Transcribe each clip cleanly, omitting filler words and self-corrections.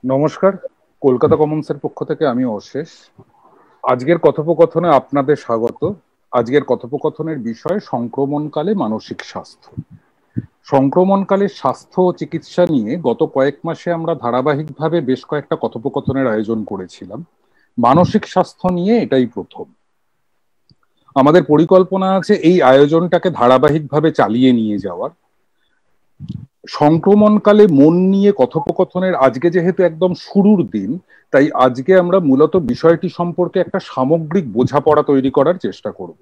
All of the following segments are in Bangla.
নমস্কার। কলকাতা কমন্সের পক্ষ থেকে আমি অশেষ। আজকের কথোপকথনে আপনাদের স্বাগত। আজকের কথোপকথনের বিষয় সংক্রমণকালে মানসিক স্বাস্থ্য। সংক্রমণকালে স্বাস্থ্য ও চিকিৎসা নিয়ে গত কয়েক মাসে আমরা ধারাবাহিকভাবে বেশ কয়েকটা কথোপকথনের আয়োজন করেছিলাম। মানসিক স্বাস্থ্য নিয়ে এটাই প্রথম। আমাদের পরিকল্পনা আছে এই আয়োজনটাকে ধারাবাহিকভাবে চালিয়ে নিয়ে যাওয়ার। সংক্রমণকালে মন নিয়ে কথোপকথনের আজকে যেহেতু একদম শুরুর দিন, তাই আজকে আমরা মূলত বিষয়টি সম্পর্কে একটা সামগ্রিক বোঝাপড়া তৈরি করার চেষ্টা করব।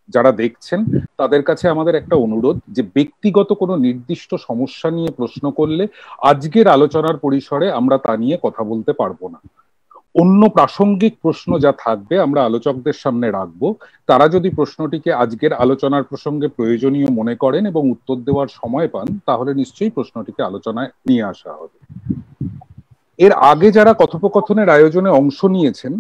যারা দেখছেন তাদের কাছে আমাদের একটা অনুরোধ যে ব্যক্তিগত কোনো নির্দিষ্ট সমস্যা নিয়ে প্রশ্ন করলে আজকের আলোচনার পরিসরে আমরা তা নিয়ে কথা বলতে পারবো না। অন্য প্রাসঙ্গিক প্রশ্ন যা থাকবে আমরা আলোচকদের সামনে রাখবো। তারা যদি প্রশ্নটিকে আজকের আলোচনার প্রসঙ্গে প্রয়োজনীয় মনে করেন এবং উত্তর দেওয়ার সময় পান, তাহলে নিশ্চয়ই প্রশ্নটিকে আলোচনায় নিয়ে আসা হবে। এর আগে যারা কথোপকথনের আয়োজনে অংশ নিয়েছেন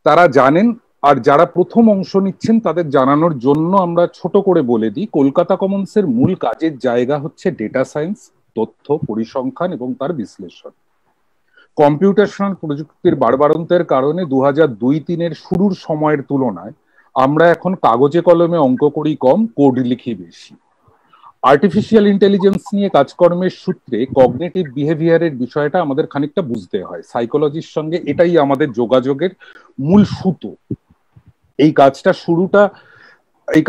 তারা জানেন, আর যারা প্রথম অংশ নিচ্ছেন তাদের জানানোর জন্য আমরা ছোট করে বলে দিই, কলকাতা কমন্সের মূল কাজের জায়গা হচ্ছে ডেটা সায়েন্স, তথ্য পরিসংখ্যান এবং তার বিশ্লেষণ। কম্পিউটেশনাল প্রযুক্তির বাড়বাড়ন্তের কারণে 2002-03 শুরুর সময়ের তুলনায় আমরা এখন কাগজে কলমে অঙ্ক করি কম, কোড লিখি বেশি। আর্টিফিশিয়াল ইন্টেলিজেন্স নিয়ে কাজকর্মের সূত্রে কগনিটিভ বিহেভিয়ারের বিষয়টা আমাদের খানিকটা বুঝতে হয়। সাইকোলজির সঙ্গে এটাই আমাদের যোগাযোগের মূল সুতো। এই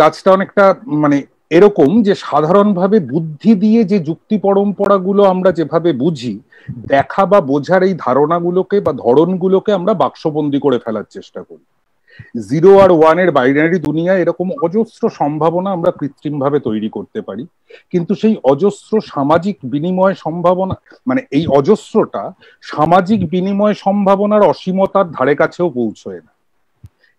কাজটা অনেকটা মানে এরকম যে সাধারণভাবে বুদ্ধি দিয়ে যে যুক্তি পরম্পরাগুলো আমরা যেভাবে বুঝি, দেখা বা বোঝার এই ধারণাগুলোকে বা ধরনগুলোকে আমরা বাক্সবন্দি করে ফেলার চেষ্টা করি। 0 আর 1 এর বাইনারি দুনিয়ায় এরকম অজস্র সম্ভাবনা আমরা কৃত্রিমভাবে তৈরি করতে পারি, কিন্তু সেই অজস্র সামাজিক বিনিময় সম্ভাবনা, মানে এই অজস্রটা সামাজিক বিনিময় সম্ভাবনার অসীমতার ধারে কাছেও পৌঁছয় না।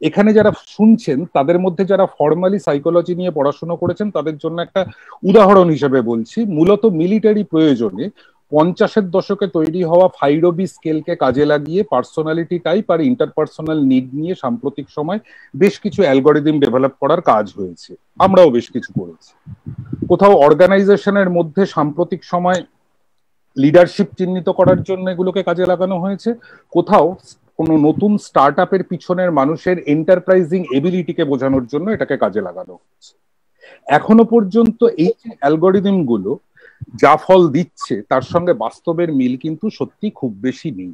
এখানে যারা শুনছেন তাদের মধ্যে যারা ফর্মালি সাইকোলজি নিয়ে পড়াশোনা করেছেন তাদের জন্য একটা উদাহরণ হিসেবে বলছি। মূলত মিলিটারি প্রয়োজনে 50-এর দশকে তৈরি হওয়া 5B স্কেলকে কাজে লাগিয়ে পার্সোনালিটি টাইপ আর ইন্টারপার্সোনাল নিড নিয়ে সাম্প্রতিক সময় বেশ কিছু অ্যালগরিদম ডেভেলপ করার কাজ হয়েছে। আমরাও বেশ কিছু করেছি। কোথাও অর্গানাইজেশনের মধ্যে সাম্প্রতিক সময় লিডারশিপ চিহ্নিত করার জন্য এগুলোকে কাজে লাগানো হয়েছে। কোথাও কোনো নতুন স্টার্ট আপের পিছনের মানুষের এন্টারপ্রাইজিং এবিলিটিকে বোঝানোর জন্য এটাকে কাজে লাগানো হচ্ছে। এখনো পর্যন্ত এই যে অ্যালগরিদম গুলো যা ফল দিচ্ছে তার সঙ্গে বাস্তবের মিল কিন্তু সত্যি খুব বেশি নেই।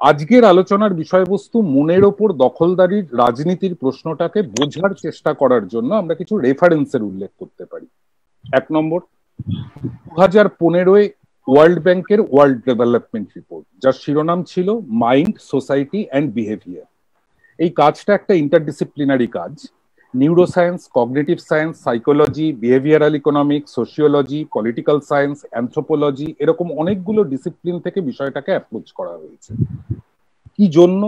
আজকের আলোচনার বিষয়বস্তু মনের ওপর দখলদারির রাজনীতির প্রশ্নটাকে বোঝার চেষ্টা করার জন্য আমরা কিছু রেফারেন্সের উল্লেখ করতে পারি। 1 নম্বর, 2015-এ ওয়ার্ল্ড ব্যাংকের ওয়ার্ল্ড ডেভেলপমেন্ট রিপোর্ট, যার শিরোনাম ছিল মাইন্ড, সোসাইটি অ্যান্ড বিহেভিয়ার। এই কাজটা একটা ইন্টারডিসিপ্লিনারি কাজ। Neuroscience, cognitive science, psychology, behavioural economics, sociology, political science, anthropology, এরকম অনেকগুলো ডিসিপ্লিন থেকে বিষয়টাকে অ্যাপ্রোচ করা হয়েছে। কি জন্য?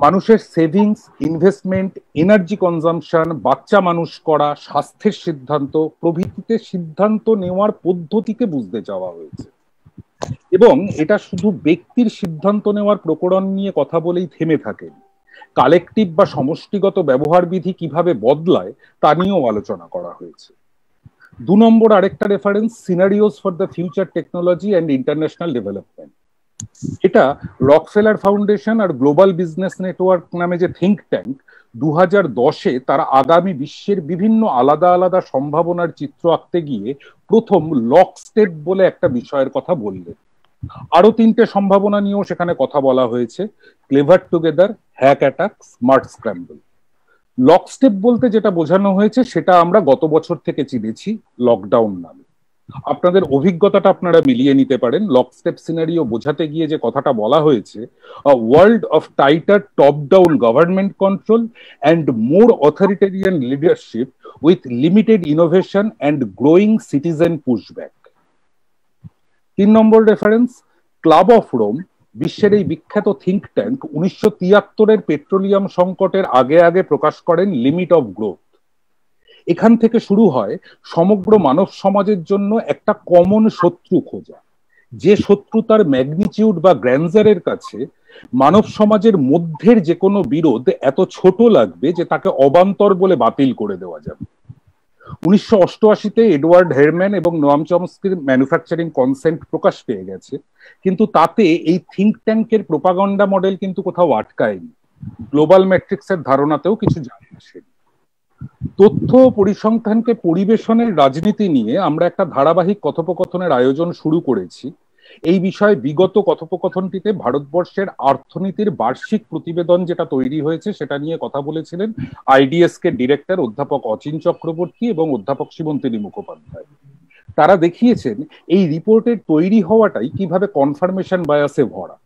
মানুষের সেভিংস, ইনভেস্টমেন্ট, এনার্জি কনজাম্পশন, বাচ্চা মানুষ করা, স্বাস্থ্যের সিদ্ধান্ত প্রভৃতিতে সিদ্ধান্ত নেওয়ার পদ্ধতিকে বুঝতে চাওয়া হয়েছে। এবং এটা শুধু ব্যক্তির সিদ্ধান্ত নেওয়ার প্রকরণ নিয়ে কথা বলেই থেমে থাকেন, কালেকটিভ বা সমষ্টিগত ব্যবহার বিধি কিভাবে বদলায় তা নিয়েও আলোচনা করা হয়েছে। 2 নম্বর আরেকটা reference, scenarios for the future technology and international development. এটা রকফেলার ফাউন্ডেশন আর গ্লোবাল বিজনেস নেটওয়ার্ক নামে যে থিঙ্ক ট্যাঙ্ক, 2010-এ তারা আগামী বিশ্বের বিভিন্ন আলাদা আলাদা সম্ভাবনার চিত্র আঁকতে গিয়ে প্রথম লক স্টেপ বলে একটা বিষয়ের কথা বললেন। আরো 3টে সম্ভাবনা নিয়েও সেখানে কথা বলা হয়েছে: clever together, hack attack, smart scramble. Lock step বলতে যেটা বোঝানো হয়েছে সেটা আমরা গত বছর থেকে চিনেছি লকডাউন নামে। আপনাদের অভিজ্ঞতাটা আপনারা মিলিয়ে নিতে পারেন। লকস্টেপ সিনারিও বোঝাতে গিয়ে যে কথাটা বলা হয়েছে, a world of tighter top down government control and more authoritarian leadership with limited innovation and growing citizen pushback. 3 number reference, club of Rome, বিশ্বের এই বিখ্যাত থিঙ্ক ট্যাঙ্ক 1973-এর পেট্রোলিয়াম সংকটের আগে আগে প্রকাশ করেন লিমিট অফ গ্রোথ। এখান থেকে শুরু হয় সমগ্র মানব সমাজের জন্য একটা কমন শত্রু খোঁজা, যে শত্রুতার ম্যাগনিটিউড বা গ্র্যান্ডারের কাছে মানব সমাজের মধ্যের যে কোনো বিরোধ এত ছোট লাগবে যে তাকে অবান্তর বলে বাতিল করে দেওয়া যাবে। 1988-তে এডওয়ার্ড হেরম্যান এবং নোয়াম চমস্কির ম্যানুফ্যাকচারিং কনসেন্ট প্রকাশ পেয়ে গেছে, কিন্তু তাতে এই থিঙ্ক ট্যাঙ্কের প্রোপাগান্ডা মডেল কিন্তু কোথাও আটকায়নি, গ্লোবাল ম্যাট্রিক্সের ধারণাতেও কিছু যায় আসেনি। তথ্য পরিসংখ্যানকে পরিবেশনের রাজনীতি নিয়ে আমরা একটা ধারাবাহিক কথোপকথনের আয়োজন শুরু করেছি। এই বিষয়ে বিগত কথোপকথনটিতে ভারতবর্ষের অর্থনীতির বার্ষিক প্রতিবেদন যেটা তৈরি হয়েছে সেটা নিয়ে কথা বলেছিলেন আইডিএস কে ডিরেক্টর অধ্যাপক অচিন চক্রবর্তী এবং অধ্যাপক শিবন্তিনী মুখোপাধ্যায়। তারা দেখিয়েছেন এই রিপোর্টের তৈরি হওয়াটাই কিভাবে কনফার্মেশন বায়াসে ভরা।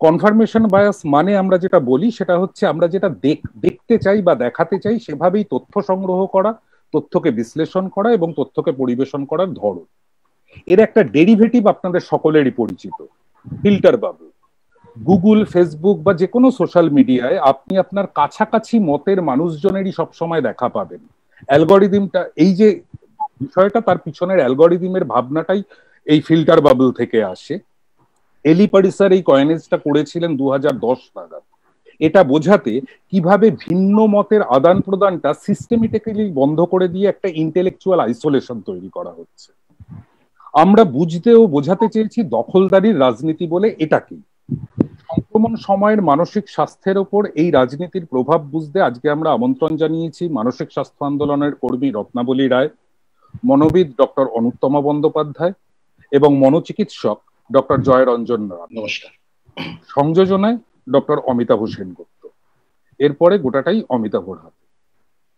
কনফার্মেশন বায়াস মানে আমরা যেটা বলি সেটা হচ্ছে আমরা যেটা দেখতে চাই বা দেখাতে চাই সেভাবেই তথ্য সংগ্রহ করা, তথ্যকে বিশ্লেষণ করা এবং তথ্যকে পরিবেশন করার ধরন। এর একটা ডেরিভেটিভ আপনাদের সকলেরই পরিচিত, ফিল্টার বাবল। গুগল, ফেসবুক বা যে কোনো সোশ্যাল মিডিয়ায় আপনি আপনার কাছাকাছি মতের মানুষজনেরই সবসময় দেখা পাবেন। অ্যালগরিদমটা, এই যে বিষয়টা, তার পিছনের অ্যালগরিদমের ভাবনাটাই এই ফিল্টার বাবল থেকে আসে। এলি পারিসার এই কয়েনেজটা করেছিলেন 2010 নাগাদ, এটা বোঝাতে কিভাবে ভিন্ন মতের আদান প্রদানটা সিস্টেমেটিক্যালি বন্ধ করে দিয়ে একটা ইন্টেলেকচুয়াল আইসোলেশন তৈরি করা হচ্ছে। আমরা বুঝতে ও বোঝাতে চেয়েছি দখলদারির রাজনীতি বলে এটা কি। সংক্রমণ সময়ের মানসিক স্বাস্থ্যের ওপর এই রাজনীতির প্রভাব বুঝতে আজকে আমরা আমন্ত্রণ জানিয়েছি মানসিক স্বাস্থ্য আন্দোলনের কর্মী রত্নাবলী রায়, মনোবিদ ডক্টর অনুত্তমা বন্দ্যোপাধ্যায় এবং মনোচিকিৎসক ডক্টর জয়রঞ্জন রায়। নমস্কার। সংযোজনায় ডক্টর অমিতাভ সেনগুপ্ত। এরপরে গোটাটাই অমিতাভর হাতে।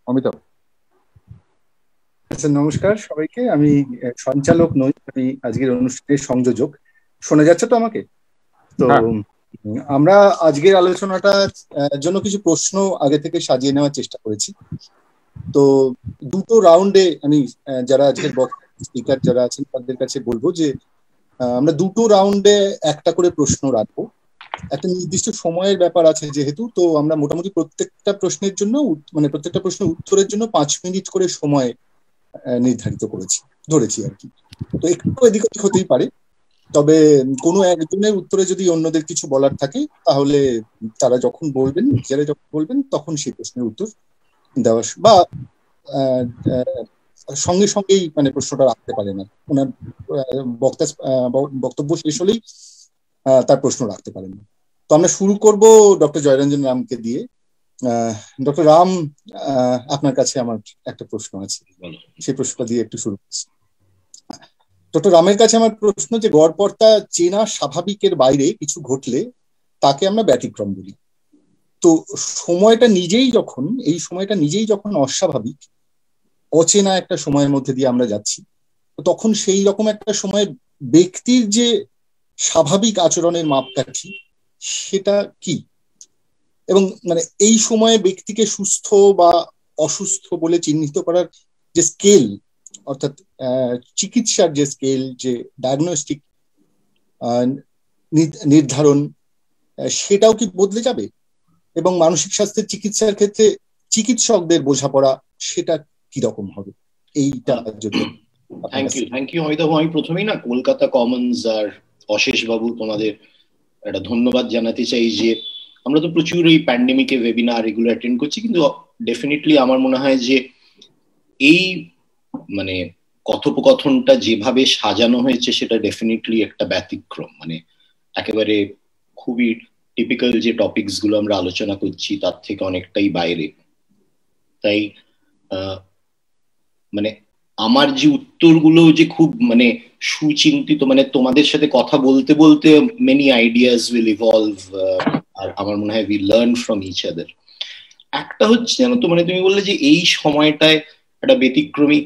অমিতাভ। নমস্কার সবাইকে, আমি সঞ্চালক নই, আমি আজকের অনুষ্ঠানের সংযোজক। শোনা যাচ্ছে তো আমাকে? তো আমরা আজকের আলোচনাটা জন্য কিছু প্রশ্ন আগে থেকে সাজিয়ে নেওয়ার চেষ্টা করেছি। তো দুটো রাউন্ডে আমি যারা আজকের স্পিকার যারা আছেন তাদের কাছে বলবো যে আমরা দুটো রাউন্ডে একটা করে প্রশ্ন রাখবো। একটা নির্দিষ্ট সময়ের ব্যাপার আছে যেহেতু, তো আমরা মোটামুটি প্রত্যেকটা প্রশ্নের জন্য প্রত্যেকটা প্রশ্নের উত্তরের জন্য 5 মিনিট করে সময় নির্ধারিত ধরেছি আর কি। তো একটু এদিক ওদিক হতেই পারে, তবে কোনো একজনের উত্তরে যদি অন্যদের কিছু বলার থাকে তাহলে তারা যখন বলবেন তখন সেই প্রশ্নের উত্তর দেওয়া বা সঙ্গে সঙ্গেই প্রশ্নটা রাখতে পারে না, ওনার বক্তব্য শেষ হলেই তার প্রশ্ন রাখতে পারেন। তো আমরা শুরু করব ডক্টর জয়রঞ্জন রামকে দিয়ে। ডক্টর রাম, আপনার কাছে আমার একটা প্রশ্ন আছে, সেই প্রশ্নটা দিয়ে একটু শুরু করছি। ডক্টর রামের কাছে আমার প্রশ্ন যে গড়পড়তা চেনা স্বাভাবিকের বাইরে কিছু ঘটলে তাকে আমরা ব্যতিক্রম বলি। তো এই সময়টা নিজেই যখন অস্বাভাবিক, অচেনা একটা সময়ের মধ্যে দিয়ে আমরা যাচ্ছি, তখন সেই রকম একটা সময় ব্যক্তির যে স্বাভাবিক আচরণের মাপকাঠি সেটা কি, এবং এই সময়ে ব্যক্তিকে সুস্থ বা অসুস্থ বলে চিহ্নিত করার যে স্কেল, অর্থাৎ চিকিৎসার যে স্কেল, যে ডায়াগনস্টিক নির্ধারণ, সেটাও কি বদলে যাবে? এবং মানসিক স্বাস্থ্যের চিকিৎসার ক্ষেত্রে চিকিৎসকদের বোঝাপড়া সেটা কি রকম হবে? এইটা যদি থ্যাংক ইউ অমিতাভ। আমি প্রথমেই কলকাতা কমন্স আর অশেষ বাবু তোমাদের একটা ধন্যবাদ জানাতে চাই যে আমরা তো প্রচুর এই প্যান্ডেমিকে ওয়েবিনার এগুলো অ্যাটেন্ড করছি, কিন্তু ডেফিনেটলি আমার মনে হয় যে এই কথোপকথনটা যেভাবে সাজানো হয়েছে সেটা ডেফিনেটলি একটা ব্যতিক্রম। একেবারে খুবই টিপিক্যাল যে টপিকস গুলো আমরা আলোচনা করছি তার থেকে অনেকটাই বাইরে। তাই আমার যে উত্তরগুলো যে খুব সুচিন্তিত, তোমাদের সাথে কথা বলতে বলতে মেনি আইডিয়াস উইল ইভলভ, আর আমার মনে হয় we learn from each other. একটা হচ্ছে জানো তো, তুমি বললে যে এই সময়টায় একটা ব্যতিক্রমী,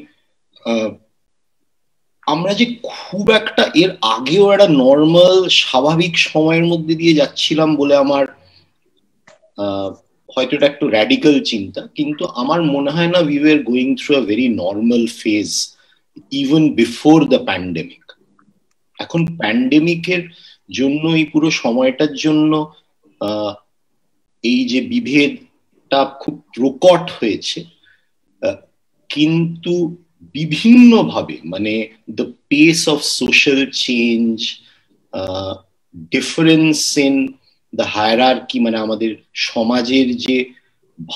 আমরা যে খুব একটা এর আগেও একটা নর্মাল স্বাভাবিক সময়ের মধ্যে দিয়ে যাচ্ছিলাম বলে আমার হয়তো এটা একটু র্যাডিক্যাল চিন্তা, কিন্তু আমার মনে হয় না we were going through a very normal phase even before the pandemic. এখন প্যান্ডেমিকের জন্য এই পুরো সময়টার জন্য এই যে বিভেদটা খুব প্রকট হয়েছে, কিন্তু বিভিন্নভাবে the pace of social change, difference in the hierarchy, আমাদের সমাজের যে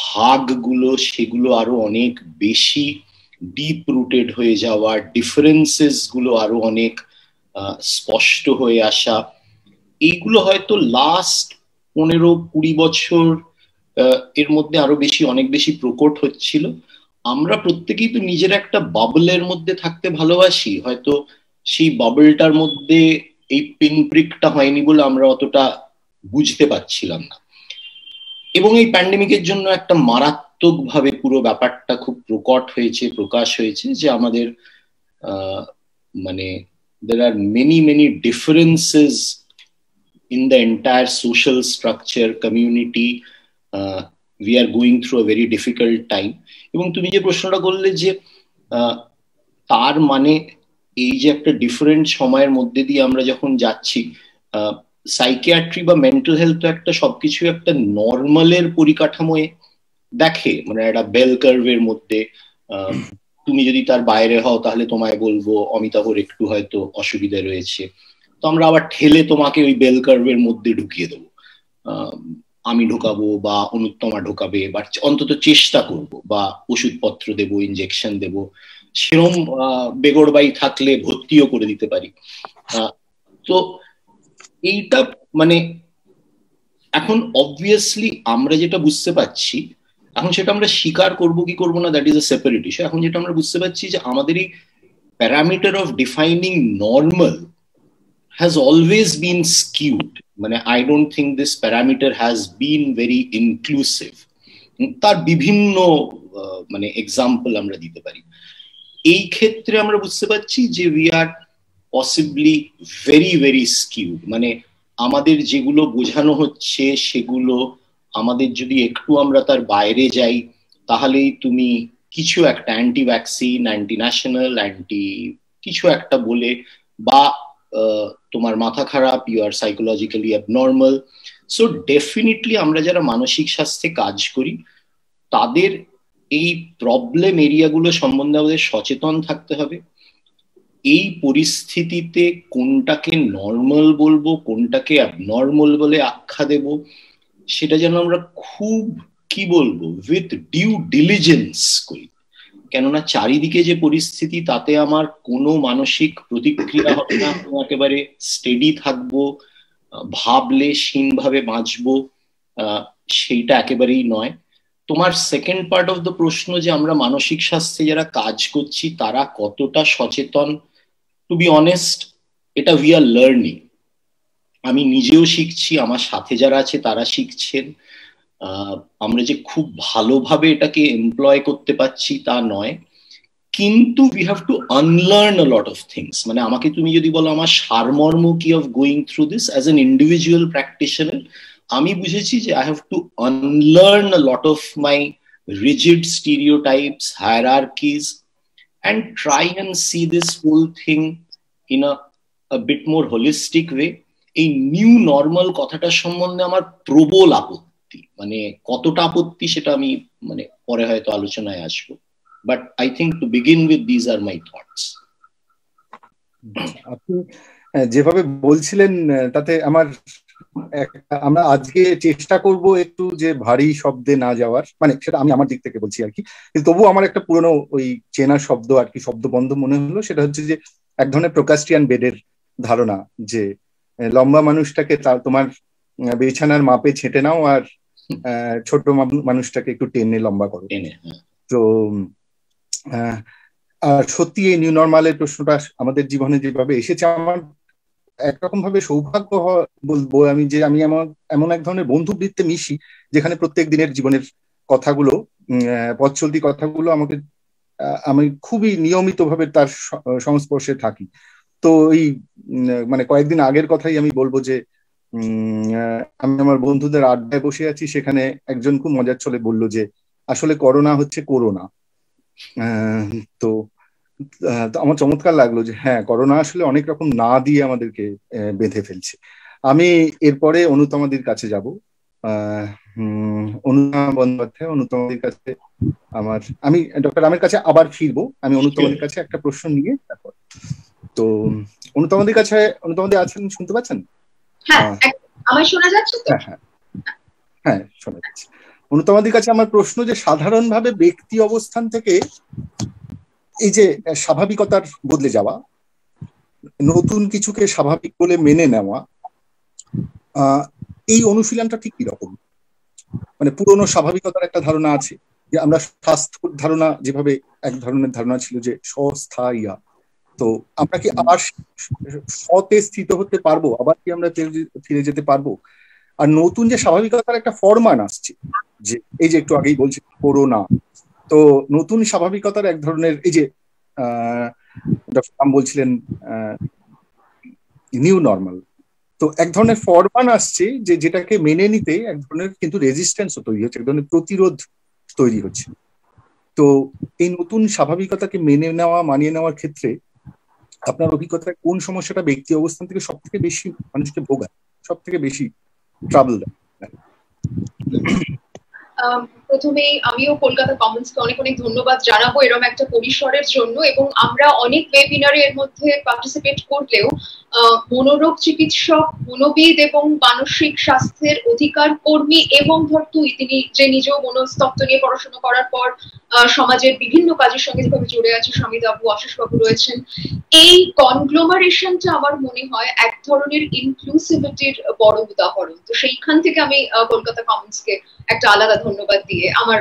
ভাগগুলো সেগুলো আরো অনেক বেশি ডিপ রুটেড হয়ে যাওয়া, ডিফারেন্সেস গুলো আরো অনেক স্পষ্ট হয়ে আসা, এইগুলো হয়তো লাস্ট 15-20 বছর এর মধ্যে আরো বেশি, অনেক বেশি প্রকট হচ্ছিল। আমরা প্রত্যেকেই তো নিজের একটা বাবলের মধ্যে থাকতে ভালোবাসি, হয়তো সেই বাবলটার মধ্যে এই পিনপ্রিকটা হয়নি বলে আমরা অতটা বুঝতে পারছিলাম না। এবং এই প্যান্ডেমিকের জন্য একটা মারাত্মক ভাবে পুরো ব্যাপারটা খুব প্রকট হয়েছে, প্রকাশ হয়েছে যে আমাদের মানে there are many differences in the entire social structure, community. We are going through a very difficult time. এবং তুমি যে প্রশ্নটা করলে যে তার মানে এই যে একটা ডিফারেন্ট সময়ের মধ্যে দিয়ে আমরা যখন যাচ্ছি, সাইকিয়াট্রি বা মেন্টাল হেলথ তো একটা সবকিছু একটা নর্মালের পরিকাঠামোয় দেখে, মানে একটা বেল কার্ভের মধ্যে। তুমি যদি তার বাইরে হও তাহলে তোমায় বলবো অমিতাভর একটু হয়তো অসুবিধা রয়েছে, তো আমরা আবার ঠেলে তোমাকে ওই বেল কার্ভের মধ্যে ঢুকিয়ে দেবো। আমি ঢোকাবো বা অনুত্তমা ঢোকাবে, বা অন্তত চেষ্টা করব, বা ওষুধপত্র দেবো, ইনজেকশন দেবো, সেরম বেগড়বাই থাকলে ভর্তিও করে দিতে পারি। তো এইটা মানে এখন অবভিয়াসলি আমরা যেটা বুঝতে পারছি, এখন সেটা আমরা স্বীকার করবো কি করবো না, that is a separate issue. এখন যেটা আমরা বুঝতে পারছি যে আমাদের এই parameter of defining normal has always been skewed. মানে I don't think this parameter has been very inclusive. তার বিভিন্ন মানে এক্সাম্পল আমরা দিতে পারি। এই ক্ষেত্রে আমরা বুঝতে পারছি যে we are possibly very skewed. মানে আমাদের যেগুলো বোঝানো হচ্ছে সেগুলো আমাদের যদি একটু আমরা তার বাইরে যাই তাহলেই তুমি কিছু একটা anti vaccine, anti national, anti কিছু একটা বলে, বা তোমার মাথা খারাপ, you are psychologically abnormal. So definitely আমরা যারা মানসিক স্বাস্থ্যে কাজ করি তাদের এই প্রবলেম এরিয়াগুলো সম্বন্ধে আমাদের সচেতন থাকতে হবে। এই পরিস্থিতিতে কোনটাকে নর্মাল বলবো, কোনটাকে অ্যাবনর্মাল বলে আখ্যা দেব, সেটা যেন আমরা খুব কি বলবো উইথ ডিউ ডিলিজেন্স করি। কেননা চারিদিকে যে পরিস্থিতি তাতে আমার কোনো মানসিক প্রতিক্রিয়া হবে না, একেবারে স্টেডি থাকবো, ভাবলে হীনভাবে বাঁচবো, সেইটা একেবারেই নয়। তোমার সেকেন্ড পার্ট অফ দ্য প্রশ্ন যে আমরা মানসিক স্বাস্থ্যে যারা কাজ করছি তারা কতটা সচেতন, টু বি অনেস্ট এটা উই আর লার্নিং। আমি নিজেও শিখছি, আমার সাথে যারা আছে তারা শিখছেন। আমরা যে খুব ভালোভাবে এটাকে এমপ্লয় করতে পারছি তা নয়, কিন্তু we have to unlearn a lot of things. মানে আমাকে তুমি যদি বলো আমার সারমর্ম কি of going through this as an individual practitioner, আমি বুঝেছি যে I have to unlearn a lot of my rigid stereotypes, hierarchies, and try and see this whole thing in a bit more holistic way. এই নিউ নর্মাল কথাটা সম্বন্ধে আমার প্রবল আপত্তি, মানে কতটা আপত্তি সেটা আমি মানে পরে হয়তো আলোচনায় আসবো, but I think to begin with these are my thoughts. আপনি যেভাবে বলছিলেন তাতে আমরা আজকে চেষ্টা করব একটু যে ভারী শব্দে না যাওয়ার, মানে সেটা আমি আমার দিক থেকে বলছি আর কি, কিন্তু তবুও আমার একটা পুরনো ওই চেনা শব্দ আর কি শব্দবন্ধ মনে হলো। সেটা হচ্ছে যে এক ধরনের প্রোক্রাস্টিয়ান বেডের ধারণা, যে লম্বা মানুষটাকে তোমার বিছানার মাপে ছেঁটে নাও আর ছোট মানুষটাকে একটু টেনে লম্বা করো। তো আর সত্যি এই নিউ নর্মালের প্রশ্নটা আমাদের জীবনে যেভাবে এসেছে, আমার একরকম ভাবে সৌভাগ্য বলবো আমি যে আমি এমন এক ধরনের বন্ধুবৃত্তে মিশি যেখানে প্রত্যেক দিনের জীবনের কথাগুলো, পথ চলতি কথাগুলো আমি খুবই নিয়মিত ভাবে তার সংস্পর্শে থাকি। তো এই মানে কয়েকদিন আগের কথাই আমি বলবো যে আমি আমার বন্ধুদের আড্ডায় বসে আছি, সেখানে একজন খুব মজার ছলে বললো যে আসলে করোনা হচ্ছে করোনা। তো আমার চমৎকার লাগলো যে হ্যাঁ, করোনা আসলে অনেক রকম না দিয়ে আমাদেরকে বেঁধে ফেলছে। আমি এরপরে অনুতমাদির কাছে যাব, অনুতমা বন্দ্যোপাধ্যায়। অনুতমাদির কাছে আমি ডক্টর রামের কাছে আবার ফিরবো, আমি অনুতমাদির কাছে একটা প্রশ্ন নিয়ে তারপর। তো অনুতমাদির কাছে, অনুতমাদি আছেন, শুনতে পাচ্ছেন? হ্যাঁ, আমার শোনা যাচ্ছে তো? হ্যাঁ শোনা যাচ্ছে। অনুতমাদির কাছে আমার প্রশ্ন যে সাধারণভাবে ব্যক্তি অবস্থান থেকে এই যে স্বাভাবিকতার বদলে যাওয়া, নতুন কিছুকে স্বাভাবিক বলে মেনে নেওয়া, এই অনুশীলনটা ঠিক কিরকম? মানে পুরনো স্বাভাবিকতার একটা ধারণা আছে যে আমরা স্বাস্থ্য ধারণা, যেভাবে এক ধরনের ধারণা ছিল যে স্বস্থায়িয়া, তো আমরা কি আবার সতে স্থিত হতে পারবো? আবার কি আমরা ফিরে যেতে পারবো? আর নতুন যে স্বাভাবিকতার একটা ফরমান আসছে, যে এই যে একটু আগেই বলছি করোনা, তো নতুন স্বাভাবিকতার এক ধরনের, এই যে ডক্টর বলছিলেন নিউ নর্মাল, তো এক ধরনের ফরমান আসছে যে যেটাকে মেনে নিতে এক ধরনের কিন্তু রেজিস্ট্যান্সও তৈরি হচ্ছে, এক ধরনের প্রতিরোধ তৈরি হচ্ছে। তো এই নতুন স্বাভাবিকতাকে মেনে নেওয়া, মানিয়ে নেওয়ার ক্ষেত্রে আপনার অভিজ্ঞতায় কোন সমস্যাটা ব্যক্তি অবস্থান থেকে সব থেকে বেশি মানুষকে ভোগায়, সব থেকে বেশি ট্রাবল দেয়? প্রথমেই আমিও কলকাতা কমন্সকে অনেক অনেক ধন্যবাদ জানাবো এরকম একটা পরিসরের জন্য, এবং আমরা অনেক ওয়েবিনারে এর মধ্যে পার্টিসিপেট করলেও মনোরোগ চিকিৎসক, মনোবিদ এবং মানসিক স্বাস্থ্যের অধিকার কর্মী, এবং ধর তিনি যে নিজেও মনস্তত্ত্ব নিয়ে পড়াশোনা করার পর সমাজের বিভিন্ন কাজের সঙ্গে যেভাবে জুড়ে আছে, স্বামীবাবু, আশিসবাবু রয়েছেন, এই কনগ্লোমারেশনটা আমার মনে হয় এক ধরনের ইনক্লুসিভিটির বড় উদাহরণ। তো সেইখান থেকে আমি কলকাতা কমন্সকে একটা আলাদা ধন্যবাদ দিয়ে আমার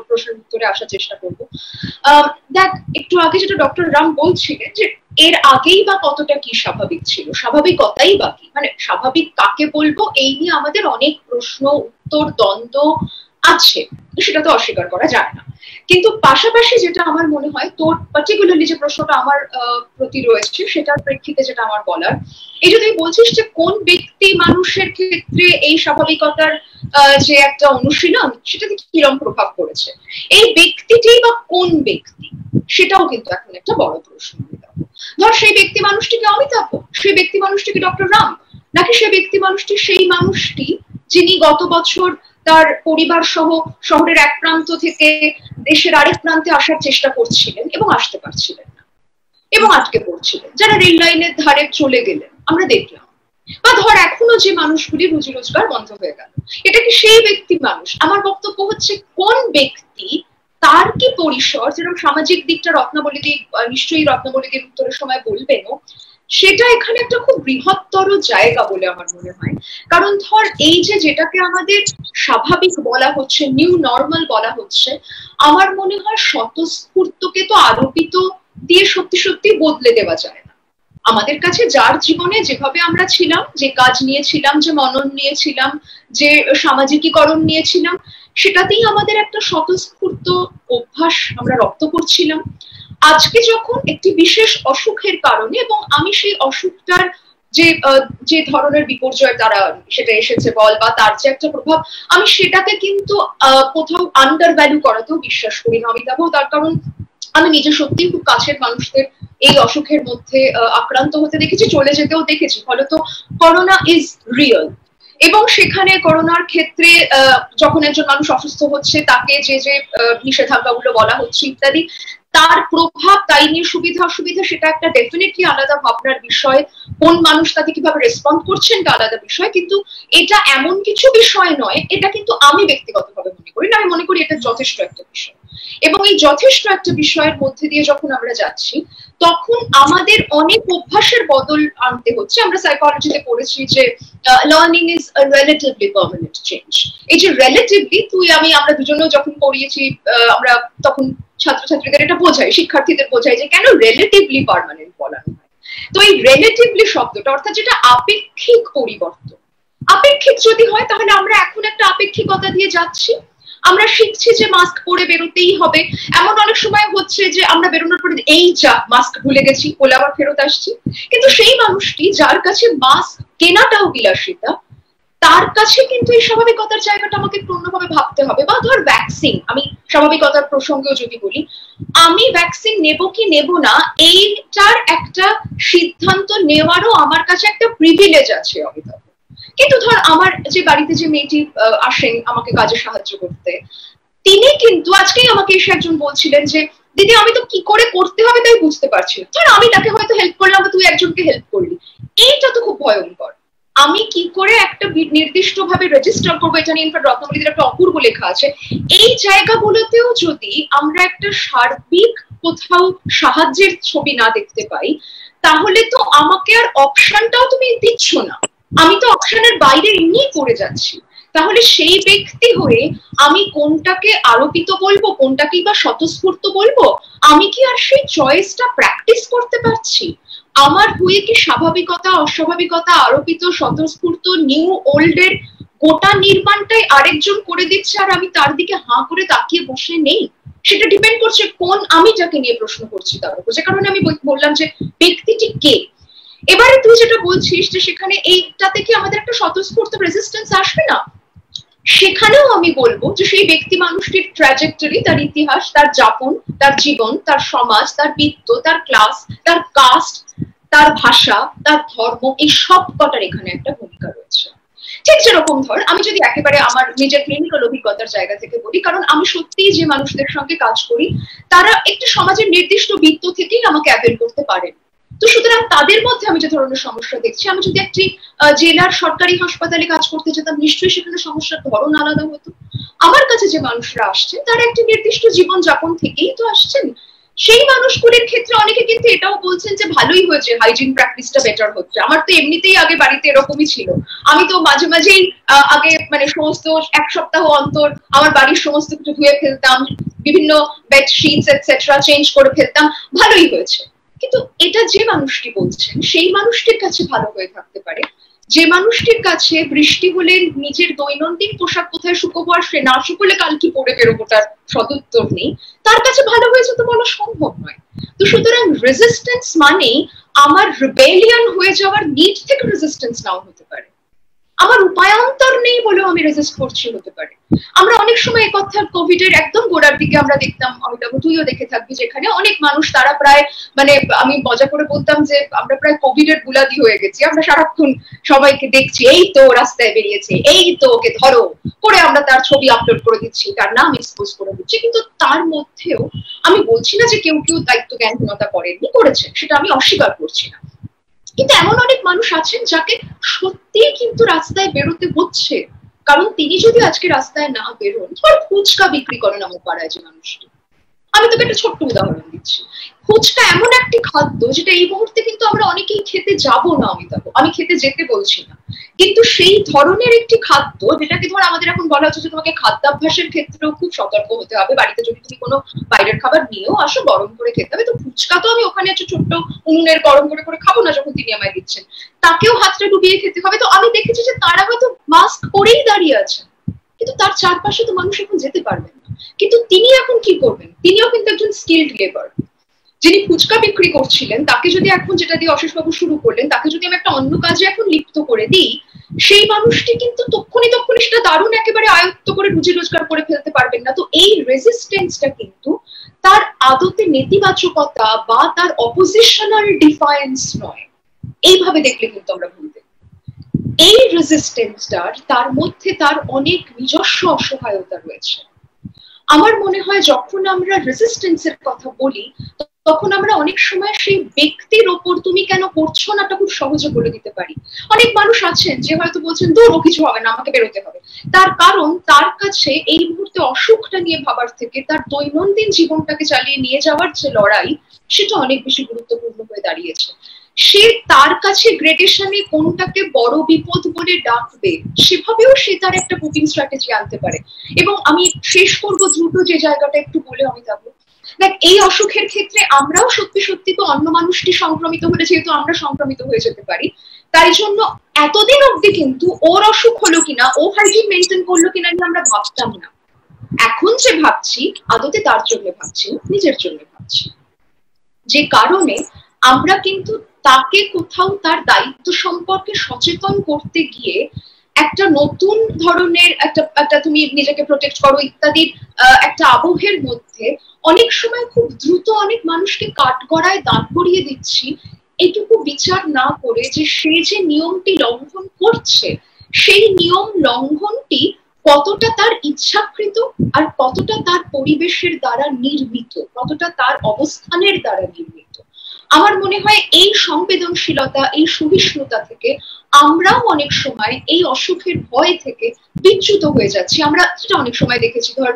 প্রশ্নের উত্তরে আসার চেষ্টা করবো। দেখ, একটু আগে যেটা ডক্টর রাম বলছিলেন যে এর আগেই বা কতটা কি স্বাভাবিক ছিল, স্বাভাবিকতাই বা কি, মানে স্বাভাবিক কাকে বলবো এই নিয়ে আমাদের অনেক প্রশ্ন, উত্তর, দ্বন্দ্ব আছে, সেটা তো অস্বীকার করা যায় না। কিন্তু পাশাপাশি যেটা আমার মনে হয়, তোর পার্টিকুলারলি যে প্রশ্নটা আমার প্রতি রয়েছে সেটার প্রেক্ষিতে যেটা আমার বলার, এই যে তুই বলছিস যে কোন ব্যক্তি মানুষের ক্ষেত্রে এই স্বাভাবিকতার যে একটা অনুশীলন সেটাতে কিরকম প্রভাব পড়েছে, এই ব্যক্তিটি বা কোন ব্যক্তি, সেটাও কিন্তু এখন একটা বড় প্রশ্ন। ধর সেই ব্যক্তি মানুষটি কি অমিতাভ, সেই ব্যক্তি মানুষটি কি ডক্টর রাম, নাকি সেই ব্যক্তি মানুষটি সেই মানুষটি যিনি গত বছর তার পরিবার সহ শহরের এক প্রান্ত থেকে দেশের আরেক প্রান্তে আসার চেষ্টা করছিলেন এবং আসতে পারছিলেন না এবং আটকে পড়ছিলেন, যারা রেল লাইনের ধারে চলে গেলেন আমরা দেখলাম, বা ধর এখনো যে মানুষগুলি রুজি রোজগার বন্ধ হয়ে গেল, এটা কি সেই ব্যক্তি মানুষ? আমার বক্তব্য হচ্ছে কোন ব্যক্তি, তার কি পরিসর, যেরকম সামাজিক দিকটা রত্নাবলীদি নিশ্চয়ই রত্নাবলীদির উত্তরের সময় বলবেনও, সেটা এখানে একটা খুব বৃহত্তর জায়গা বলে আমার মনে হয়। কারণ ধর এই যে যেটাকে আমাদের স্বাভাবিক বলা হচ্ছে, নিউ নর্মাল বলা হচ্ছে, আমার মনে হয় স্বতঃস্ফূর্তকে তো আরোপিত দিয়ে সত্যি সত্যি বদলে দেওয়া যায় না। আমাদের কাছে যার জীবনে যেভাবে আমরা ছিলাম, যে কাজ নিয়েছিলাম, যে মনন নিয়েছিলাম, যে সামাজিকীকরণ নিয়েছিলাম, সেটাতেই আমাদের একটা স্বতঃস্ফূর্ত অভ্যাস আমরা রপ্ত করছিলাম। আজকে যখন একটি বিশেষ অসুখের কারণে, এবং আমি সেই অসুখটার যে ধরনের বিপর্যয় দ্বারা সেটা এসেছে বল, বা তার যে একটা প্রভাব, আমি সেটাকে কিন্তু কোথাও আন্ডার ভ্যালু করাতেও বিশ্বাস করি না অমিতাভ। তার কারণ আমি নিজে সত্যি খুব কাছের মানুষদের এই অসুখের মধ্যে আক্রান্ত হতে দেখেছি, চলে যেতেও দেখেছি। ফলত করোনা ইজ রিয়েল, এবং সেখানে করোনার ক্ষেত্রে যখন একজন মানুষ অসুস্থ হচ্ছে, তাকে যে যে নিষেধাজ্ঞাগুলো বলা হচ্ছে ইত্যাদি, তার প্রভাব, তাই নিয়ে সুবিধা অসুবিধা, সেটা একটা ডেফিনেটলি আলাদা ভাবনার বিষয়। কোন মানুষ তাতে কিভাবে রেসপন্ড করছেন এটা আলাদা বিষয়, কিন্তু এটা এমন কিছু বিষয় নয়, এটা কিন্তু আমি ব্যক্তিগতভাবে মনে করি না, আমি মনে করি এটা যথেষ্ট একটা বিষয়। এবং এই যথেষ্ট একটা বিষয়ের মধ্যে দিয়ে যখন আমরা যাচ্ছি, তখন আমাদের অনেক অভ্যাসের বদল আনতে হচ্ছে। আমরা সাইকোলজিতে পড়েছি যে learning is a relatively permanent change. এই যে রিলেটিভলি, আমরা দুজনেও যখন পড়িয়েছি, আমরা তখন ছাত্রছাত্রীদের এটা বোঝাই, শিক্ষার্থীদের বোঝাই যে কেন রিলেটিভলি পার্মানেন্ট বলানো হয়। তো এই রিলেটিভলি শব্দটা, অর্থাৎ যেটা আপেক্ষিক পরিবর্তন, আপেক্ষিক যদি হয় তাহলে আমরা এখন একটা আপেক্ষিকতা দিয়ে যাচ্ছি। আমরা শিখছি যে মাস্ক পরে বেরোতেই হবে, এমন অনেক সময় হচ্ছে যে আমরা বেরোনোর পরে এই যা মাস্ক ভুলে গেছি বলে আবার ফেরত আসছি। কিন্তু সেই মানুষটি যার কাছে মাস্ক কেনাটাও বিলাসিতা, তার কাছে কিন্তু এই স্বাভাবিকতার জায়গাটা আমাকে পূর্ণভাবে ভাবতে হবে। বা ধর ভ্যাকসিন, আমি স্বাভাবিকতার প্রসঙ্গেও যদি বলি, আমি ভ্যাকসিন নেব কি নেব না এইটার একটা সিদ্ধান্ত নেওয়ারও আমার কাছে একটা প্রিভিলেজ আছে অমিতাভ। কিন্তু ধর আমার যে বাড়িতে যে মেয়েটি আসেন আমাকে কাজে সাহায্য করতে, তিনি কিন্তু আজকেই আমাকে এসে একজন বলছিলেন যে দিদি আমি তো কি করে করতে হবে তাই বুঝতে পারছি না। ধর আমি তাকে হয়তো হেল্প করলাম, বা তুই একজনকে হেল্প করলি, এইটা তো খুব ভয়ঙ্কর। আমি কি করে একটা নির্দিষ্ট ভাবে রেজিস্টার করবো, এটা নিয়ে ইনফ্যাক্ট রত্নাবলীদের একটা অপূর্ব লেখা আছে। এই জায়গাগুলোতেও যদি আমরা একটা সার্বিক কোথাও সাহায্যের ছবি না দেখতে পাই, তাহলে তো আমাকে আর অপশনটাও তুমি দিচ্ছ না, আমি তো অপশনের বাইরে এমনি পড়ে যাচ্ছি। তাহলে সেই ব্যক্তি হয়ে আমি কোনটাকে আরোপিত বলবো, কোনটাকেই বা স্বতঃস্ফূর্ত বলবো? আমি কি আর সেই চয়েসটা প্র্যাকটিস করতে পারছি? আমার হয়ে কি স্বাভাবিকতা, অস্বাভাবিকতা, আরোপিত, স্বতঃস্ফূর্ত, নিউ ওল্ডের গোটা নির্মাণটাই আরেকজন করে দিচ্ছে আর আমি তার দিকে হাঁ করে তাকিয়ে বসে নেই? সেটা ডিপেন্ড করছে কোন আমিটাকে নিয়ে প্রশ্ন করছি তার উপর। যে কারণে আমি বললাম যে ব্যক্তিটি কে। এবারে তুই যেটা বলছিস যে সেখানে এইটাতে কি আমাদের একটা স্বতঃস্ফূর্ত রেজিস্ট্যান্স আসবে না, সেখানেও আমি বলবো যে সেই ব্যক্তি মানুষটির ট্র্যাজেক্টরি, তার ইতিহাস, তার যাপন, তার জীবন, তার সমাজ, তার বৃত্ত, তার ক্লাস, তার কাস্ট, তার ভাষা, তার ধর্ম, এই সব কটার এখানে একটা ভূমিকা রয়েছে। ঠিক যেরকম ধর আমি যদি একেবারে আমার নিজের ক্লিনিক্যাল অভিজ্ঞতার জায়গা থেকে বলি, কারণ আমি সত্যিই যে মানুষদের সঙ্গে কাজ করি তারা একটি সমাজের নির্দিষ্ট বৃত্ত থেকেই আমাকে অ্যাভেল করতে পারেন। তো সুতরাং তাদের মধ্যে আমি যে ধরনের সমস্যা দেখছি, আমি যদি একটি জেলার সরকারি হাসপাতালে কাজ করতে যেতাম, নিশ্চয়ই সেখানে সমস্যার ধরন আলাদা হতো। আমার কাছে যে মানুষরা আসছেন তারা একটি নির্দিষ্ট জীবন যাপন থেকেই তো আসছেন। সেই মানুষগুলির ক্ষেত্রে অনেকে কিন্তু এটাও বলছেন যে ভালোই হয়েছে, হাইজিন প্র্যাকটিসটা বেটার হচ্ছে। আমার তো এমনিতেই আগে বাড়িতে এরকমই ছিল, আমি তো মাঝে মাঝেই আগে মানে সমস্ত এক সপ্তাহ অন্তর আমার বাড়ির সমস্ত কিছু ধুয়ে ফেলতাম, বিভিন্ন বেডশিটস এটসেট্রা চেঞ্জ করে ফেলতাম, ভালোই হয়েছে। কিন্তু এটা যে মানুষটি বলছেন সেই মানুষটির কাছে ভালো হয়ে থাকতে পারে, যে মানুষটির কাছে বৃষ্টি হলে নিজের দৈনন্দিন পোশাক কোথায় শুকোবো আর সে না শুকোলে কাল কি পরে বেরোবো তার সদুত্তর নেই, তার কাছে ভালো হয়েছে তো বলা সম্ভব নয়। তো সুতরাং রেজিস্ট্যান্স মানেই আমার রিবেলিয়ন হয়ে যাওয়ার নিড থেকে রেজিস্ট্যান্স নাও হতে পারে, আমার উপায়ান্তর নেই বলেও আমি রেজিস্ট করছি হতে পারে। আমরা অনেক সময় এই কথা কোভিড এর একদম গোড়ার দিকে আমরা দেখতাম, অমিতাভ তুইও দেখে থাকবি, যেখানে অনেক মানুষ তারা প্রায় মানে আমি মজা করে বলতাম যে আমরা প্রায় কোভিড এর গুলাদি হয়ে গেছি, আমরা সারাক্ষণ সবাইকে দেখছি এই তো রাস্তায় বেরিয়েছে, এই তো ওকে ধরো করে আমরা তার ছবি আপলোড করে দিচ্ছি, তার নাম এক্সপোজ করে দিচ্ছি। কিন্তু তার মধ্যেও আমি বলছি না যে কেউ কেউ দায়িত্ব জ্ঞানহীনতা করেননি, করেছেন, সেটা আমি অস্বীকার করছি না, কিন্তু এমন অনেক মানুষ আছেন যাকে সত্যিই কিন্তু রাস্তায় বেরোতে হচ্ছে। কারণ তিনি যদি আজকে রাস্তায় না বেরোন, ধর ফুচকা বিক্রি করেন আমার পাড়ায় যে মানুষটি, আমি তোকে একটা ছোট্ট উদাহরণ দিচ্ছি। ফুচকা এমন একটি খাদ্য যেটা এই মুহূর্তে কিন্তু আমরা অনেকেই খেতে যাব না অমিতাভ, আমি খেতে যেতে বলছি না, কিন্তু সেই ধরনের একটি খাদ্য যেটাকে ধর আমাদের এখন বলা হচ্ছে যে তোমাকে খাদ্যাভ্যাসের ক্ষেত্রেও খুব সতর্ক হতে হবে, বাড়িতে যদি তুমি কোনো বাইরের খাবার নিয়েও আসো গরম করে খেতে হবে। তো ফুচকা তো আমি ওখানে একটা ছোট্ট উনুনের গরম করে করে খাবো না, যখন তিনি আমায় দিচ্ছেন তাকেও হাতটা ডুবিয়ে খেতে হবে। তো আমি দেখেছি যে তারা হয়তো মাস্ক পরেই দাঁড়িয়ে আছেন, কিন্তু তার চারপাশে তো মানুষ এখন যেতে পারবেন না। কিন্তু তিনি এখন কি করবেন? তিনিও কিন্তু একজন স্কিলড লেবার। যিনি ফুচকা বিক্রি করছিলেন তাকে যদি এখন, যেটা দিয়ে অশেষবাবু শুরু করলেন, তাকে যদি আমি একটা অন্য কাজে এখন লিপ্ত করে দিই, সেই মানুষটি কিন্তু তক্ষুনি সেটা দারুণ একেবারে আয়ত্ত করে রুজি রোজগার করে ফেলতে পারবেন না। তো এই রেজিস্ট্যান্সটা কিন্তু তার আদতে নেতিবাচকতা বা তার অপোজিশনাল ডিফায়েন্স নয়, এইভাবে দেখলে কিন্তু আমরা ভুল দেখব। এই রেজিস্ট্যান্সটার তার মধ্যে তার অনেক নিজস্ব অসহায়তা রয়েছে। আমার মনে হয় যখন আমরা রেজিস্ট্যান্সের কথা বলি তখন আমরা অনেক সময় সেই ব্যক্তির ওপর তুমি কেন করছো নাটা খুব সহজে বলে দিতে পারি। অনেক মানুষ আছেন যে হয়তো বলছেন দূর ও কিছু হবে না, আমাকে বেরোতে হবে, তার কারণ তার কাছে এই মুহূর্তে অসুখটা নিয়ে ভাবার থেকে তার দৈনন্দিন জীবনটাকে চালিয়ে নিয়ে যাওয়ার যে লড়াই, সেটা অনেক বেশি গুরুত্বপূর্ণ হয়ে দাঁড়িয়েছে। সে তার কাছে গ্রেডেশনে কোনটাকে বড় বিপদ বলে ডাকবে, সেভাবেও সে তার একটা কোপিং স্ট্র্যাটেজি আনতে পারে। এবং আমি শেষ করবো দ্রুত যে জায়গাটা একটু বলে আমি যাবো, দেখ এই অসুখের ক্ষেত্রে আমরাও সত্যি সত্যি তো অন্য মানুষটি সংক্রমিত হলে যেহেতু আমরা সংক্রমিত হয়ে যেতে পারি, তাই জন্য এতদিন অব্দি কিন্তু ওর অসুখ হলো কিনা, ও হাইজিন মেনটেন করলো কিনা নিয়ে আমরা ভাবতাম না। এখন যে ভাবছি আদতে তার জন্য ভাবছি, নিজের জন্য ভাবছি, যে কারণে আমরা কিন্তু তাকে কোথাও তার দায়িত্ব সম্পর্কে সচেতন করতে গিয়ে একটা নতুন ধরনের একটা তুমি নিজেকে প্রোটেক্ট করো ইত্যাদির একটা আবহের মধ্যে অনেক সময় খুব দ্রুত অনেক মানুষকে কাঠগড়ায় দাঁড় করিয়ে দিচ্ছি, এইটুকু বিচার না করে যে সে যে নিয়মটি লঙ্ঘন করছে সেই নিয়ম লঙ্ঘনটি কতটা তার ইচ্ছাকৃত আর কতটা তার পরিবেশের দ্বারা নির্মিত, কতটা তার অবস্থানের দ্বারা নির্মিত। আমার মনে হয় এই সংবেদনশীলতা, এই সহিষ্ণুতা থেকে আমরাও অনেক সময় এই অসুখের ভয় থেকে বিচ্যুত হয়ে যাচ্ছি। আমরা সেটা অনেক সময় দেখেছি, ধর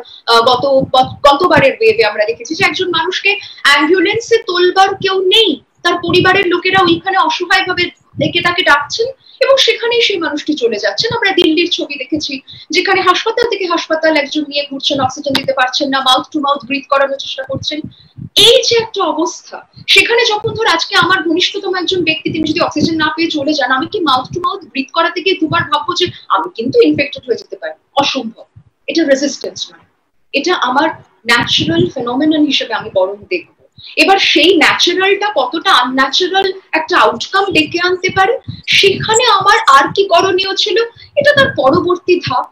গতবারের ওয়েভে আমরা দেখেছি যে একজন মানুষকে অ্যাম্বুলেন্সে তোলবার কেউ নেই, তার পরিবারের লোকেরা ওইখানে অসহায় ভাবে ডেকে তাকে ডাকছেন এবং সেখানেই সেই মানুষটি চলে যাচ্ছেন। আমরা দিল্লির ছবি দেখেছি যেখানে হাসপাতাল থেকে হাসপাতাল একজন নিয়ে ঘুরছেন, অক্সিজেন দিতে পারছেন না, মাউথ টু মাউথ ব্রিথ করানোর চেষ্টা করছেন। এই যে একটা অবস্থা, সেখানে যখন ধর আজকে আমার ঘনিষ্ঠতম একজন ব্যক্তি তিনি যদি অক্সিজেন না পেয়ে চলে যান, আমি কি মাউথ টু মাউথ ব্রিথ করাতে গিয়ে দুবার ভাববো যে আমি কিন্তু ইনফেক্টেড হয়ে যেতে পারি? অসম্ভব। এটা রেজিস্ট্যান্স নয়, এটা আমার ন্যাচারাল ফেনোমেনন হিসেবে আমি বরং দেখবো। এবার সেই ন্যাচারালটা কতটা আনন্যাচারাল একটা আউটকাম ডেকে আনতে পারে, সেখানে আমার আর কি করণীয় ছিল, এটা তার পরবর্তী ধাপ।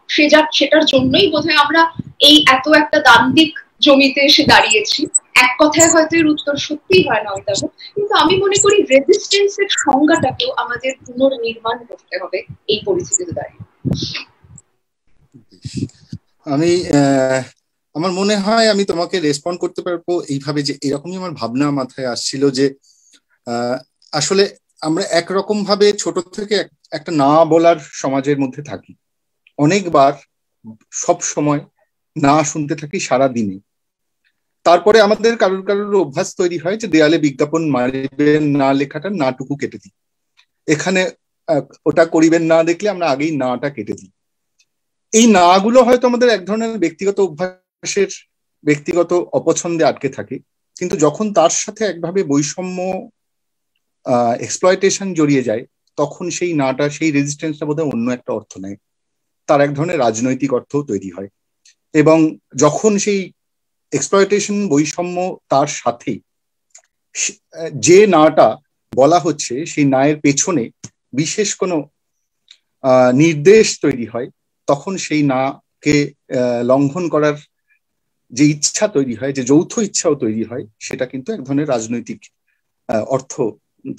সেটার জন্যই বোধহয় আমরা এই এত একটা দ্বান্দ্বিক জমিতে এসে দাঁড়িয়েছি। এক কথায় হয়তো এর উত্তর সত্যিই হয় না ওইটা, কিন্তু আমি মনে করি রেজিস্ট্যান্সের সংজ্ঞাটাকেও আমাদের পুনর্নির্মাণ করতে হবে এই পরিস্থিতিতে দাঁড়িয়ে। আমি আমার মনে হয় আমি তোমাকে রেসপন্ড করতে পারবো এইভাবে, যে এরকমই আমার ভাবনা মাথায় আসছিল যে আসলে আমরা একরকম ভাবে ছোট থেকে একটা না বলার সমাজের মধ্যে থাকি, অনেকবার সব সময় না শুনতে থাকি সারা দিনে। তারপরে আমাদের কারোর কারোর অভ্যাস তৈরি হয় যে দেয়ালে বিজ্ঞাপন মারিবেন না লেখাটা নাটুকু কেটে দিই, এখানে ওটা করিবেন না দেখলে আমরা আগেই নাটা কেটে দিই। এই না গুলো হয়তো আমাদের এক ধরনের ব্যক্তিগত অভ্যাসের ব্যক্তিগত অপছন্দে আটকে থাকে, কিন্তু যখন তার সাথে একভাবে বৈষম্য এক্সপ্লয়টেশন জড়িয়ে যায়, তখন সেই নাটা, সেই রেজিস্ট্যান্সটা বোধহয় অন্য একটা অর্থ নেয়, তার এক ধরনের রাজনৈতিক অর্থও তৈরি হয়। এবং যখন সেই এক্সপ্লয়টেশন, বৈষম্য, তার সাথে যে নাটা বলা হচ্ছে সেই নায়ের পেছনে বিশেষ কোনো নির্দেশ তৈরি হয়, তখন সেই নাকে লঙ্ঘন করার যে ইচ্ছা তৈরি হয়, যে যৌথ ইচ্ছাও তৈরি হয়, সেটা কিন্তু এক ধরনের রাজনৈতিক অর্থ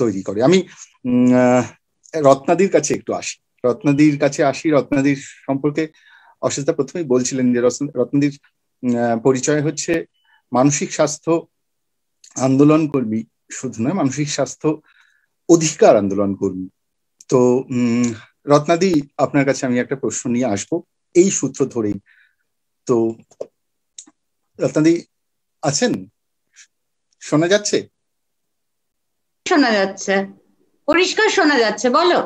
তৈরি করে। আমি রত্নাদির কাছে একটু আসি, রত্নাদির সম্পর্কে অসিতা প্রথমেই বলছিলেন যে রত্নাদির পরিচয় হচ্ছে মানসিক স্বাস্থ্য আন্দোলন কর্মী, শুধু নয় মানসিক স্বাস্থ্য অধিকার আন্দোলন কর্মী। তো রত্নাদি, আপনার কাছে আমি একটা প্রশ্ন নিয়ে আসবো এই সূত্র ধরেই। তো রত্নাদি আছেন? শোনা যাচ্ছে? শোনা যাচ্ছে, পরিষ্কার শোনা যাচ্ছে, বলো।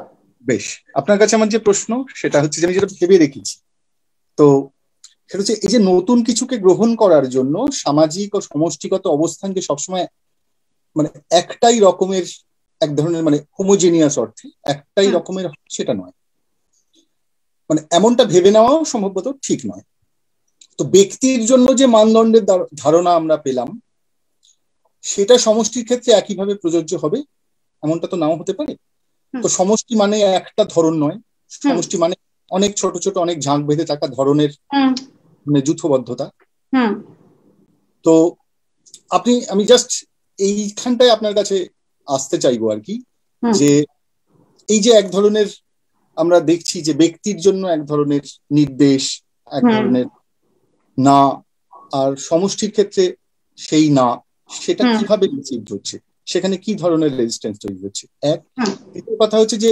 বেশ, আপনার কাছে আমার যে প্রশ্ন সেটা হচ্ছে যে আমি যেটা ভেবে রেখেছি, তো সেটা হচ্ছে এই যে নতুন কিছুকে গ্রহণ করার জন্য সামাজিক ও সমষ্টিগত অবস্থানকে সবসময় মানে একটাই রকমের, এক ধরনের মানে হোমোজেনিয়াস অর্থে একটাই রকমের সেটা নয়, মানে এমনটা ভেবে নেওয়াও সম্ভবত ঠিক নয়। তো ব্যক্তির জন্য যে মানদণ্ডের ধারণা আমরা পেলাম, সেটা সমষ্টির ক্ষেত্রে একইভাবে প্রযোজ্য হবে এমনটা তো নাও হতে পারে। তো সমষ্টি মানে একটা ধরন নয়, সমষ্টি মানে অনেক ছোট ছোট অনেক ঝাঁক বেঁধে থাকা ধরনের মানে যূথবদ্ধতা। তো আমি জাস্ট এইখানটায় আপনার কাছে আসতে চাইবো আর কি, যে এই যে এক ধরনের আমরা দেখছি যে ব্যক্তির জন্য এক ধরনের নির্দেশ, এক ধরনের না, আর সমষ্টির ক্ষেত্রে সেই না, সেটা কিভাবে রিসিভ হচ্ছে, সেখানে কি ধরনের রেজিস্ট্যান্স তৈরি হচ্ছে। দ্বিতীয় কথা হচ্ছে যে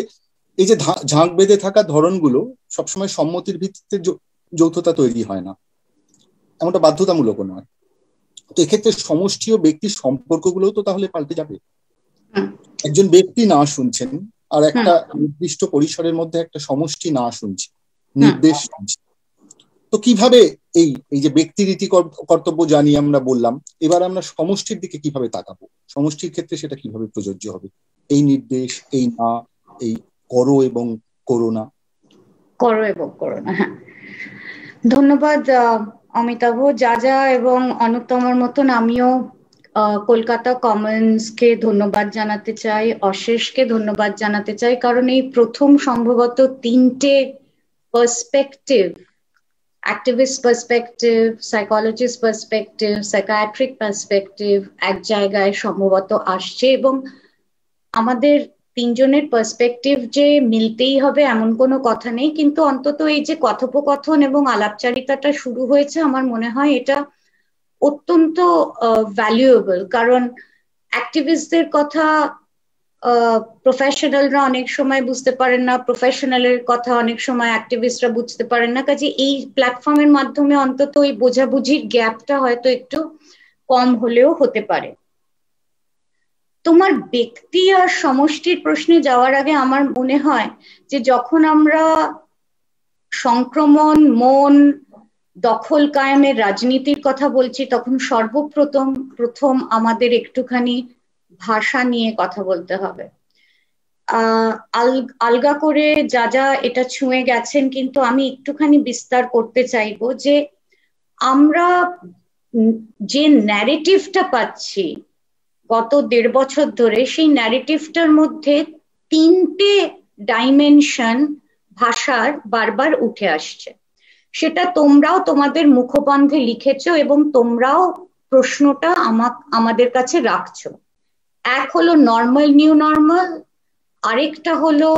এই যে ঝাঁক বেঁধে থাকা ধরনগুলো সবসময় সম্মতির ভিত্তিতে যৌথতা তৈরি হয় না, এমনটা বাধ্যতামূলক নয়। তো এক্ষেত্রে সমষ্টি ও ব্যক্তির সম্পর্কগুলোও তো তাহলে পাল্টে যাবে। একজন ব্যক্তি না শুনছেন আর একটা নির্দিষ্ট পরিসরের মধ্যে একটা সমষ্টি না শুনছে, নির্দেশ শুনছে, তো কিভাবে এই যে ব্যক্তি রীতি কর্তব্য জানি আমরা বললাম, এবার আমরা সমষ্টির দিকে কিভাবে তাকাবো, সমষ্টির ক্ষেত্রে সেটা কিভাবে প্রযোজ্য হবে, এই নির্দেশ, এই না, এই করো এবং করোনা। হ্যাঁ, ধন্যবাদ অমিতাভ। যা এবং অনুত্তমের মতন আমিও কলকাতা কমন্সকে ধন্যবাদ জানাতে চাই, অশেষকে ধন্যবাদ জানাতে চাই, কারণ এই প্রথম সম্ভবত 3টে perspective, activist perspective, psychologist perspective, psychiatric perspective এক জায়গায় সম্ভবত আসছে, এবং আমাদের তিনজনের পার্সপেক্টিভ যে মিলতেই হবে এমন কোনো কথা নেই, কিন্তু অন্তত এই যে কথোপকথন এবং আলাপচারিতাটা শুরু হয়েছে, আমার মনে হয় এটা অত্যন্ত ভ্যালুয়েবল। কারণ অ্যাক্টিভিস্টদের কথা প্রফেশনালরা অনেক সময় বুঝতে পারেন না, প্রফেশনালের কথা অনেক সময় অ্যাক্টিভিস্টরা বুঝতে পারেন না। কাজে এই প্ল্যাটফর্মের মাধ্যমে অন্তত ওই বোঝাবুঝির গ্যাপটা হয়তো একটু কম হলেও হতে পারে। তোমার ব্যক্তি আর সমষ্টির প্রশ্নে যাওয়ার আগে আমার মনে হয় যে যখন আমরা সংক্রমণ, মন, দখল কায়েমের রাজনীতির কথা বলছি, তখন সর্বপ্রথম আমাদের একটুখানি ভাষা নিয়ে কথা বলতে হবে। আলগা করে যা যা এটা ছুঁয়ে গেছেন, কিন্তু আমি একটুখানি বিস্তার করতে চাইবো যে আমরা যে ন্যারেটিভটা পাচ্ছি গত 1.5 বছর ধরে, সেই ন্যারেটিভটার মধ্যে 3টে ডাইমেনশন ভাষার বারবার উঠে আসছে। সেটা তোমরাও তোমাদের মুখবন্ধে লিখেছো এবং তোমরাও প্রশ্নটা আমাদের কাছে রাখছো। এক হলো নর্মাল, নিউ নর্মাল, আরেকটা হলো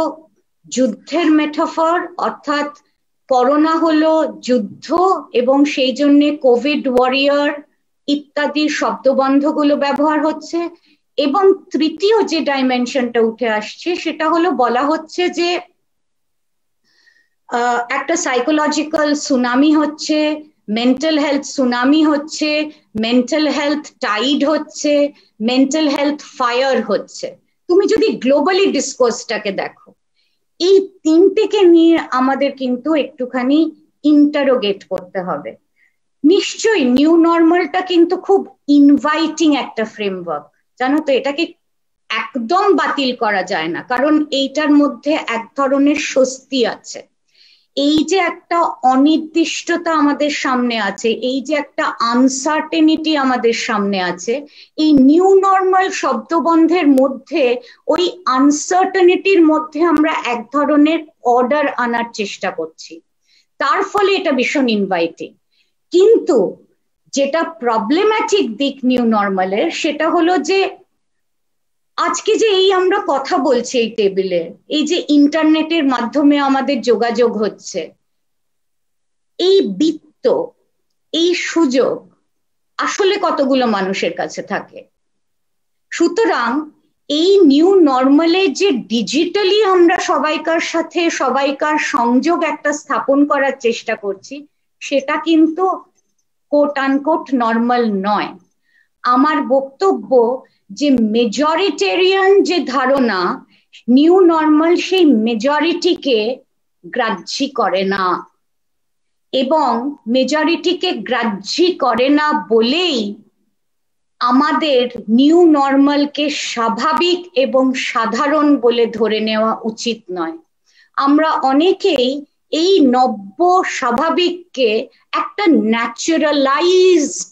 যুদ্ধের মেটাফর, অর্থাৎ করোনা হলো যুদ্ধ এবং সেই জন্য কোভিড ওয়ারিয়র ইত্যাদি শব্দবন্ধগুলো ব্যবহার হচ্ছে। এবং তৃতীয় যে ডাইমেনশনটা উঠে আসছে সেটা হলো বলা হচ্ছে যে একটা সাইকোলজিক্যাল সুনামি হচ্ছে, মেন্টাল হেলথ সুনামি হচ্ছে, মেন্টাল হেলথ টাইড হচ্ছে, মেন্টাল হেলথ ফায়ার হচ্ছে। তুমি যদি গ্লোবালি ডিসকোর্সটাকে দেখো, এই 3টেকে নিয়ে আমাদের কিন্তু একটুখানি ইন্টারোগেট করতে হবে। নিশ্চয়ই নিউ নর্মালটা কিন্তু খুব ইনভাইটিং একটা ফ্রেমওয়ার্ক, জানো তো, এটাকে একদম বাতিল করা যায় না, কারণ এইটার মধ্যে এক ধরনের স্বস্তি আছে। এই যে একটা অনির্দিষ্টতা আমাদের সামনে আছে, এই যে একটা আনসার্টেনিটি আমাদের সামনে আছে, এই নিউ নর্মাল শব্দবন্ধের মধ্যে ওই আনসার্টেনিটির মধ্যে আমরা এক ধরনের অর্ডার আনার চেষ্টা করছি, তার ফলে এটা ভীষণ ইনভাইটিং। কিন্তু যেটা প্রবলেম্যাটিক দিক নিউ নর্মালের, সেটা হলো যে আজকে যে এই আমরা কথা বলছি এই টেবিলে, এই যে ইন্টারনেটের মাধ্যমে আমাদের যোগাযোগ হচ্ছে, এই বিত্ত, এই সুযোগ আসলে কতগুলো মানুষের কাছে থাকে? সুতরাং এই নিউ নর্মালে যে ডিজিটালি আমরা সবাইকার সাথে সবাইকার সংযোগ একটা স্থাপন করার চেষ্টা করছি, সেটা কিন্তু কোট আনকোট নর্মাল নয়। আমার বক্তব্য যে মেজরিটেরিয়ান যে ধারণা, নিউ নর্মাল সেই মেজরিটিকে গ্রাহ্য করে না, এবং মেজরিটিকে গ্রাহ্য করে না বলেই আমাদের নিউ নর্মালকে স্বাভাবিক এবং সাধারণ বলে ধরে নেওয়া উচিত নয়। আমরা অনেকেই এই নব্য স্বাভাবিককে একটা ন্যাচারালাইজড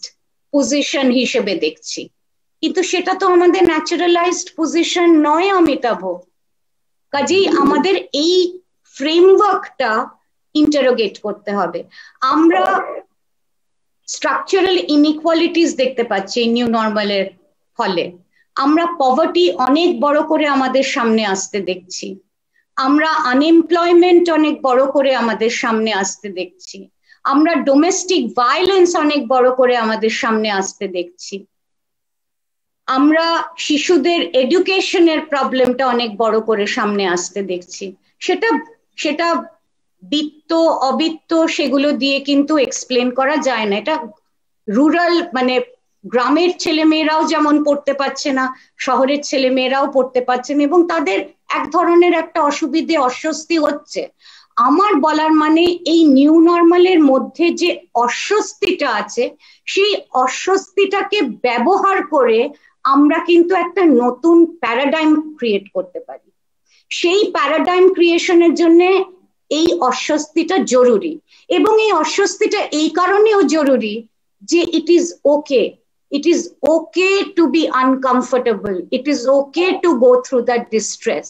পজিশন হিসেবে দেখছি, কিন্তু সেটা তো আমাদের ন্যাচারালাইজড পজিশন নয় অমিতাভ। কাজেই আমাদের এই ফ্রেমওয়ার্কটা ইন্টারোগেট করতে হবে। আমরা স্ট্রাকচারাল ইনইকুয়ালিটিস দেখতে পাচ্ছি নিউ নর্মালের ফলে। আমরা পভার্টি অনেক বড় করে আমাদের সামনে আসতে দেখছি, আমরা আনএমপ্লয়মেন্ট অনেক বড় করে আমাদের সামনে আসতে দেখছি, আমরা ডোমেস্টিক ভায়োলেন্স অনেক বড় করে আমাদের সামনে আসতে দেখছি, আমরা শিশুদের এডুকেশনের প্রবলেমটা অনেক বড় করে সামনে আসতে দেখছি। সেটা বিত্ত অবিত্ত সেগুলো দিয়ে কিন্তু এক্সপ্লেন করা যায় না। এটা রুরাল, মানে গ্রামের ছেলেমেয়েরাও যেমন পড়তে পারছে না, শহরের ছেলেমেয়েরাও পড়তে পারছে না, এবং তাদের এক ধরনের একটা অসুবিধে, অস্বস্তি হচ্ছে। আমার বলার মানে এই নিউ নর্মালের মধ্যে যে অস্বস্তিটা আছে, সেই অস্বস্তিটাকে ব্যবহার করে আমরা কিন্তু একটা নতুন প্যারাডাইম ক্রিয়েট করতে পারি। সেই প্যারাডাইম ক্রিয়েশনের জন্য এই অস্বস্তিটা জরুরি, এবং এই অস্বস্তিটা এই কারণেও জরুরি যে it is okay to be uncomfortable, it is okay to go through that distress.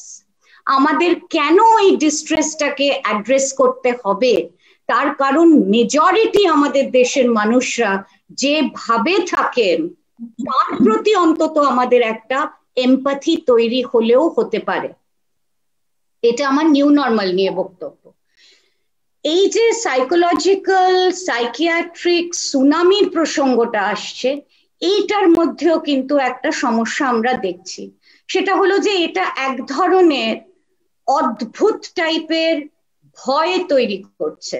আমাদের কেন এই ডিস্ট্রেসটাকে অ্যাড্রেস করতে হবে? তার কারণ মেজরিটি আমাদের দেশের মানুষরা যেভাবে থাকেন তার প্রতি অন্তত আমাদের একটা এমপ্যাথি তৈরি হলেও হতে পারে। এটা আমার নিউ নর্মাল নিয়ে বক্তব্য। এই যে সাইকোলজিক্যাল সাইকিয়াট্রিক সুনামির প্রসঙ্গটা আসছে, এইটার মধ্যেও কিন্তু একটা সমস্যা আমরা দেখছি, সেটা হলো যে এটা এক ধরনের অদ্ভুত টাইপের ভয় তৈরি করছে।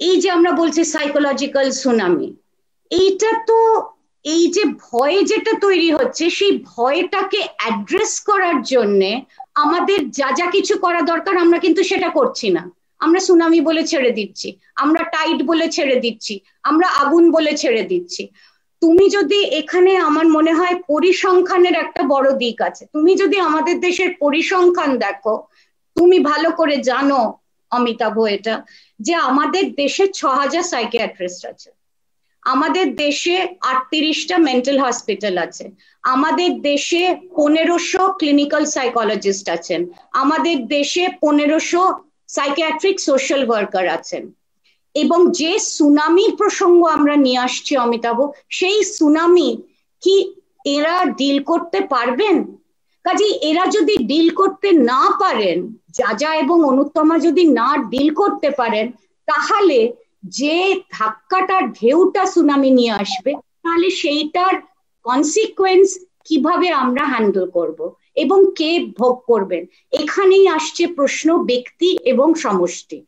এই যে আমরা বলছি সাইকোলজিক্যাল সুনামি, এইটা তো এই যে ভয় যেটা তৈরি হচ্ছে সেই ভয়টাকে অ্যাড্রেস করার জন্যে আমাদের যা যা কিছু করা দরকার আমরা কিন্তু সেটা করছি না। আমরা সুনামি বলে ছেড়ে দিচ্ছি, আমরা টাইড বলে ছেড়ে দিচ্ছি, আমরা আগুন বলে ছেড়ে দিচ্ছি। তুমি যদি এখানে, আমার মনে হয় পরিসংখ্যানের একটা বড় দিক আছে, তুমি যদি আমাদের দেশের পরিসংখ্যান দেখো, তুমি ভালো করে জানো অমিতাভ এটা, যে আমাদের দেশে 6000 সাইকিয়াট্রিস্ট আছে, আমাদের দেশে 38টা মেন্টাল হসপিটাল আছে, আমাদের দেশে 1500 ক্লিনিক্যাল সাইকোলজিস্ট আছেন, আমাদের দেশে 1500 সাইকিয়াট্রিক সোশ্যাল ওয়ার্কার আছেন। এবং যে সুনামির প্রসঙ্গ আমরা নিয়ে আসছি অমিতাভ, সেই সুনামি কি এরা ডিল করতে পারবেন? কাজেই এরা যদি ডিল করতে না পারেন, যাজা এবং অনুত্তমা যদি না ডিল করতে পারেন, তাহলে যে ধাক্কাটার ঢেউটা সুনামি নিয়ে আসবে, তাহলে সেইটার কনসিকুয়েন্স কিভাবে আমরা হ্যান্ডেল করব এবং কে ভোগ করবেন? এখানেই আসছে প্রশ্ন ব্যক্তি এবং সমষ্টি।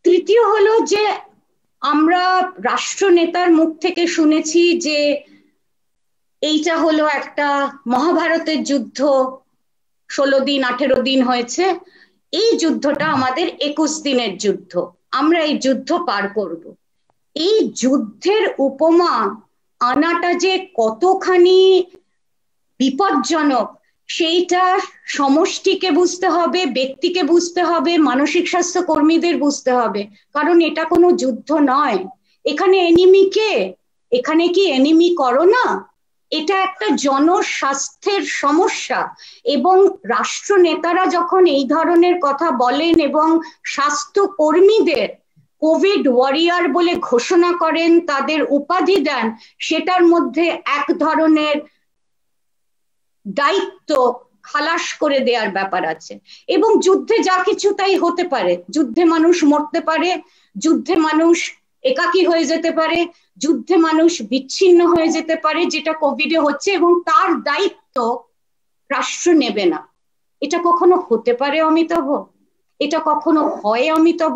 তৃতীয় হলো যে আমরা রাষ্ট্রনেতার মুখ থেকে শুনেছি যে এইটা হলো একটা মহাভারতের যুদ্ধ, 16 দিন 18 দিন হয়েছে, এই যুদ্ধটা আমাদের 21 দিনের যুদ্ধ, আমরা এই যুদ্ধ পার করব। এই যুদ্ধের উপমা আনাটা যে কতখানি বিপজ্জনক সেইটা সমষ্টিকে বুঝতে হবে, ব্যক্তিকে বুঝতে হবে, মানসিক স্বাস্থ্য কর্মীদের বুঝতে হবে। কারণ এটা কোনো যুদ্ধ নয়, এখানে এনিমি কে? এখানে কি এনিমি করোনা? এটা একটা জনস্বাস্থ্যের সমস্যা। এবং রাষ্ট্রনেতারা যখন এই ধরনের কথা বলেন এবং স্বাস্থ্য কর্মীদের কোভিড ওয়ারিয়ার বলে ঘোষণা করেন, তাদের উপাধি দেন, সেটার মধ্যে এক ধরনের দায়িত্ব খালাস করে দেওয়ার ব্যাপার আছে। এবং যুদ্ধে যা কিছু তাই হতে পারে, যুদ্ধে মানুষ মরতে পারে, যুদ্ধে মানুষ একাকী হয়ে যেতে পারে, যুদ্ধে মানুষ বিচ্ছিন্ন হয়ে যেতে পারে, যেটা কোভিডে হচ্ছে, এবং তার দায়িত্ব রাষ্ট্র নেবে না। এটা কখনো হতে পারে অমিতাভ? এটা কখনো হয় অমিতাভ?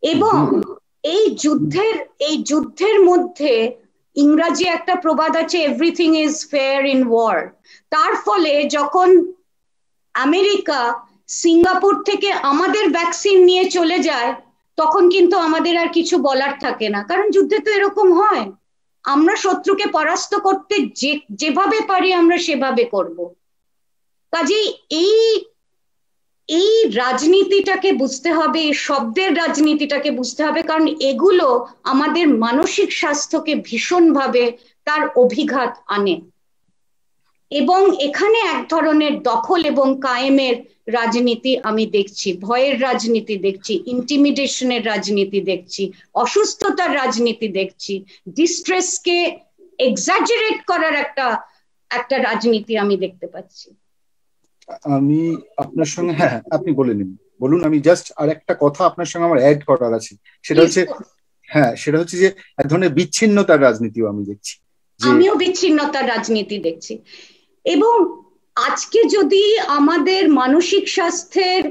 এবং এই যুদ্ধের মধ্যে ইংরাজি একটা প্রবাদ আছে, everything is fair in war. তার ফলে যখন আমেরিকা সিঙ্গাপুর থেকে আমাদের ভ্যাকসিন নিয়ে চলে যায়, তখন কিন্তু আমাদের আর কিছু বলার থাকে না, কারণ যুদ্ধে তো এরকম হয়, আমরা শত্রুকে পরাস্ত করতে যেভাবে পারি আমরা সেভাবে করব। কাজেই এই রাজনীতিটাকে বুঝতে হবে, এই শব্দের রাজনীতিটাকে বুঝতে হবে, কারণ এগুলো আমাদের মানসিক স্বাস্থ্যকে ভীষণভাবে তার অভিঘাত আনে। এবং এখানে এক ধরনের দখল এবং কায়েমের রাজনীতি আমি দেখছি, ভয়ের রাজনীতি দেখছি, ইন্টিমিডেশনের রাজনীতি দেখছি, অসুস্থতার রাজনীতি দেখছি, ডিস্ট্রেসকে এক্সাজারেট করার একটা রাজনীতি আমি দেখতে পাচ্ছি। আমি আপনার সঙ্গে, হ্যাঁ আপনি বলে নিন, বলুন। আমি জাস্ট আর একটা কথা আপনার সঙ্গে আমার অ্যাড করার আছে, সেটা হচ্ছে, হ্যাঁ সেটা হচ্ছে যে এক ধরনের বিচ্ছিন্নতার রাজনীতিও আমি দেখছি। আমিও বিচ্ছিন্নতার রাজনীতি দেখছি। এবং আজকে যদি আমাদের মানসিক স্বাস্থ্যের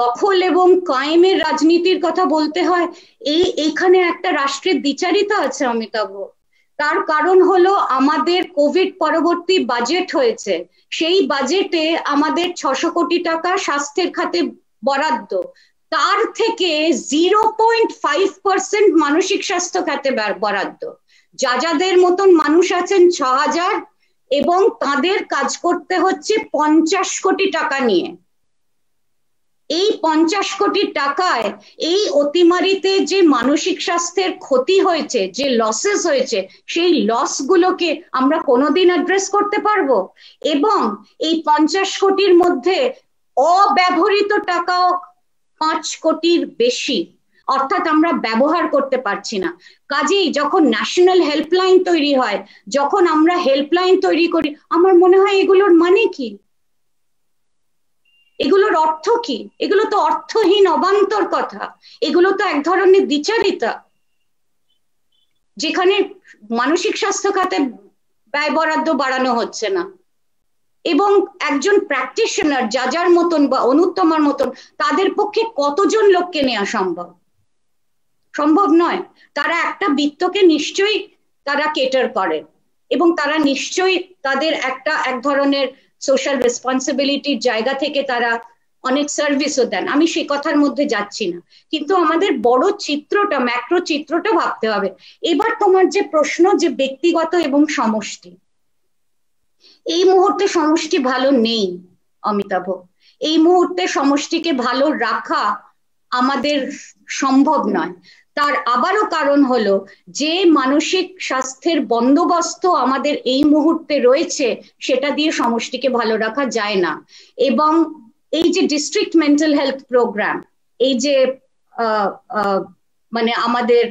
দখল এবং কায়েমের রাজনীতির কথা বলতে হয়, এইখানে একটা রাষ্ট্রের দ্বিচারিতা আছে অমিতাভ। তার কারণ হলো আমাদের কোভিড পরবর্তী বাজেট হয়েছে, সেই বাজেটে আমাদের 600 কোটি টাকা স্বাস্থ্যের খাতে বরাদ্দ, তার থেকে 0.5% মানসিক স্বাস্থ্য খাতে বরাদ্দ। যাদের মতন মানুষ আছেন 6000, এবং তাদের কাজ করতে হচ্ছে 50 কোটি টাকা নিয়ে। এই 50 কোটি টাকায় এই অতিমারিতে যে মানসিক স্বাস্থ্যের ক্ষতি হয়েছে, যে লসেস হয়েছে, সেই লস গুলোকে আমরা কোনোদিন অ্যাড্রেস করতে পারবো? এবং এই 50 কোটির মধ্যে অব্যবহৃত টাকাও 5 কোটির বেশি, অর্থাৎ আমরা ব্যবহার করতে পারছি না। কাজেই যখন ন্যাশনাল হেল্পলাইন তৈরি হয়, যখন আমরা হেল্পলাইন তৈরি করি, আমার মনে হয় এগুলোর মানে কি, এগুলোর অর্থ কি? এগুলো তো অর্থহীন অবান্তর কথা, এগুলো তো এক ধরনের দ্বিচারিতা। যেখানে মানসিক স্বাস্থ্য খাতে ব্যয় বরাদ্দ বাড়ানো হচ্ছে না, এবং একজন প্র্যাকটিশনার যার মতন বা অনুত্তমার মতন তাদের পক্ষে কতজন লোককে নেওয়া সম্ভব নয়। তারা একটা বৃত্তকে নিশ্চয়ই তারা কেটার করে, এবং তারা নিশ্চয়ই তাদের এক ধরনের সোশ্যাল রেসপন্সিবিলিটির জায়গা থেকে তারা অনেক সার্ভিসও দেন, আমি সেই কথার মধ্যে যাচ্ছি না, কিন্তু আমাদের বড় চিত্রটা, ম্যাক্রো চিত্রটা ভাবতে হবে। এবার তোমার যে প্রশ্ন যে ব্যক্তিগত এবং সমষ্টি, এই মুহূর্তে সমষ্টি ভালো নেই অমিতাভ, এই মুহূর্তে সমষ্টিকে ভালো রাখা আমাদের সম্ভব নয়। তার আবারও কারণ হলো যে মানসিক স্বাস্থ্যের বন্দোবস্ত আমাদের এই মুহূর্তে রয়েছে সেটা দিয়ে সমষ্টিকে ভালো রাখা যায় না। এবং এই যে ডিস্ট্রিক্ট মেন্টাল হেলথ প্রোগ্রাম, এই যে মানে আমাদের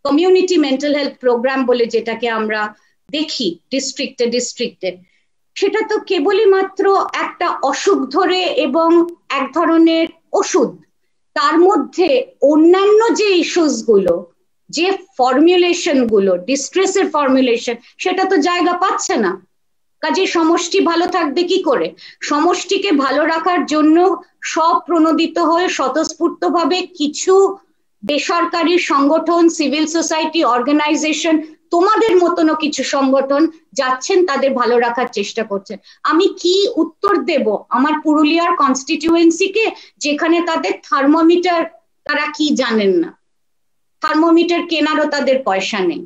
কমিউনিটি মেন্টাল হেলথ প্রোগ্রাম বলে যেটাকে আমরা দেখি ডিস্ট্রিক্টে, সেটা তো কেবলই মাত্র একটা অসুখ ধরে এবং এক ধরনের ওষুধ, তার মধ্যে অন্যান্য যে ইস্যুস গুলো, যে ফর্মুলেশন গুলো, ডিস্ট্রেসের ফর্মুলেশন, সেটা তো জায়গা পাচ্ছে না। কাজে সমষ্টি ভালো থাকবে কি করে? সমষ্টিকে ভালো রাখার জন্য স্বপ্রণোদিত হয়ে স্বতঃস্ফূর্তভাবে কিছু বেসরকারি সংগঠন, সিভিল সোসাইটি অর্গানাইজেশন, তোমাদের মতনও কিছু সংগঠন যাচ্ছেন, তাদের ভালো রাখার চেষ্টা করছেন। আমি কি উত্তর দেব আমার পুরুলিয়ার কনস্টিটিউয়েন্সিকে, যেখানে তাদের থার্মোমিটার, তারা কি জানেন না, থার্মোমিটার কেনারও তাদের পয়সা নেই,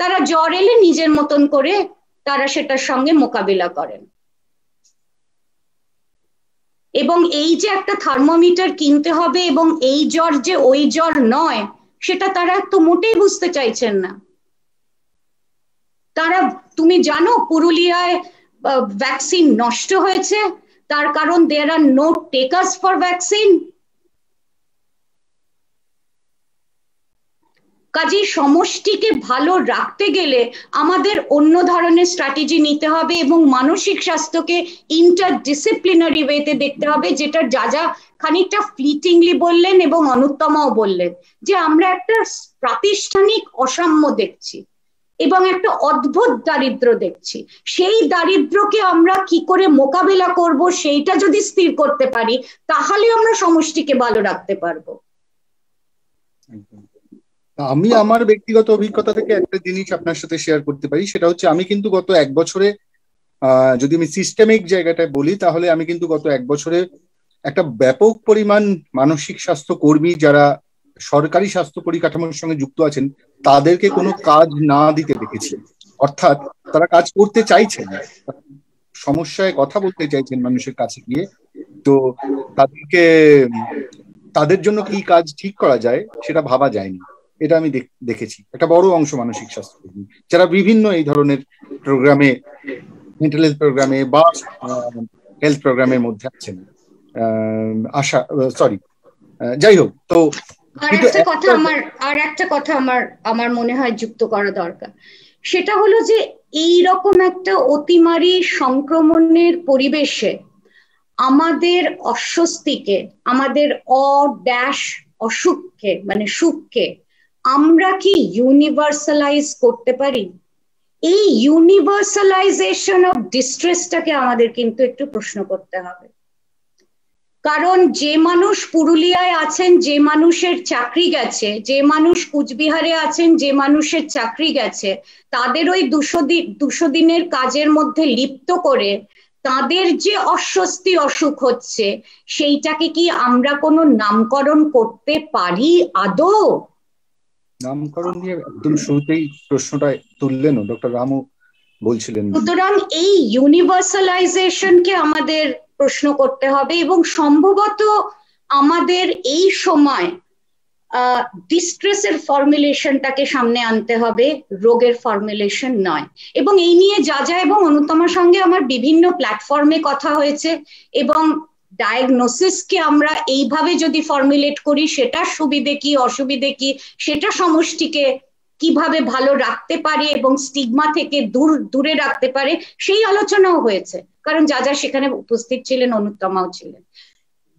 তারা জ্বর এলে নিজের মতন করে তারা সেটার সঙ্গে মোকাবিলা করেন। এবং এই যে একটা থার্মোমিটার কিনতে হবে এবং এই জ্বর যে ওই জ্বর নয়, সেটা তারা তো মোটেই বুঝতে চাইছেন না। তারা, তুমি জানো পুরুলিয়ায় ভ্যাকসিন নষ্ট হয়েছে, তার কারণ দেয়ার আর নো টেকার্স ফর ভ্যাকসিন। কাজে সমষ্টিকে ভালো রাখতে গেলে আমাদের অন্য ধরনের স্ট্র্যাটেজি নিতে হবে এবং মানসিক স্বাস্থ্যকে ইন্টারডিসিপ্লিনারি ওয়েতে দেখতে হবে, যেটা যা খানিকটা ফ্লিটিংলি বললেন এবং অনুত্তমাও বললেন, যে আমরা একটা প্রাতিষ্ঠানিক অসাম্য দেখছি এবং একটা অদ্ভুত দারিদ্র্য দেখছি। সেই দারিদ্র্যকে আমরা কি করে মোকাবিলা করব সেইটা যদি স্থির করতে পারি, তাহলে আমরা সমষ্টিকে ভালো রাখতে পারবো। আমি আমার ব্যক্তিগত অভিজ্ঞতা থেকে একটা জিনিস আপনার সাথে শেয়ার করতে পারি, সেটা হচ্ছে আমি কিন্তু গত এক বছরে, যদি আমি সিস্টেমিক জায়গাটায় বলি, তাহলে আমি কিন্তু গত এক বছরে একটা ব্যাপক পরিমাণ মানসিক স্বাস্থ্য কর্মী যারা সরকারি স্বাস্থ্য পরিকাঠামোর সঙ্গে যুক্ত আছেন তাদেরকে কোনো কাজ না দিতে দেখেছি। অর্থাৎ তারা কাজ করতে চাইছেন, সমস্যায় কথা বলতে চাইছেন মানুষের কাছে গিয়ে, তো তাদের জন্য কি কাজ ঠিক করা যায় সেটা ভাবা যায়নি। এটা আমি দেখেছি একটা বড় অংশ মানসিক স্বাস্থ্যকর্মী যারা বিভিন্ন এই ধরনের প্রোগ্রামে, মেন্টাল হেলথ প্রোগ্রামে বা হেলথ প্রোগ্রামের মধ্যে আছেন। যাই হোক, তো আর একটা কথা আমার মনে হয় যুক্ত করা দরকার, সেটা হলো যে এই রকম একটা অতিমারী সংক্রমণের পরিবেশে আমাদের অস্বস্তিকে, আমাদের অসুখকে মানে সুখকে আমরা কি ইউনিভার্সালাইজ করতে পারি? এই ইউনিভার্সালাইজেশন অফ ডিস্ট্রেসটাকে আমাদের কিন্তু একটু প্রশ্ন করতে হবে। কারণ যে মানুষ পুরুলিয়ায় আছেন, যে মানুষের চাকরি গেছে, যে মানুষ কুচবিহারে আছেন, যে মানুষের চাকরি গেছে, তাদের ওই 200 দিনের কাজের মধ্যে লিপ্ত করে তাদের যে অস্বস্তি অসুখ হচ্ছে, সেইটাকে কি আমরা কোনো নামকরণ করতে পারি আদৌ? নামকরণ নিয়ে একদম শুরুতেই প্রশ্নটা তুললেন ডক্টর রামু বলছিলেন। সুতরাং এই ইউনিভার্সালাইজেশনকে আমাদের প্রশ্ন করতে হবে এবং সম্ভবত আমাদের এই সময় ডিস্ট্রেসের ফর্মুলেশনটাকে সামনে আনতে হবে, রোগের ফর্মুলেশন নয়। এবং এই নিয়ে যা এবং অনুত্তমার সঙ্গে আমার বিভিন্ন প্ল্যাটফর্মে কথা হয়েছে, এবং ডায়াগনোসিসকে আমরা এইভাবে যদি ফর্মুলেট করি সেটার সুবিধে কি অসুবিধে কি, সেটা সমষ্টিকে কিভাবে ভালো রাখতে পারে এবং স্টিগমা থেকে দূরে রাখতে পারে, সেই আলোচনাও হয়েছে। কারণ যা সেখানে উপস্থিত ছিলেন, অনুত্তমাও ছিলেন।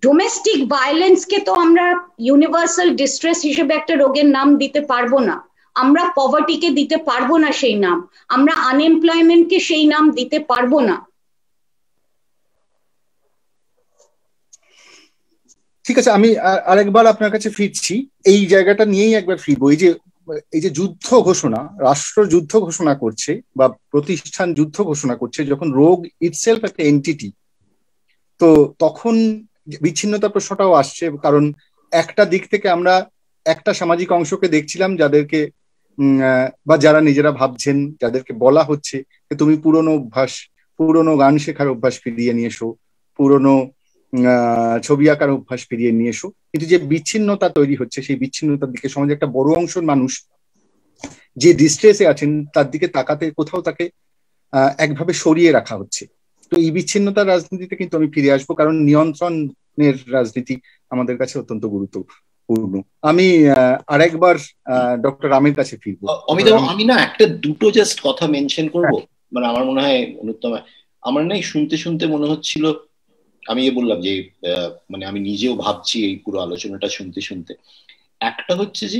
ডোমেস্টিক ভায়োলেন্সকে তো আমরা ইউনিভার্সাল ডিস্ট্রেস হিসেবে একটা রোগের নাম দিতে পারবো না। আমরা পভার্টিকে দিতে পারবো না সেই নাম, আমরা আনএমপ্লয়মেন্টকে সেই নাম দিতে পারবো না। ঠিক আছে, আমি আরেকবার আপনার কাছে ফিরছি, এই জায়গাটা নিয়েই একবার ফিরবো। এই যে যুদ্ধ ঘোষণা, রাষ্ট্র যুদ্ধ ঘোষণা করছে বা প্রতিষ্ঠান যুদ্ধ ঘোষণা করছে, যখন রোগ ইটসেলফ একটা এন্টিটি, তো তখন বিচ্ছিন্নতা প্রশ্নটাও আসছে। কারণ একটা দিক থেকে আমরা একটা সামাজিক অংশকে দেখছিলাম যাদেরকে বা যারা নিজেরা ভাবছেন, যাদেরকে বলা হচ্ছে যে তুমি পুরনো অভ্যাস, পুরনো গান শেখার অভ্যাস ফিরিয়ে নিয়ে এসো, পুরনো ছবি আঁকার অভ্যাস ফিরিয়ে নিয়ে এসো। কিন্তু যে বিচ্ছিন্নতা তৈরি হচ্ছে, সেই বিচ্ছিন্নতার দিকে সমাজে একটা বড় অংশের মানুষ যে ডিস্ট্রেসে আছেন তার দিকে তাকাতে কোথাও তাকে একভাবে সরিয়ে রাখা হচ্ছে। তো এই বিচ্ছিন্নতার রাজনীতিতে কিন্তু আমি ফিরে আসবো, কারণ নিয়ন্ত্রণের রাজনীতি আমাদের কাছে অত্যন্ত গুরুত্বপূর্ণ। আমি আরেকবার ডক্টর রামের কাছে ফিরবো। আমি না একটা দুটো জাস্ট কথা মেনশন করব। মানে আমার মনে হয় অনুত্তম, আমার না শুনতে শুনতে মনে হচ্ছিল, আমি বললাম যে মানে আমি নিজেও ভাবছি এই পুরো আলোচনাটা শুনতে শুনতে। একটা হচ্ছে যে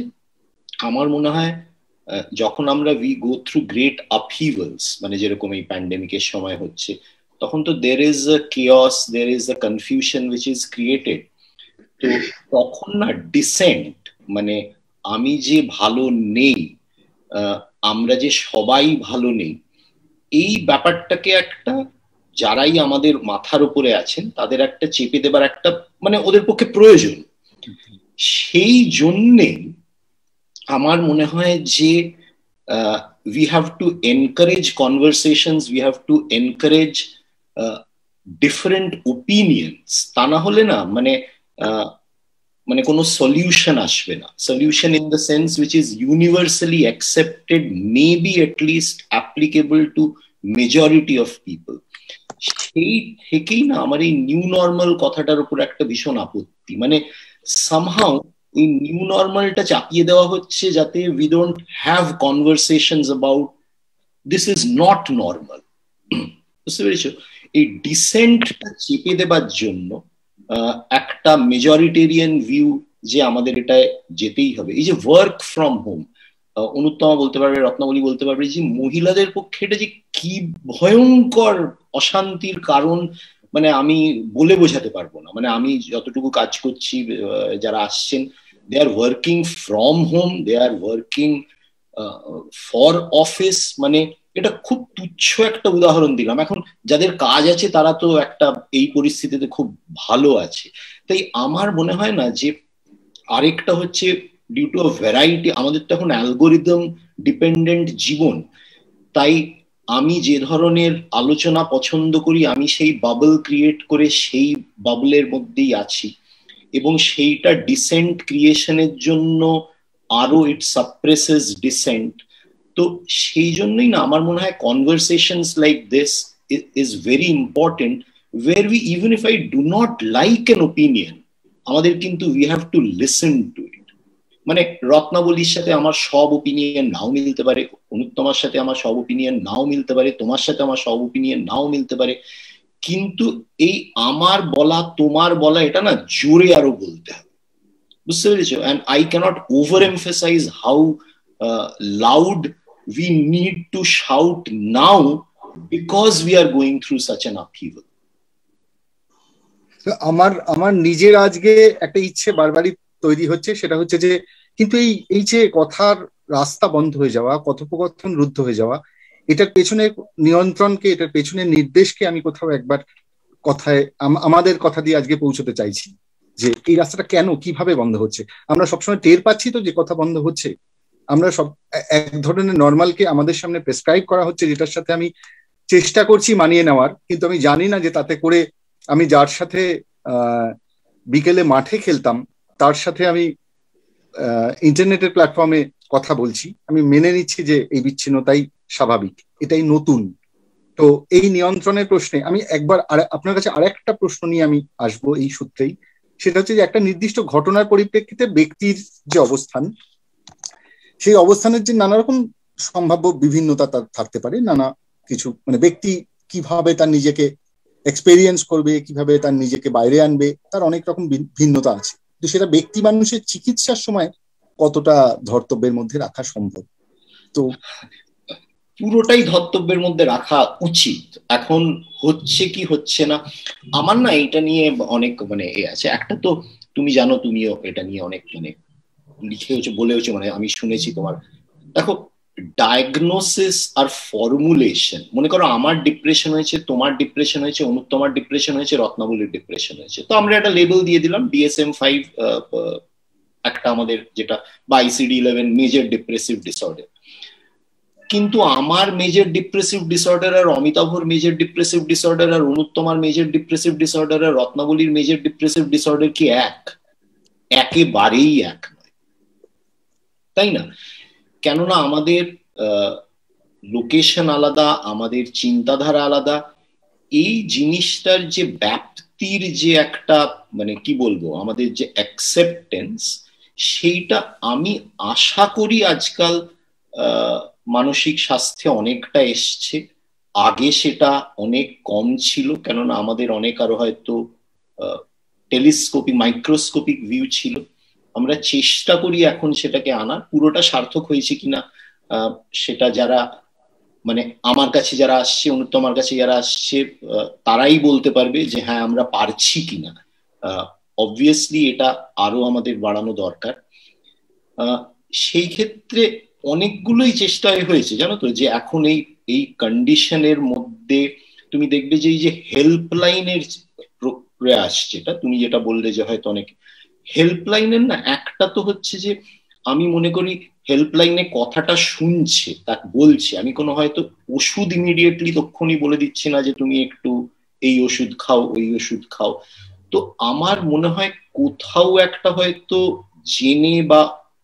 আমার মনে হয় যখন আমরা উই গো থ্রু গ্রেট আপহিভেলস, মানে যেরকম এই প্যান্ডেমিকের সময় হচ্ছে, তখন তো there is a chaos, there is a confusion which is created. তো তখন না ডিসেন্ট, মানে আমি যে ভালো নেই, আমরা যে সবাই ভালো নেই, এই ব্যাপারটাকে একটা যারাই আমাদের মাথার উপরে আছেন তাদের একটা চেপে দেবার একটা মানে ওদের পক্ষে প্রয়োজন। সেই জন্যে আমার মনে হয় যে we have to encourage conversations, we have to encourage different opinions. তা না হলে না মানে কোনো সলিউশন আসবে না। Solution in the sense which is universally accepted, maybe at least applicable to majority of people. সেই থেকেই না আমার এই নিউ নর্মাল কথাটার উপর একটা ভীষণ আপত্তি। মানে সামহাউ এই নিউ নর্মালটা চাপিয়ে দেওয়া হচ্ছে যাতে we don't have conversations about this is not normal. বুঝতে পেরেছো? এই ডিসেন্টটা চেপে দেবার জন্য একটা মেজরিটেরিয়ান ভিউ যে আমাদের এটা যেতেই হবে। এই যে ওয়ার্ক ফ্রম হোম, অনুত্তমা বলতে পারবে, রত্নাবলী বলতে পারবে, যে মহিলাদের পক্ষে এটা যে কি ভয়ঙ্কর অশান্তির কারণ, মানে আমি বলে বোঝাতে পারবো না। মানে আমি যতটুকু কাজ করছি, যারা আসছেন, they are working from home, they are working for office. মানে এটা খুব তুচ্ছ একটা উদাহরণ দিলাম। এখন যাদের কাজ আছে তারা তো একটা এই পরিস্থিতিতে খুব ভালো আছে। তাই আমার মনে হয় না যে, আরেকটা হচ্ছে ডিউ টু আ ভ্যারাইটি, আমাদের তো এখন অ্যালগোরিদম ডিপেন্ডেন্ট জীবন। তাই আমি যে ধরনের আলোচনা পছন্দ করি, আমি সেই বাবল ক্রিয়েট করে সেই বাবলের মধ্যেই আছি, এবং সেইটা ডিসেন্ট ক্রিয়েশনের জন্য আরো ইট সাপ্রেসেস ডিসেন্ট। তো সেই জন্যই না আমার মনে হয় conversations like this is very important, where we even if I do not like an opinion, আমাদের কিন্তু we have to listen to it. মানে রত্নাবলীর সাথে আমার সব ওপিনিয়ন নাও মিলতে পারে, অনুত্তমার সাথে আমার সব ওপিনিয়ন নাও মিলতে পারে, তোমার সাথে আমার সব ওপিনিয়ন নাও মিলতে পারে, কিন্তু এই আমার বলা তোমার বলা এটা না জোরে আরো বলতে হবে। বুঝতে পেরেছো? And I can't over emphasize how loud we need to shout now because we are going through such an upheaval. আমার নিজের আজকে একটা ইচ্ছে বারবারই তৈরি হচ্ছে, সেটা হচ্ছে যে কিন্তু এই যে কথার রাস্তা বন্ধ হয়ে যাওয়া, কথোপকথন রুদ্ধ হয়ে যাওয়া, এটার পেছনে নিয়ন্ত্রণকে, এটার পেছনে নির্দেশকে আমি কোথাও একবার কথায় আমাদের কথা দিয়ে আজকে পৌঁছতে চাইছি, যে এই রাস্তাটা কেন, কিভাবে বন্ধ হচ্ছে। আমরা সবসময় টের পাচ্ছি তো যে কথা বন্ধ হচ্ছে, আমরা সব এক ধরনের নর্মালকে আমাদের সামনে প্রেসক্রাইব করা হচ্ছে, যেটার সাথে আমি চেষ্টা করছি মানিয়ে নেওয়ার, কিন্তু আমি জানি না যে তাতে করে আমি যার সাথে বিকেলে মাঠে খেলতাম তার সাথে আমি ইন্টারনেটের প্ল্যাটফর্মে কথা বলছি, আমি মেনে নিচ্ছি যে এই বিচ্ছিন্নতাই স্বাভাবিক, এটাই নতুন। তো এই নিয়ন্ত্রণের প্রশ্নে আমি একবার আপনার কাছে আরেকটা প্রশ্ন নিয়ে আমি আসবো এই সূত্রেই, সেটা হচ্ছে যে একটা নির্দিষ্ট ঘটনার পরিপ্রেক্ষিতে ব্যক্তির যে অবস্থান, সেই অবস্থানের যে নানা রকম সম্ভাব্য বিভিন্নতা তার থাকতে পারে, নানা কিছু, মানে ব্যক্তি কিভাবে তার নিজেকে এক্সপেরিয়েন্স করবে, কিভাবে তার নিজেকে বাইরে আনবে, তার অনেক রকম ভিন্নতা আছে। তো সেটা ব্যক্তি মানুষের চিকিৎসার সময় কতটা ধর্তব্যের মধ্যে রাখা সম্ভব? তো পুরোটাই ধর্তব্যের মধ্যে রাখা উচিত। এখন হচ্ছে কি হচ্ছে না, আমার না এটা নিয়ে অনেক মানে এ আছে। একটা তো তুমি জানো, তুমিও এটা নিয়ে অনেক মানে লিখেওছো বলেওছো, মানে আমি শুনেছি তোমার। দেখো, ডায়াগনোসিস আর ফর্মুলেশন, মনে করো আমার ডিপ্রেশন হয়েছে, তোমার ডিপ্রেশন হয়েছে, অনুত্তমার ডিপ্রেশন হয়েছে, রত্নাবলীর ডিপ্রেশন হয়েছে, তো আমরা একটা লেবেল দিয়ে দিলাম DSM-5, একটা আমাদের যেটা বা ICD-11 মেজর ডিপ্রেসিভ ডিসঅর্ডার। কিন্তু আমার মেজর ডিপ্রেসিভ ডিসঅর্ডার আর অমিতাভর মেজর ডিপ্রেসিভ ডিসঅর্ডার আর অনুত্তমার মেজর ডিপ্রেসিভ ডিসঅর্ডার আর রত্নাবলীর মেজর ডিপ্রেসিভ ডিসঅর্ডার কি এক? একেবারেই এক নয়, তাই না? কেননা আমাদের লোকেশন আলাদা, আমাদের চিন্তাধারা আলাদা। এই জিনিসটার যে ব্যাপ্তির যে একটা মানে কি বলবো, আমাদের যে অ্যাকসেপ্টেন্স, সেইটা আমি আশা করি আজকাল মানসিক স্বাস্থ্যে অনেকটা এসছে। আগে সেটা অনেক কম ছিল, কেননা আমাদের অনেক আরো হয়তো টেলিস্কোপিক মাইক্রোস্কোপিক ভিউ ছিল। আমরা চেষ্টা করি এখন সেটাকে আনার। পুরোটা সার্থক হয়েছে কিনা সেটা যারা মানে আমার কাছে যারা আসছে, অনুত্তমার কাছে যারা আসছে, তারাই বলতে পারবে যে হ্যাঁ আমরা পারছি কিনা। অবভিয়াসলি এটা আরো আমাদের বাড়ানো দরকার। সেই ক্ষেত্রে অনেকগুলোই চেষ্টা হয়েছে, জানো তো, যে এখন এই কন্ডিশনের মধ্যে তুমি দেখবে যে এই যে হেল্পলাইনের প্রয়াস, যেটা তুমি যেটা বললে যে হয়তো অনেক হেল্পলাইনের না, একটা তো হচ্ছে যে আমি মনে করি হেল্পলাইনে কথাটা শুনছে, তাকে বলছে। আমি কোনো হয়তো ওষুধ ইমিডিয়েটলি তক্ষুনি বলে দিচ্ছি না যে তুমি একটু এই ওষুধ খাও, ওই ওষুধ খাও। তো আমার মনে হয় কোথাও একটা হয়তো জেনে বা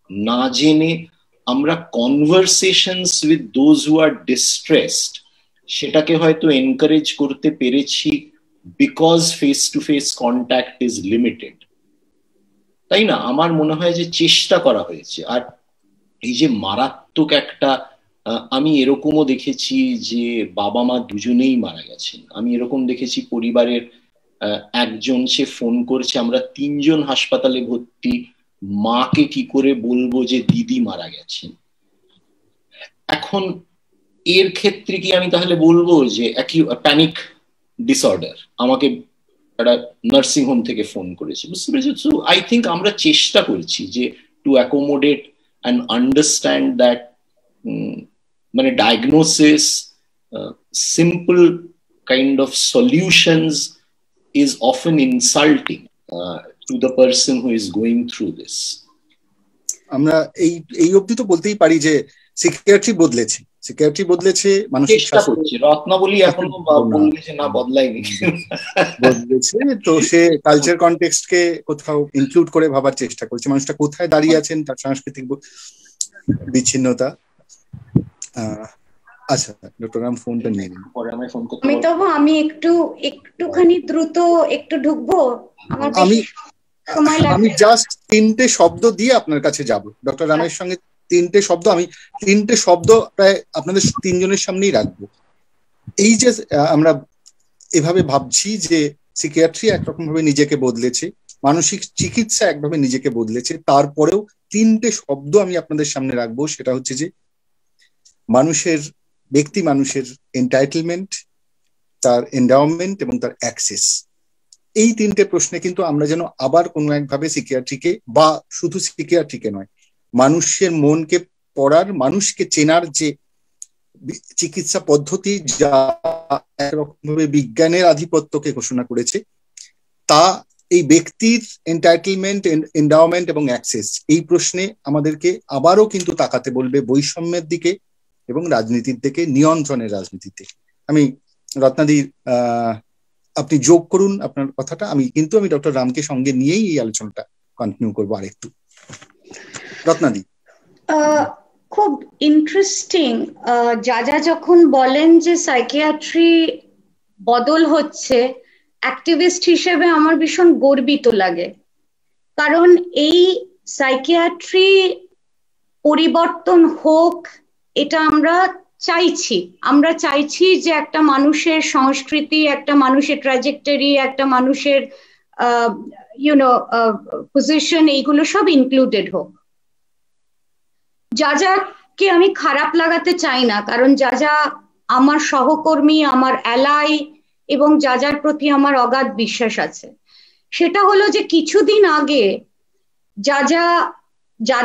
না জেনে আমরা conversations with those who are distressed সেটাকে হয়তো এনকারেজ করতে পেরেছি, because face to face contact is limited, তাই না? আমার মনে হয় যে চেষ্টা করা হয়েছে। আর এই যে মারাত্মক একটা, আমি এরকমও দেখেছি যে বাবা মা দুজনেই মারা গেছেন। আমি এরকম দেখেছি পরিবারের একজন সে ফোন করছে, আমরা 3 জন হাসপাতালে ভর্তি, মাকে কি করে বলবো যে দিদি মারা গেছেন? এখন এর ক্ষেত্রে কি আমি তাহলে বলবো যে একই প্যানিক ডিসঅর্ডার, আমাকে একটা নার্সিং হোম থেকে ফোন করেছে, বুঝতে পেরেছি। সো আই থিঙ্ক আমরা চেষ্টা করছি যে to accommodate and understand that মানে diagnosis, simple kind of solutions is often insulting to the person who is going through this. আমরা এই অবধি তো বলতেই পারি যে সাইকিয়াট্রি বদলেছে, মানসিক স্বাস্থ্য। রত্নাবলী এখনো বলবে যে না বদলায়নি, বদলেছে। তো সে কালচার কনটেক্সটকে কোথাও ইনক্লুড করে ভাবার চেষ্টা করছে, মানুষটা কোথায় দাঁড়িয়ে আছেন, তার সাংস্কৃতিক বিচ্ছিন্নতা। আচ্ছা, ডক্টর রাম ফোনটা নিয়ে নিন। আমি একটুখানি দ্রুত একটু ঢুকবো। আমি জাস্ট 3টে শব্দ দিয়ে আপনার কাছে যাব। ডক্টর রামের সঙ্গে 3টে শব্দ, আমি 3টে শব্দ প্রায় আপনাদের 3 জনের সামনেই রাখবো। এই যে আমরা এভাবে ভাবছি যে সাইকিয়াট্রি একরকম ভাবে নিজেকে বদলেছে, মানসিক চিকিৎসা একভাবে নিজেকে বদলেছে, তারপরেও 3টে শব্দ আমি আপনাদের সামনে রাখবো। সেটা হচ্ছে যে মানুষের এন্টাইটেলমেন্ট, তার এন্ডাওমেন্ট এবং তার অ্যাক্সেস। এই 3টে প্রশ্নে কিন্তু আমরা যেন আবার কোনো একভাবে সাইকিয়াট্রিকে, বা শুধু সাইকিয়াট্রিকে নয়, মানুষের মনকে পড়ার, মানুষকে চেনার যে চিকিৎসা পদ্ধতি যা একরকম ভাবে বিজ্ঞানের আধিপত্যকে ঘোষণা করেছে, তা এই ব্যক্তির এন্টাইটেলমেন্ট, এন্ডাওমেন্ট এবং অ্যাক্সেস, এই প্রশ্নে আমাদেরকে আবারও কিন্তু তাকাতে বলবে বৈষম্যের দিকে এবং রাজনীতির দিকে, নিয়ন্ত্রণের রাজনীতিতে। আমি রত্নাদি, আপনি যোগ করুন আপনার কথাটা। আমি ডক্টর রামকে সঙ্গে নিয়েই এই আলোচনাটা কন্টিনিউ করবো আরেকটু। রত্নাদি, খুব ইন্টারেস্টিং। যা যখন বলেন যে সাইকিয়াট্রি বদল হচ্ছে, অ্যাক্টিভিস্ট হিসেবে আমার ভীষণ গর্বিত লাগে। কারণ এই সাইকিয়াট্রি পরিবর্তন হোক, এটা আমরা চাইছি যে একটা মানুষের সংস্কৃতি, একটা মানুষের ট্র্যাজেক্টরি, একটা মানুষের পজিশন, এইগুলো সব ইনক্লুডেড হোক। যা যাকে আমি খারাপ লাগাতে চাই না, কারণ যা যা আমার সহকর্মী, আমার অ্যালাই এবং যা যার প্রতি আমার অগাধ বিশ্বাস আছে। সেটা হলো যে কিছুদিন আগে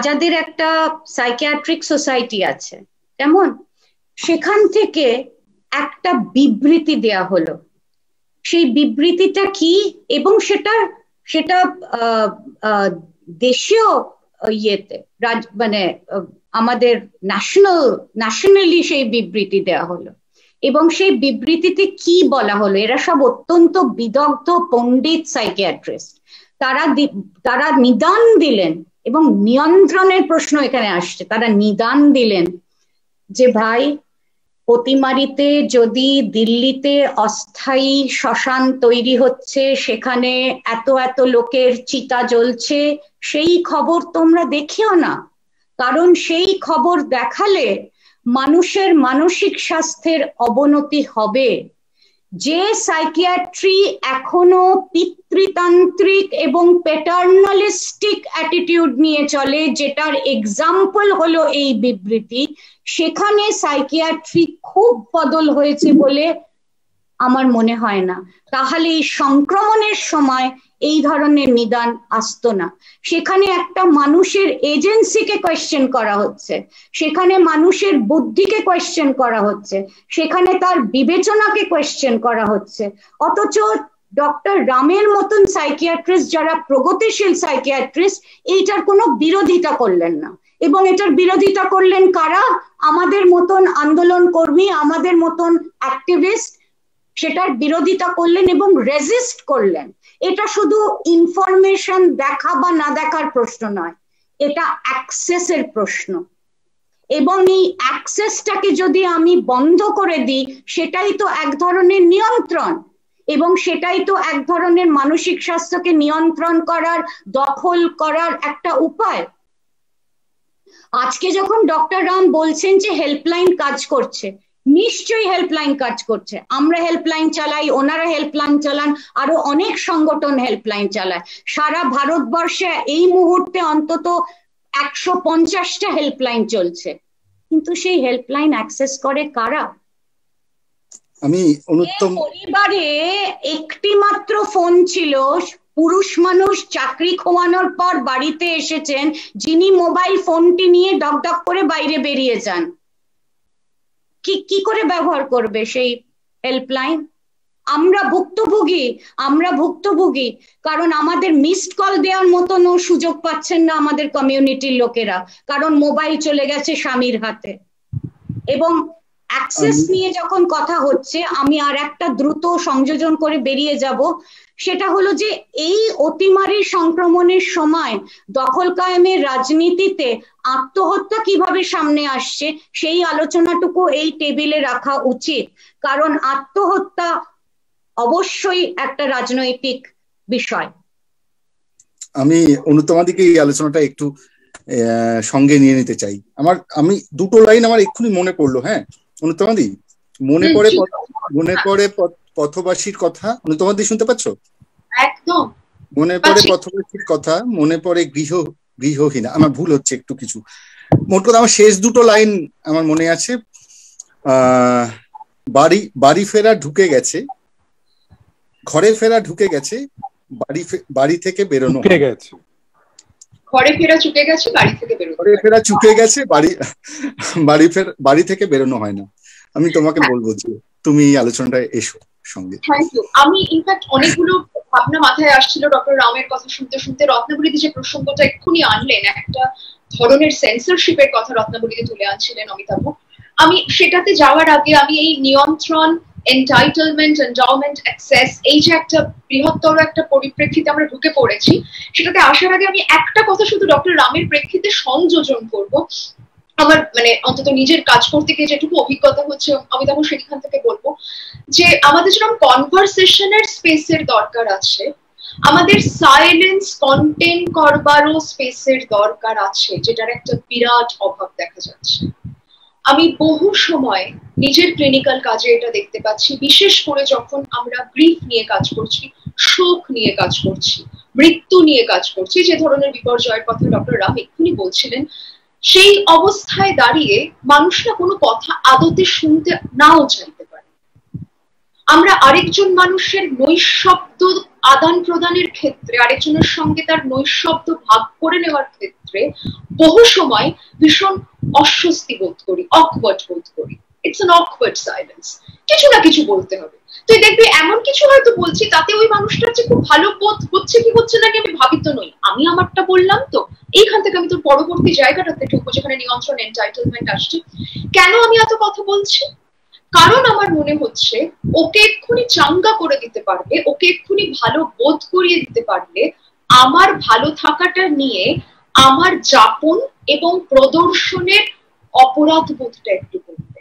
যাদের একটা সাইকিয়াট্রিক সোসাইটি আছে, কেমন, সেখান থেকে একটা বিবৃতি দেয়া হলো। সেই বিবৃতিটা কি, এবং সেটা দেশীয় ইয়েতে মানে আমাদের ন্যাশনালি সেই বিবৃতি দেয়া হলো। এবং সেই বিবৃতিতে কি বলা হলো, এরা সব অত্যন্ত বিদগ্ধ পণ্ডিত সাইকিয়াট্রিস্ট, তারা নিদান দিলেন, এবং নিয়ন্ত্রণের প্রশ্ন এখানে আসছে। তারা নিদান দিলেন যে ভাই, অতিমারিতে যদি দিল্লিতে অস্থায়ী শ্মশান তৈরি হচ্ছে, সেখানে এত এত লোকের চিতা জ্বলছে, সেই খবর তোমরা দেখিও না, কারণ সেই খবর দেখালে মানুষের মানসিক স্বাস্থ্যের অবনতি হবে। যে সাইকিয়াট্রি এখনো পিতৃতান্ত্রিক এবং প্যাটার্নালিস্টিক অ্যাটিটিউড নিয়ে চলে, যেটার এক্সাম্পল হলো এই বিবৃতি, সেখানে সাইকিয়াট্রি খুব বদল হয়েছে বলে আমার মনে হয় না। তাহলে এই সংক্রমণের সময় এই ধরনের নিদান আসতো না। সেখানে একটা মানুষের এজেন্সিকে কোয়েশ্চেন করা হচ্ছে, সেখানে মানুষের বুদ্ধিকে কোয়েশ্চেন করা হচ্ছে, সেখানে তার বিবেচনাকে কোয়েশ্চেন করা হচ্ছে। অথচ ডক্টর রামের মতন সাইকিয়াট্রিস্ট, যারা প্রগতিশীল সাইকিয়াট্রিস্ট, এইটার কোনো বিরোধিতা করলেন না। এবং এটার বিরোধিতা করলেন কারা? আমাদের মতন আন্দোলন কর্মী, আমাদের মতন অ্যাক্টিভিস্ট সেটার বিরোধিতা করলেন এবং রেজিস্ট করলেন। এটা শুধু ইনফরমেশন দেখা বা না দেখার প্রশ্ন নয়, এটা অ্যাক্সেসের প্রশ্ন। এবং এই অ্যাক্সেসটাকে যদি আমি বন্ধ করে দিই, সেটাই তো এক ধরনের নিয়ন্ত্রণ, এবং সেটাই তো এক ধরনের মানসিক স্বাস্থ্যকে নিয়ন্ত্রণ করার, দখল করার একটা উপায়। আজকে যখন ডক্টর রাম বলছেন যে হেল্পলাইন কাজ করছে, নিশ্চয়ই হেল্পলাইন কাজ করছে। আমরা হেল্পলাইন চালাই, ওনারা হেল্পলাইন চালান, আরো অনেক সংগঠন হেল্পলাইন চালায়। সারা ভারতবর্ষে এই মুহূর্তে অন্তত 150টা হেল্পলাইন চলছে, কিন্তু সেই হেল্পলাইন অ্যাক্সেস করে কারা? আমি পরিবারে একটি মাত্র ফোন ছিল, পুরুষ মানুষ চাকরি খোয়ানোর পর বাড়িতে এসেছেন, যিনি মোবাইল ফোনটি নিয়ে ডকডক করে বাইরে বেরিয়ে যান। কি করে ব্যবহার করবে সেই হেল্পলাইন? আমরা ভুক্তভোগী, কারণ আমাদের মিসড কল দেওয়ার মতনও সুযোগ পাচ্ছেন না আমাদের কমিউনিটির লোকেরা, কারণ মোবাইল চলে গেছে স্বামীর হাতে। এবং অ্যাক্সেস নিয়ে যখন কথা হচ্ছে, আমি আর একটা দ্রুত সংযোজন করে বেরিয়ে যাব, সেটা হলো যে এই অতিমারীর সংক্রমণের সময় দখল কায়েমের রাজনীতিতে আত্মহত্যা কিভাবে সামনে আসছে, সেই আলোচনাটুকু এই টেবিলে রাখা উচিত। কারণ আত্মহত্যা অবশ্যই একটা রাজনৈতিক বিষয়। আমি অনুত্তমাদিকে এই আলোচনাটা একটু সঙ্গে নিয়ে নিতে চাই। আমি দুটো লাইন আমার এক্ষুনি মনে পড়লো। হ্যাঁ অনুত্তমাদি, মনে পড়ে পথবাসীর কথা। অনুত্তমাদি শুনতে পাচ্ছ? একদম মনে পড়ে পথবাসীর কথা, মনে পড়ে গৃহহীনা। আমার ভুল হচ্ছে একটু কিছু। মোট কথা আমার শেষ দুটো লাইন আমার মনে আছে। বাড়ি ফেরা ঢুকে গেছে, ঘরে ফেরা ঢুকে গেছে, বাড়ি থেকে বেরোনো গেছে। ঘরে ফেরা চুকে গেছে, বাড়ি থেকে বেরোনো, ঘরে ফেরা চুকে গেছে, বাড়ি থেকে বেরোনো হয় না। আমি তোমাকে বলবো যে তুমি এই আলোচনাটা এসো সঙ্গে। Thank you. আমি ইনফ্যাক্ট অনেকগুলো ভাবনা মাথায় আসছিল ডক্টর রামের কথা শুনতে শুনতে। রত্নাবলীতে যে প্রসঙ্গটা এক্ষুনি আনলেন, একটা ধরনের সেন্সরশিপের কথা রত্নাবলীতে তুলে আনছিলেন অমিতাভ, আমি সেটাতে যাওয়ার আগে আমি এই নিয়ন্ত্রণ, এন্টাইটেলমেন্ট, এন্ডাওমেন্ট, অ্যাক্সেস, এই যে একটা বৃহত্তর একটা পরিপ্রেক্ষিতে আমরা ঢুকে পড়েছি, সেটাতে আসার আগে আমি একটা কথা শুধু ডক্টর রামের প্রেক্ষিতে সংযোজন করব। আমার মানে অন্তত নিজের কাজ করতে গিয়ে যেটুকু অভিজ্ঞতা হচ্ছে অমিতাভ, সেখান থেকে বলবো যে আমাদের যেরকম কনভারসেশনের স্পেসের দরকার আছে, আমাদের সাইলেন্স কন্টেন্ট করবারও স্পেসের দরকার আছে, যেটার একটা বিরাট অভাব দেখা যাচ্ছে। আমি বহু সময় নিজের ক্লিনিক্যাল কাজে এটা দেখতে পাচ্ছি, বিশেষ করে যখন আমরা গ্রিফ নিয়ে কাজ করছি, শোক নিয়ে কাজ করছি, মৃত্যু নিয়ে কাজ করছি, যে ধরনের বিপর্যয়ের কথা ডক্টর রাম এক্ষুনি বলছিলেন, সেই অবস্থায় দাঁড়িয়ে মানুষরা কোনো কথা আদতে শুনতে নাও চাইতে পারে। আমরা আরেকজন মানুষের নৈঃশব্দ আদান প্রদানের ক্ষেত্রে, আরেকজনের সঙ্গে তার নৈঃশব্দ ভাগ করে নেওয়ার ক্ষেত্রে বহু সময় ভীষণ অস্বস্তি বোধ করি, অকওয়ার্ড বোধ করি। It's an awkward silence. কিছু না কিছু বলতে হবে। তুই দেখবি এমন কিছু হয়তো বলছি তাতে ওই মানুষটার যে খুব ভালো বোধ হচ্ছে কি হচ্ছে না কি আমি ভাবিত নই, আমি আমারটা বললাম তো, এইখান থেকে আমি তোর পরবর্তী জায়গাটাতে ঢুকবো যেখানে নিয়ন্ত্রণ, এন্টাইটেলমেন্ট আসছে। কেন আমি এত কথা বলছি? কারণ আমার মনে হচ্ছে ওকে এক্ষুনি চাঙ্গা করে দিতে পারবে, ওকে এক্ষুনি ভালো বোধ করিয়ে দিতে পারলে আমার ভালো থাকাটা নিয়ে আমার যাপন এবং প্রদর্শনের অপরাধ বোধটা একটু করবে।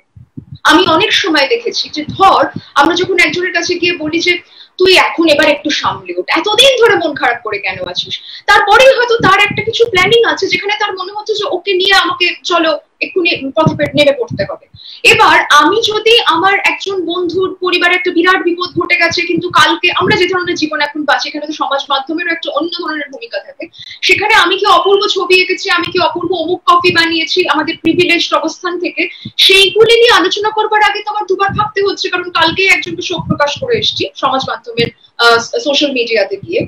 আমি অনেক সময় দেখেছি যে ধর আমরা যখন একজনের কাছে গিয়ে বলি যে তুই এখন এবার একটু সামলে ওঠ, এতদিন ধরে মন খারাপ করে কেন আছিস, তারপরেই হয়তো তার একটা কিছু প্ল্যানিং আছে যেখানে তার মনে হচ্ছে যে ওকে নিয়ে আমাকে চলো এক্ষুনি পথে নেমে পড়তে হবে। এবার আমি যদি আমার একজন বন্ধুর পরিবারে একটা বিরাট বিপদ ঘটে গেছে, কিন্তু কালকে আমরা যে ধরনের জীবন এখন বাঁচি এখানে তো সমাজ মাধ্যমেরও একটা অন্য ধরনের ভূমিকা থাকে, সেখানে আমি কি অপূর্ব ছবি এঁকেছি, আমি কি অপূর্ব অমুক কফি বানিয়েছি আমাদের প্রিভিলেজড অবস্থান থেকে, সেইগুলি নিয়ে আলোচনা করবার আগে তো আমার দুবার ভাবতে হচ্ছে, কারণ কালকেই একজনকে শোক প্রকাশ করে এসেছি সমাজ মাধ্যমের সোশ্যাল মিডিয়াতে গিয়ে।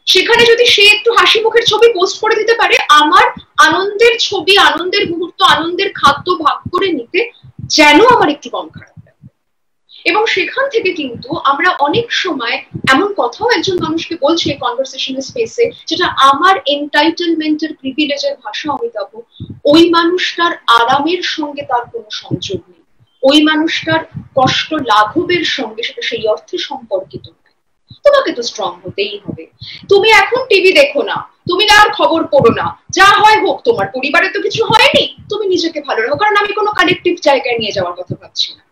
সেখানে যদি সে একটু হাসি মুখের ছবি পোস্ট করে দিতে পারে, আমার আনন্দের ছবি, আনন্দের মুহূর্ত, আনন্দের খাদ্য ভাগ করে নিতে যেন আমার একটু কম খারাপ লাগবে। এবং সেখান থেকে কিন্তু আমরা অনেক সময় এমন কথাও একজন মানুষকে বলছি কনভারসেশনাল স্পেসে যেটা আমার এন্টাইটেলমেন্টের, প্রিভিলেজের ভাষা অমিতাভ, ওই মানুষটার আরামের সঙ্গে তার কোনো সংযোগ নেই, ওই মানুষটার কষ্ট লাঘবের সঙ্গে সেটা সেই অর্থে সম্পর্কিত নয়। তোমাকে তো স্ট্রং হতেই হবে। তুমি এখন টিভি দেখো না, তুমি না আর খবর পড়ো না, যা হয় হোক, তোমার পরিবারে তো কিছু হয়নি, তুমি নিজেকে ভালো রাখো। কারণ আমি কোনো কালেকটিভ জায়গায় নিয়ে যাওয়ার কথা ভাবছি না,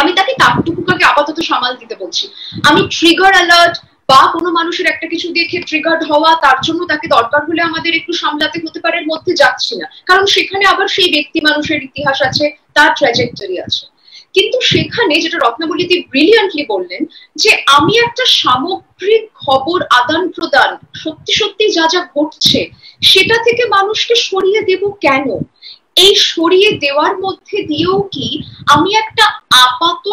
আমি তাকে তাকটুকুকে আপাতত সামাল দিতে বলছি। আমি ট্রিগার অ্যালার্ট বা কোনো মানুষের একটা কিছু দেখে ট্রিগার্ড হওয়া, তার জন্য তাকে দরকার হলে আমাদের একটু সামলাতে হতে পারে মধ্যে যাচ্ছি না, কারণ সেখানে আবার সেই ব্যক্তি মানুষের ইতিহাস আছে, তার ট্র্যাজেক্টরি আছে। কিন্তু সেখানে যেটা রত্নাবলীদি ব্রিলিয়ান্টলি বললেন যে আমি একটা সামগ্রিক খবর আদান প্রদান, সত্যি সত্যি যা যা ঘটছে সেটা থেকে মানুষকে সরিয়ে দেব কেন? এই সরিয়ে দেওয়ার মধ্যে দিয়েও কি আমি একটা আপাত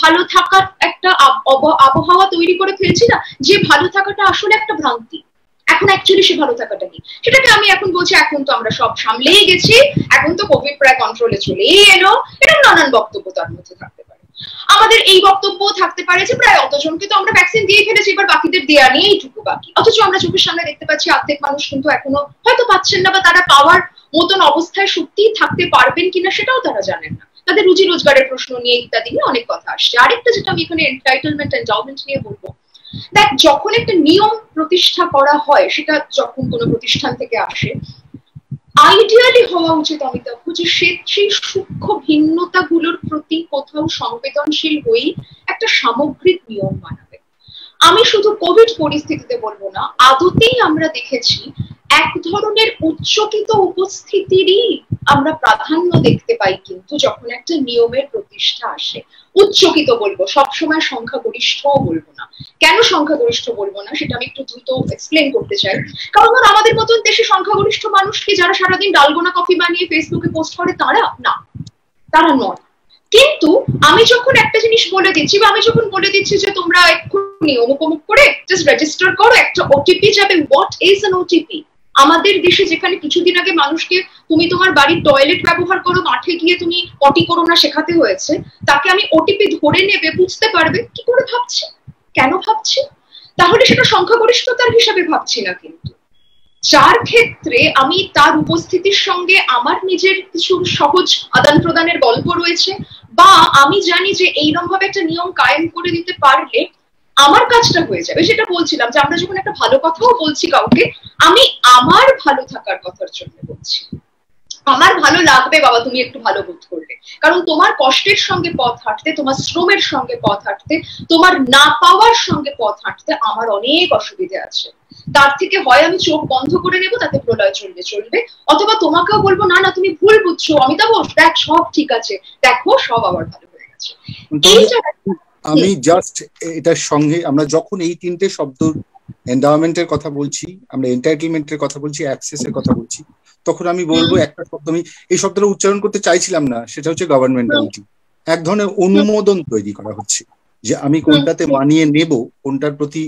ভালো থাকার একটা আবহাওয়া তৈরি করে ফেলছি না, যে ভালো থাকাটা আসলে একটা ভ্রান্তি। এখন অ্যাকচুয়ালি সে ভালো থাকাটা নেই, সেটাকে আমি এখন বলছি এখন তো আমরা সব সামলেই গেছি, এখন তো কোভিড প্রায় কন্ট্রোলে চলেই এলো, এরকম নানান বক্তব্য তার মধ্যে থাকতে পারে। আমাদের এই বক্তব্য থাকতে পারে যে প্রায় অতজনকে তো আমরা ভ্যাকসিন দিয়ে ফেলেছি, এবার বাকিদের দেয়া নিয়ে এইটুকু বাকি, অথচ আমরা চোখের সামনে দেখতে পাচ্ছি অর্ধেক মানুষ কিন্তু এখনো হয়তো পাচ্ছেন না, বা তারা পাওয়ার মতন অবস্থায় সত্যিই থাকতে পারবেন কিনা সেটাও তারা জানেন না, তাদের রুজি রোজগারের প্রশ্ন নিয়ে ইত্যাদি নিয়ে অনেক কথা আসছে। আরেকটা যেটা আমি এখানে এন্টাইটেলমেন্ট, এন্ডাওমেন্ট নিয়ে বলবো, দেখ যখন একটা নিয়ম প্রতিষ্ঠা করা হয়, সেটা যখন কোনো প্রতিষ্ঠান থেকে আসে, আইডিয়ালি হওয়া উচিত অমিতাভ যে সেই সূক্ষ্ম ভিন্নতাগুলোর প্রতি কোথাও সংবেদনশীল হয়েই একটা সামগ্রিক নিয়ম বানাবে। আমি শুধু কোভিড পরিস্থিতিতে বলবো না, আদতেই আমরা দেখেছি এক ধরনের উচ্চকিত উপস্থিতিরই আমরা প্রাধান্য দেখতে পাই, কিন্তু যখন একটা নিয়মের প্রতিষ্ঠা আসে, উচ্চকিত বলবো, সবসময় সংখ্যাগরিষ্ঠও বলবো না। কেন সংখ্যাগরিষ্ঠ বলবো না সেটা আমি একটু দ্রুত এক্সপ্লেন করতে চাই। কারণ আমাদের মতন দেশে সংখ্যাগরিষ্ঠ মানুষ কি যারা সারাদিন ডালগোনা কফি বানিয়ে ফেসবুকে পোস্ট করে তারা না, তারা নয়। কিন্তু আমি যখন একটা জিনিস বলে দিচ্ছি, বা আমি যখন বলে দিচ্ছি যে তোমরা এক্ষুনি অমুক অমুক করে জাস্ট রেজিস্টার করো, একটা ওটিপি যাবে। What is an OTP? আমাদের দেশে যেখানে কিছুদিন আগে মানুষকে তুমি তোমার বাড়ির টয়লেট ব্যবহার করো, মাঠে গিয়ে তুমি পটি করো না শেখাতে হয়েছে, তাকে আমি ওটিপি ধরে নেবে বুঝতে পারবে কি করে ভাবছি, কেন ভাবছি, তাহলে সেটা সংখ্যাগরিষ্ঠতার হিসাবে ভাবছি না। কিন্তু যার ক্ষেত্রে আমি তার উপস্থিতির সঙ্গে আমার নিজের কিছু সহজ আদান প্রদানের গল্প রয়েছে, বা আমি জানি যে এইরকম ভাবে একটা নিয়ম কায়েম করে দিতে পারলে আমার কাজটা হয়ে যাবে, সেটা বলছিলাম যে আমরা যখন একটা ভালো কথাও বলছি কাউকে, আমি আমার ভালো থাকার কথার জন্য বলছি, আমার ভালো লাগবে বাবা তুমি একটু ভালো বোধ করলে, কারণ তোমার কষ্টের সঙ্গে পথ হাঁটতে, তোমার শ্রমের সঙ্গে পথ হাঁটতে, তোমার না পাওয়ার সঙ্গে পথ হাঁটতে আমার অনেক অসুবিধে আছে। তার থেকে হয় আমি চোখ বন্ধ করে নেবো, তাতে প্রলয় চলবে চলবে, অথবা তোমাকেও বলবো না না তুমি ভুল বুঝছো অমিতাভ, দেখ সব ঠিক আছে, দেখো সব আবার ভালো হয়ে গেছে। আমি জাস্ট এটার সঙ্গে আমরা যখন এই তিনটে শব্দ এন্ডাওমেন্টের কথা বলছি, আমরা এন্টাইটেলমেন্টের কথা বলছি, অ্যাক্সেসের কথা বলছি, তখন আমি বলবো একটা শব্দ, আমি এই শব্দটা উচ্চারণ করতে চাইছিলাম না, সেটা হচ্ছে গভর্নমেন্টালিটি। এক ধরনের অনুমোদন তৈরি করা হচ্ছে যে আমি কোনটাতে মানিয়ে নেব, কোনটার প্রতি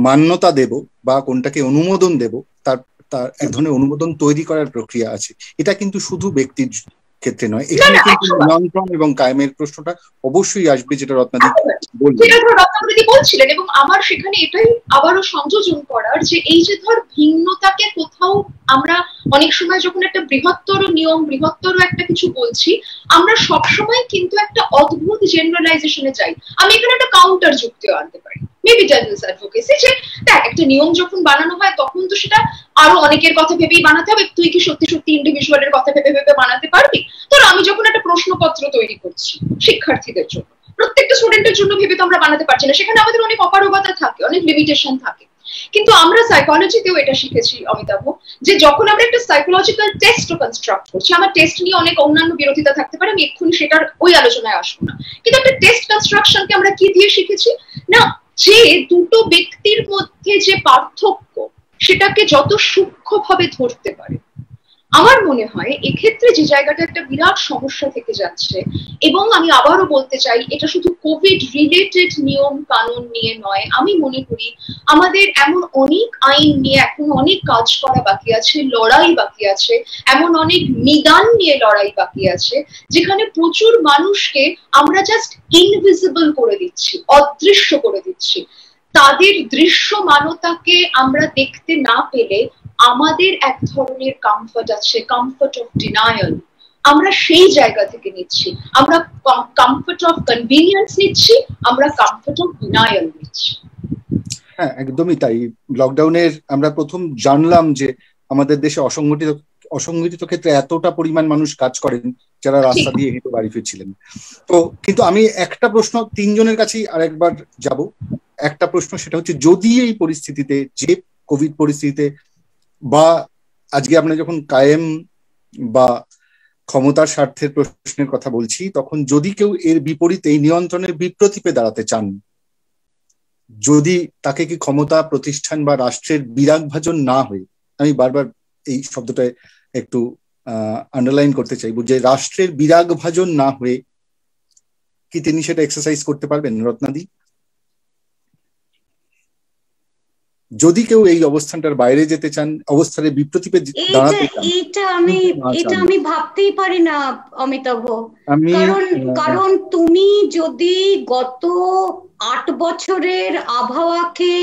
মান্যতা দেব বা কোনটাকে অনুমোদন দেব, তার এক ধরনের অনুমোদন তৈরি করার প্রক্রিয়া আছে। এটা কিন্তু শুধু ব্যক্তির ক্ষেত্রে নয়, এখানে কিন্তু নিয়ন্ত্রণ এবং কায়েমের প্রশ্নটা অবশ্যই আসবে, যেটা রত্নাদি বলছিলেন। এবং আমার সেখানে এটাই আবারও সংযোজন করার যে এই যে ধর ভিন্নতাকে কোথাও আমরা অনেক সময় যখন একটা বৃহত্তর নিয়ম, বৃহত্তর একটা কিছু বলছি, আমরা সবসময় কিন্তু একটা অদ্ভুত জেনারেলাইজেশনে যাই। আমি এখানে একটা কাউন্টার যুক্তিও আনতে পারি, মেবি ডেভিলস অ্যাডভোকেসি, যে দেখ একটা নিয়ম যখন বানানো হয় তখন তো সেটা আরো অনেকের কথা ভেবেই বানাতে হবে। তুই কি সত্যি সত্যি ইন্ডিভিজুয়ালের কথা ভেবে ভেবে বানাতে পারবি? ধর আমি যখন একটা প্রশ্নপত্র তৈরি করছি শিক্ষার্থীদের জন্য, প্রত্যেকটা স্টুডেন্টের জন্য ভেবে তো আমরা বানাতে পারছি না, সেখানে আমাদের অনেক অপারগতা থাকে, অনেক লিমিটেশন থাকে। কিন্তু আমরা সাইকোলজিতেও এটা শিখেছি অমিতাভ, যে যখন আমরা একটা সাইকোলজিক্যাল টেস্ট কনস্ট্রাক্ট করছি, আমার টেস্ট নিয়ে অনেক অন্যান্য বিরোধিতা থাকতে পারে, আমি এক্ষুনি সেটার ওই আলোচনায় আসবো না, কিন্তু একটা টেস্ট কনস্ট্রাকশনকে আমরা কি দিয়ে শিখেছি না, যে দুটো ব্যক্তির মধ্যে যে পার্থক্য সেটাকে যত সূক্ষ্মভাবে ধরতে পারে। আমার মনে হয় এক্ষেত্রে যে জায়গাটা একটা বিরাট সমস্যা থেকে যাচ্ছে, এবং আমি আবারও বলতে চাই এটা শুধু কোভিড রিলেটেড নিয়ম কানুন নিয়ে নয়, আমি মনে করি আমাদের এমন অনেক আইন নিয়ে এখন অনেক কাজ করা বাকি আছে, লড়াই বাকি আছে, এমন অনেক নিদান নিয়ে লড়াই বাকি আছে, যেখানে প্রচুর মানুষকে আমরা জাস্ট ইনভিজিবল করে দিচ্ছি, অদৃশ্য করে দিচ্ছি। তাদের দৃশ্যমানতাকে আমরা দেখতে না পেলে আমাদের এক ধরনের কমফর্ট আছে, কমফর্ট অফ ডিনায়াল, আমরা সেই জায়গা থেকে নিচ্ছি, আমরা কমফর্ট অফ কনভিনিয়েন্স নিচ্ছি, আমরা কমফর্ট অফ ডিনায়াল নিচ্ছি। হ্যাঁ, একদমই তাই। লকডাউনের আমরা প্রথম জানলাম যে আমাদের দেশে অসংগঠিত ক্ষেত্রে এতটা পরিমাণ মানুষ কাজ করেন যারা রাস্তা দিয়ে হেঁটে বাড়ি ফিরছিলেন। তো কিন্তু আমি একটা প্রশ্ন তিনজনের কাছেই আরেকবার যাব। একটা প্রশ্ন, সেটা হচ্ছে যদি এই পরিস্থিতিতে, যে কোভিড পরিস্থিতিতে বা আজকে আমরা যখন কায়েম বা ক্ষমতার স্বার্থের প্রশ্নের কথা বলছি, তখন যদি কেউ এর বিপরীতে, এই নিয়ন্ত্রণের বিপ্রতীপে দাঁড়াতে চান, যদি তাকে কি ক্ষমতা, প্রতিষ্ঠান বা রাষ্ট্রের বিরাগভাজন না হয়ে, আমি বারবার এই শব্দটা একটু আন্ডারলাইন করতে চাইব, যে রাষ্ট্রের বিরাগভাজন না হয়ে কি তিনি সেটা এক্সারসাইজ করতে পারবেন? রত্নাদি, যদি কেউ এই অবস্থানটার বাইরে যেতে চান, অবস্থানের বিপ্রতীপে দাঁড়াতে চান, এটা আমি ভাবতেই পারি না অমিতাভ। কারণ তুমি যদি গত 8 বছরের আবহাওয়াকে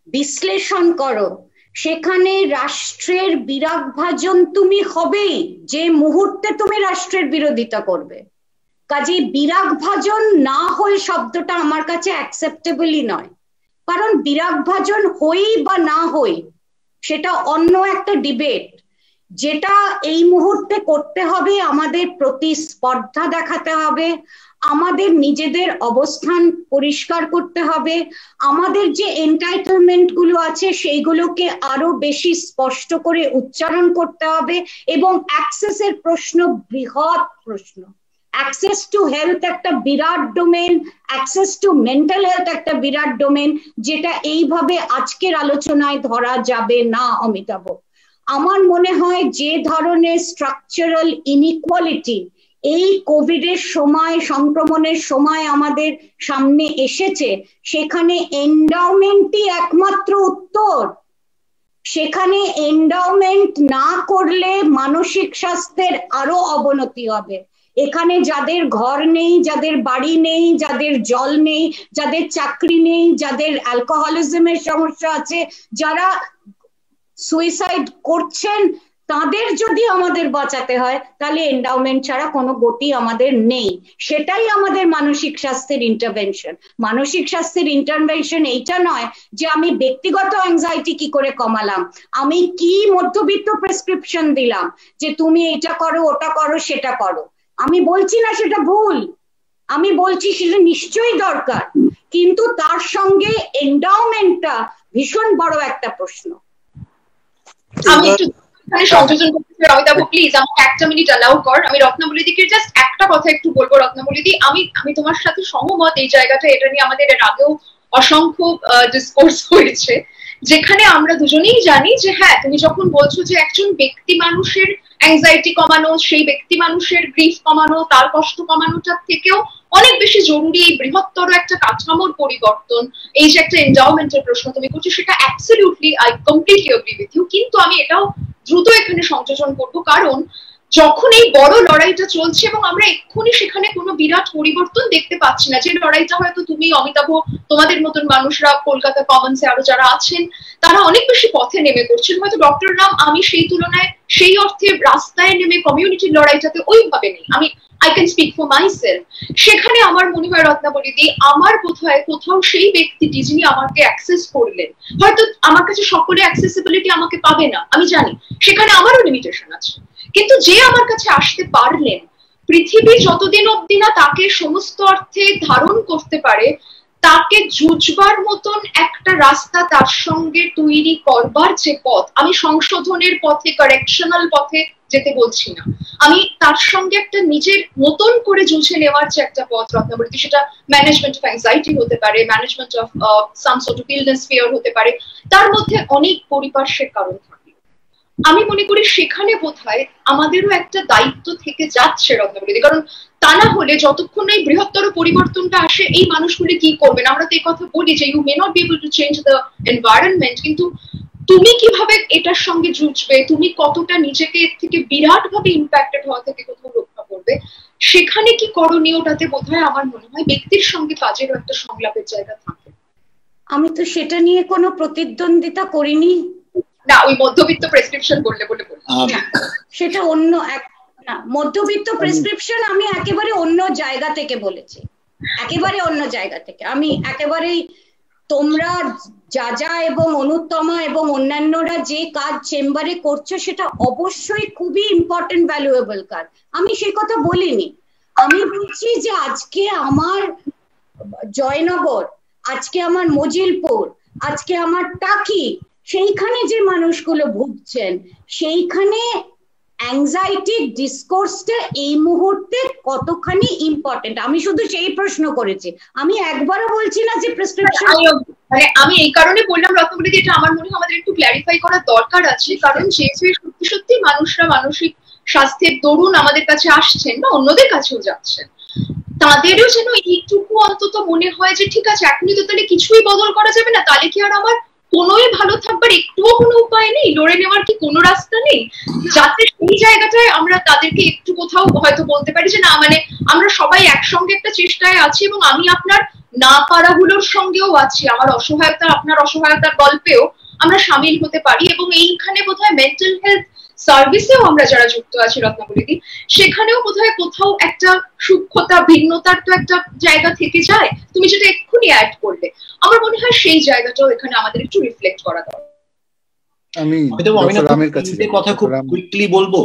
বিশ্লেষণ করো, সেখানে রাষ্ট্রের বিরাগভাজন তুমি হবেই যে মুহূর্তে তুমি রাষ্ট্রের বিরোধিতা করবে। কাজে বিরাগভাজন না হয়ে শব্দটা আমার কাছে অ্যাকসেপ্টেবলই নয়। কারণ বিরাগভাজন হই বা না হই সেটা অন্য একটা ডিবেট। যেটা এই মুহূর্তে করতে হবে, আমাদের প্রতিস্পর্ধা দেখাতে হবে, আমাদের নিজেদের অবস্থান পরিষ্কার করতে হবে, আমাদের যে এন্টাইটেলমেন্ট গুলো আছে সেইগুলোকে আরো বেশি স্পষ্ট করে উচ্চারণ করতে হবে, এবং অ্যাক্সেসের প্রশ্ন বৃহৎ প্রশ্ন। অ্যাক্সেস টু হেলথ একটা বিরাট domain, access to mental health একটা বিরাট ডোমেন, যেটা এইভাবে আজকের আলোচনায় ধরা যাবে না অমিতাভ। আমার মনে হয় যে ধরনের স্ট্রাকচারাল ইনইকুয়ালিটি এই কোভিডের সময়, সংক্রমণের সময় আমাদের সামনে এসেছে, সেখানে এন্ডাওমেন্টই একমাত্র উত্তর। সেখানে এন্ডাওমেন্ট না করলে মানসিক স্বাস্থ্যের আরো অবনতি হবে। এখানে যাদের ঘর নেই, যাদের বাড়ি নেই, যাদের জল নেই, যাদের চাকরি নেই, যাদের অ্যালকোহলিজমের সমস্যা আছে, যারা সুইসাইড করছেন, তাদের যদি আমাদের বাঁচাতে হয় তাহলে এন্ডাওমেন্ট ছাড়া কোনো গতি আমাদের নেই। সেটাই আমাদের মানসিক স্বাস্থ্যের ইন্টারভেনশন। মানসিক স্বাস্থ্যের ইন্টারভেনশন এইটা নয় যে আমি ব্যক্তিগত অ্যাংজাইটি কি করে কমালাম, আমি কি মধ্যবিত্ত প্রেসক্রিপশন দিলাম যে তুমি এটা করো, ওটা করো, সেটা করো। আমি বলছি না সেটা ভুল, আমি বলছি সেটা নিশ্চয়ই দরকার, কিন্তু তার সঙ্গে এন্ডাওমেন্টটা ভীষণ বড় একটা প্রশ্ন। আমি একটু সংযোজন করতে চাই অমিতাভ, প্লিজ আমাকে 1 মিনিট অ্যালাউ কর। আমি রত্নাবলীদিকে জাস্ট একটা কথা একটু বলবো। রত্নাবলীদি, আমি তোমার সাথে সহমত এই জায়গাটা, এটা নিয়ে আমাদের এর আগেও অসংখ্য ডিসকোর্স হয়েছে, যেখানে আমরা দুজনেই জানি যে হ্যাঁ, তুমি যখন বলছো যে একজন ব্যক্তি মানুষের অ্যাংজাইটি কমানো, সেই ব্যক্তি মানুষের গ্রিফ কমানো, তার কষ্ট কমানোটার থেকেও অনেক বেশি জরুরি এই বৃহত্তর একটা কাঠামোর পরিবর্তন, এই যে একটা এন্ডাওমেন্টের প্রশ্ন তুমি করছো, সেটা absolutely I completely agree with you. কিন্তু আমি এটাও দ্রুত এখানে সংযোজন করবো, কারণ যখন এই বড় লড়াইটা চলছে এবং আমরা এক্ষুনি সেখানে কোনো বিরাট পরিবর্তন দেখতে পাচ্ছি না, যে লড়াইটা হয়তো তুমি, অমিতাভ, তোমাদের মতন মানুষরা, কলকাতা কমন্সে আরো যারা আছেন তারা অনেক বেশি পথে নেমে পড়ছেন, হয়তো ডক্টর রাম আমি সেই তুলনায় সেই অর্থে রাস্তায় নেমে কমিউনিটির লড়াইটাতে ওইভাবে নেই, আমি I can speak for myself. সেখানে আমার মনে হয় রত্নাবলীদি, আমার বোধহয় কোথাও সেই ব্যক্তিটি যিনি আমাকে অ্যাক্সেস করলেন, হয়তো আমার কাছে সকলে অ্যাক্সেসিবিলিটি আমাকে পাবে না, আমি জানি সেখানে আমারও লিমিটেশন আছে, কিন্তু যে আমার কাছে আসতে পারলেন, পৃথিবী যতদিন অব্দি না তাকে সমস্ত অর্থে ধারণ করতে পারে, তাকে জুজবার মতন একটা রাস্তা তার সঙ্গে তৈরি করবার যে পথ, আমি সংশোধনের পথে, কারেকশনাল পথে যেতে বলছি না, আমি তার সঙ্গে একটা নিজের মতন করে জুঝে নেওয়ার যে একটা পথ রত্নাবলী, সেটা ম্যানেজমেন্ট অফ অ্যাংজাইটি হতে পারে, management of some sort of illness fear হতে পারে, তার মধ্যে অনেক পরিপার্শ্বিক কারণ থাকে। আমি মনে করি সেখানে বোধহয় আমাদেরও একটা দায়িত্ব থেকে যাচ্ছে রত্নাবলী, কারণ তা না হলে যতক্ষণ এই বৃহত্তর পরিবর্তনটা আসে, এই মানুষগুলি কি করবেন? আমরা তো এই কথা বলি যে you may not be able to change the environment, কিন্তু তুমি কিভাবে এটার সঙ্গে জুঝবে, তুমি কতটা নিজেকে এর থেকে বিরাট ভাবে ইম্প্যাক্টেড হওয়া থেকে কোথাও রক্ষা করবে, সেখানে কি করণীয়টাতে বোধহয় আমার মনে হয় ব্যক্তির সঙ্গে কাজেরও একটা সংলাপের জায়গা থাকে। আমি তো সেটা নিয়ে কোনো প্রতিদ্বন্দ্বিতা করিনি না, ওই মধ্যবিত্ত প্রেসক্রিপশন করলে বলে বলি সেটা অন্য এক না, মধ্যবিত্ত প্রেসক্রিপশন আমি একেবারে অন্য জায়গা থেকে বলেছি, একেবারে অন্য জায়গা থেকে। আমি একেবারেই তোমরা যা এবং অনুত্তমা এবং অন্যান্যরা যে কাজ চেম্বারে করছো সেটা অবশ্যই খুবই ইম্পর্টেন্ট, ভ্যালুয়েবল কাজ, আমি সেই কথা বলিনি। আমি বলছি যে আজকে আমার জয়নগর, আজকে আমার মজিলপুর, আজকে আমার টাকি, সেইখানে যে মানুষগুলো ভুগছেন, সেইখানে অ্যাংজাইটি ডিসকোর্সটা এই মুহূর্তে কতখানি ইম্পর্টেন্ট, আমি শুধু সেই প্রশ্ন করেছি, আমি একবারও বলছি না যে প্রেসক্রিপশন। মানে আমি এই কারণে বললাম রত্নাবলী, এটা আমার মনে হয় আমাদের একটু ক্ল্যারিফাই করার দরকার আছে, কারণ যে সত্যি সত্যি মানুষরা মানসিক স্বাস্থ্যের দরুন আমাদের কাছে আসছেন বা অন্যদের কাছেও যাচ্ছেন, তাদেরও যেন এইটুকু অন্তত মনে হয় যে ঠিক আছে, এখনই তো তাহলে কিছুই বদল করা যাবে না, তাহলে কি আর আমার কোনোই ভালো থাকবার একটুও কোনো উপায় নেই, লড়ে নেওয়ার কি কোনো রাস্তা নেই, যাতে সেই জায়গাটায় আমরা তাদেরকে একটু কোথাও হয়তো বলতে পারি যে না, মানে আমরা সবাই একসঙ্গে একটা চেষ্টায় আছি এবং আমি আপনার না পারাগুলোর সঙ্গেও আছি, আমার অসহায়তা আপনার অসহায়তার গল্পেও আমরা সামিল হতে পারি, এবং এইখানে বোধহয় মেন্টাল হেলথ সার্ভিসেও আমরা যারা যুক্ত আছি রত্নাবলী, সেখানেও বোধহয় কোথাও একটা সূক্ষ্মতা, ভিন্নতার তো একটা জায়গা থেকে যায়, তুমি যেটা এক্ষুনি অ্যাড করলে, আমার মনে হয় সেই জায়গাটাও এখানে আমাদের একটু রিফ্লেক্ট করা দরকার। আমি কথা খুব কুইকলি বলবো।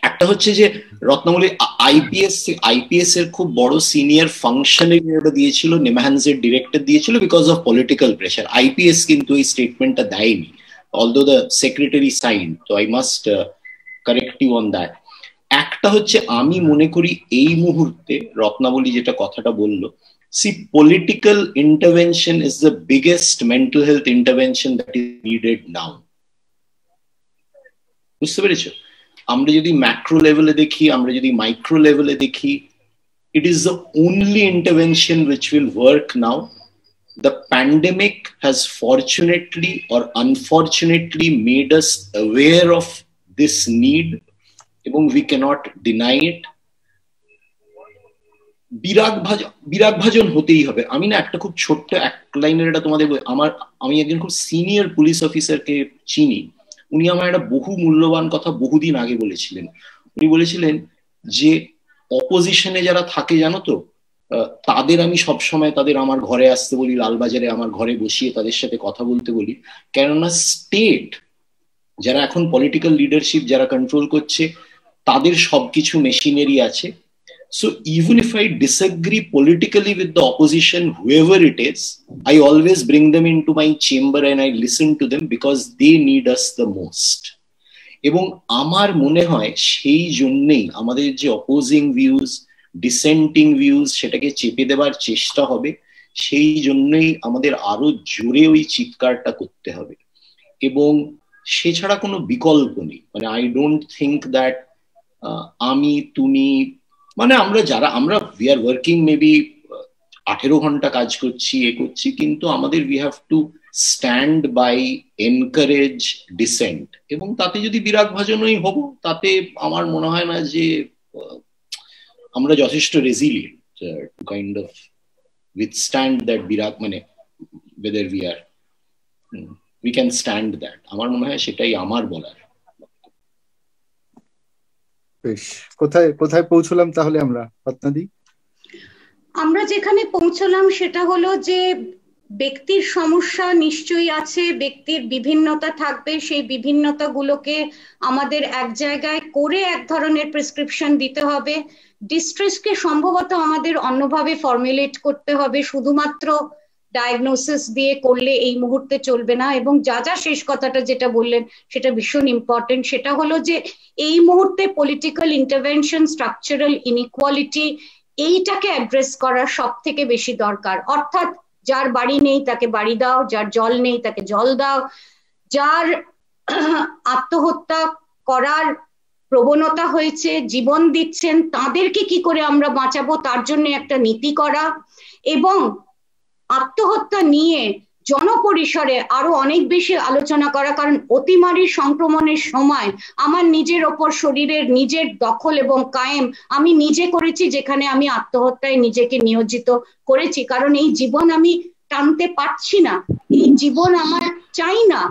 একটা হচ্ছে যে রত্নাবলী আইপিএস এর খুব বড় সিনিয়র ফাংশনারি দিয়েছিল, নিমহানসের ডিরেক্টর দিয়েছিল because of political pressure. IPS কিন্তু এই স্টেটমেন্টটা দেয়নি, although the secretary signed, so I must correct you on that. একটা হচ্ছে আমি মনে করি এই মুহূর্তে রত্নাবলী যেটা কথাটা বললো, see, political intervention is the biggest mental health intervention that is needed now. বুঝতে পেরেছো? আমরা যদি ম্যাক্রো লেভেলে দেখি, আমরা যদি মাইক্রো লেভেলে দেখি, it is the only intervention which will work now. The pandemic has fortunately or unfortunately made us aware of this need, এবং we cannot deny it. বিরাগ ভাজন হতেই হবে। আমি না একটা খুব ছোট্ট এক লাইনের এটা তোমাদের, আমি একজন খুব সিনিয়র পুলিশ অফিসারকে চিনি, উনি আমার একটা বহু মূল্যবান কথা বহুদিন আগে বলেছিলেন। উনি বলেছিলেন যে অপোজিশনে যারা থাকে জানো তো, তাদের আমি সবসময় তাদের আমার ঘরে আসতে বলি, লালবাজারে আমার ঘরে বসিয়ে তাদের সাথে কথা বলতে বলি, কেননা স্টেট যারা এখন পলিটিক্যাল লিডারশিপ যারা কন্ট্রোল করছে, তাদের সবকিছু মেশিনারি আছে। So even if I disagree politically with the opposition, whoever it is, I always bring them into my chamber and I listen to them because they need us the most. এবং আমার মনে হয় সেই জন্যেই আমাদের যে অপোজিং ভিউজ, ডিসেন্টিং ভিউজ, সেটাকে চেপে দেবার চেষ্টা হবে, সেই জন্যই আমাদের আরো জোরে ওই চিৎকারটা করতে হবে, এবং সে ছাড়া কোনো বিকল্প নেই। মানে আই ডোন্ট থিঙ্ক দ্যাট আমি তুমি মানে আমরা উই আর ওয়ার্কিং মেবি 18 ঘন্টা কাজ করছি, করছি, কিন্তু আমাদের we have to stand by, encourage dissent, এবং তাতে যদি বিরাগ ভাজনই হব, তাতে আমার মনে হয় না যে আমরা যথেষ্ট resilient to kind of withstand that বিরাগ, মানে whether we can stand that. আমার মনে হয় সেটাই আমার বলার। বেশ, কোথায় কোথায় পৌঁছলাম তাহলে আমরা, রত্নাদি? আমরা যেখানে পৌঁছলাম সেটা হলো যে ব্যক্তির সমস্যা নিশ্চয়ই আছে, ব্যক্তির বিভিন্নতা থাকবে, সেই বিভিন্নতাগুলোকে আমাদের এক জায়গায় করে এক ধরনের প্রেসক্রিপশন দিতে হবে। ডিস্ট্রেসকে সম্ভবত আমাদের অন্যভাবে ফর্মুলেট করতে হবে, শুধুমাত্র ডায়াগনোসিস দিয়ে করলে এই মুহূর্তে চলবে না। এবং যা যা শেষ কথাটা যেটা বললেন সেটা ভীষণ ইম্পর্টেন্ট, সেটা হলো যে এই মুহূর্তে পলিটিক্যাল ইন্টারভেনশন, স্ট্রাকচারাল ইনইকুয়ালিটি, এইটাকে অ্যাড্রেস করা সব থেকে বেশি দরকার। অর্থাৎ যার বাড়ি নেই তাকে বাড়ি দাও, যার জল নেই তাকে জল দাও, যার আত্মহত্যা করার প্রবণতা হয়েছে, জীবন দিচ্ছেন, তাদেরকে কি করে আমরা বাঁচাবো তার জন্য একটা নীতি করা, এবং আত্মহত্যা নিয়ে জনপরিসরে আরো অনেক বেশি আলোচনা করা। কারণ অতিমারী সংক্রমণের সময় আমার নিজের ওপর শরীরের নিজের দখল এবং কায়েম আমি নিজে করেছি, যেখানে আমি আত্মহত্যায় নিজেকে নিয়োজিত করেছি। কারণ এই জীবন আমি টানতে পারছি না, এই জীবন আমার চাই না।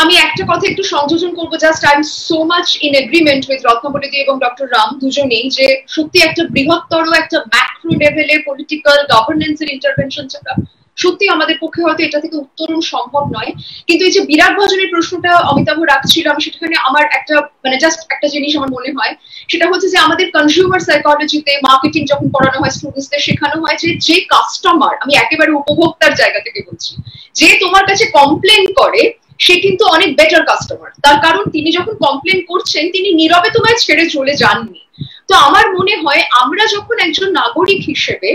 আমি একটা কথা একটু সংযোজন করবো, just I am so much in agreement with Ratnapati এবং ডক্টর রাম দুজনেই, যে সত্যি একটা বৃহত্তর একটা ম্যাক্রো লেভেলে পলিটিক্যাল গভর্নেন্সের ইন্টারভেনশন ছাড়া সত্যি আমাদের পক্ষে হয়তো এটা থেকে উত্তরণ সম্ভব নয়। কিন্তু এই যে বিরাগ ভাজনের প্রশ্নটা অমিতাভ রাখছিল, আমি সেখানে আমার একটা মানে জাস্ট একটা জিনিস আমার মনে হয়, সেটা হচ্ছে যে আমাদের কনজিউমার সাইকোলজিতে মার্কেটিং যখন করানো হয় স্টুডেন্টসদের শেখানো হয় যে কাস্টমার, আমি একেবারে উপভোক্তার জায়গা থেকে বলছি, যে তোমার কাছে কমপ্লেন করে সে কিন্তু অনেক বেটার কাস্টমার। তার কারণ তিনি যখন কমপ্লেন করছেন তিনি নীরবে তোমায় ছেড়ে চলে যাননি। তো আমার মনে হয় আমরা যখন একজন নাগরিক হিসেবে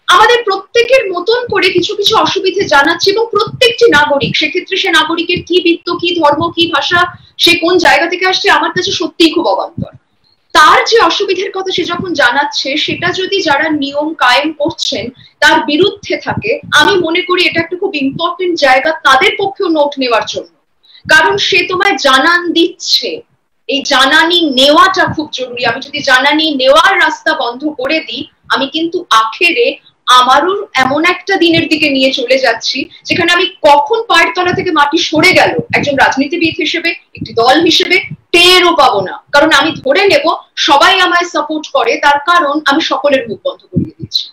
আমাদের প্রত্যেকের মতন করে কিছু কিছু অসুবিধে জানাচ্ছি, এবং প্রত্যেকটি নাগরিক, সেক্ষেত্রে সে নাগরিকের কি বৃত্ত, কি ধর্ম, কি ভাষা, সে কোন জায়গা থেকে আসছে, আমার কাছে সত্যিই খুব অবান্তর। তার যে অসুবিধার কথা সে যখন জানাচ্ছে, সেটা যদি যারা নিয়ম কায়েম করছেন তার বিরুদ্ধে থাকে, আমি মনে করি এটা একটা খুব ইম্পর্টেন্ট জায়গা তাদের পক্ষেও নোট নেওয়ার জন্য। কারণ সে তোমায় জানান দিচ্ছে, এই জানানি নেওয়াটা খুব জরুরি। আমি যদি জানানি নেওয়ার রাস্তা বন্ধ করে দিই, আমি কিন্তু আখেরে আমারও এমন একটা দিনের দিকে নিয়ে চলে যাচ্ছি যেখানে আমি কখন পায়ের তলা থেকে মাটি সরে গেল একজন রাজনীতিবিদ হিসেবে, একটি দল হিসেবে টেরও পাবো না। কারণ আমি ধরে নেব সবাই আমায় সাপোর্ট করে, তার কারণ আমি সকলের মুখ বন্ধ করিয়ে দিচ্ছি।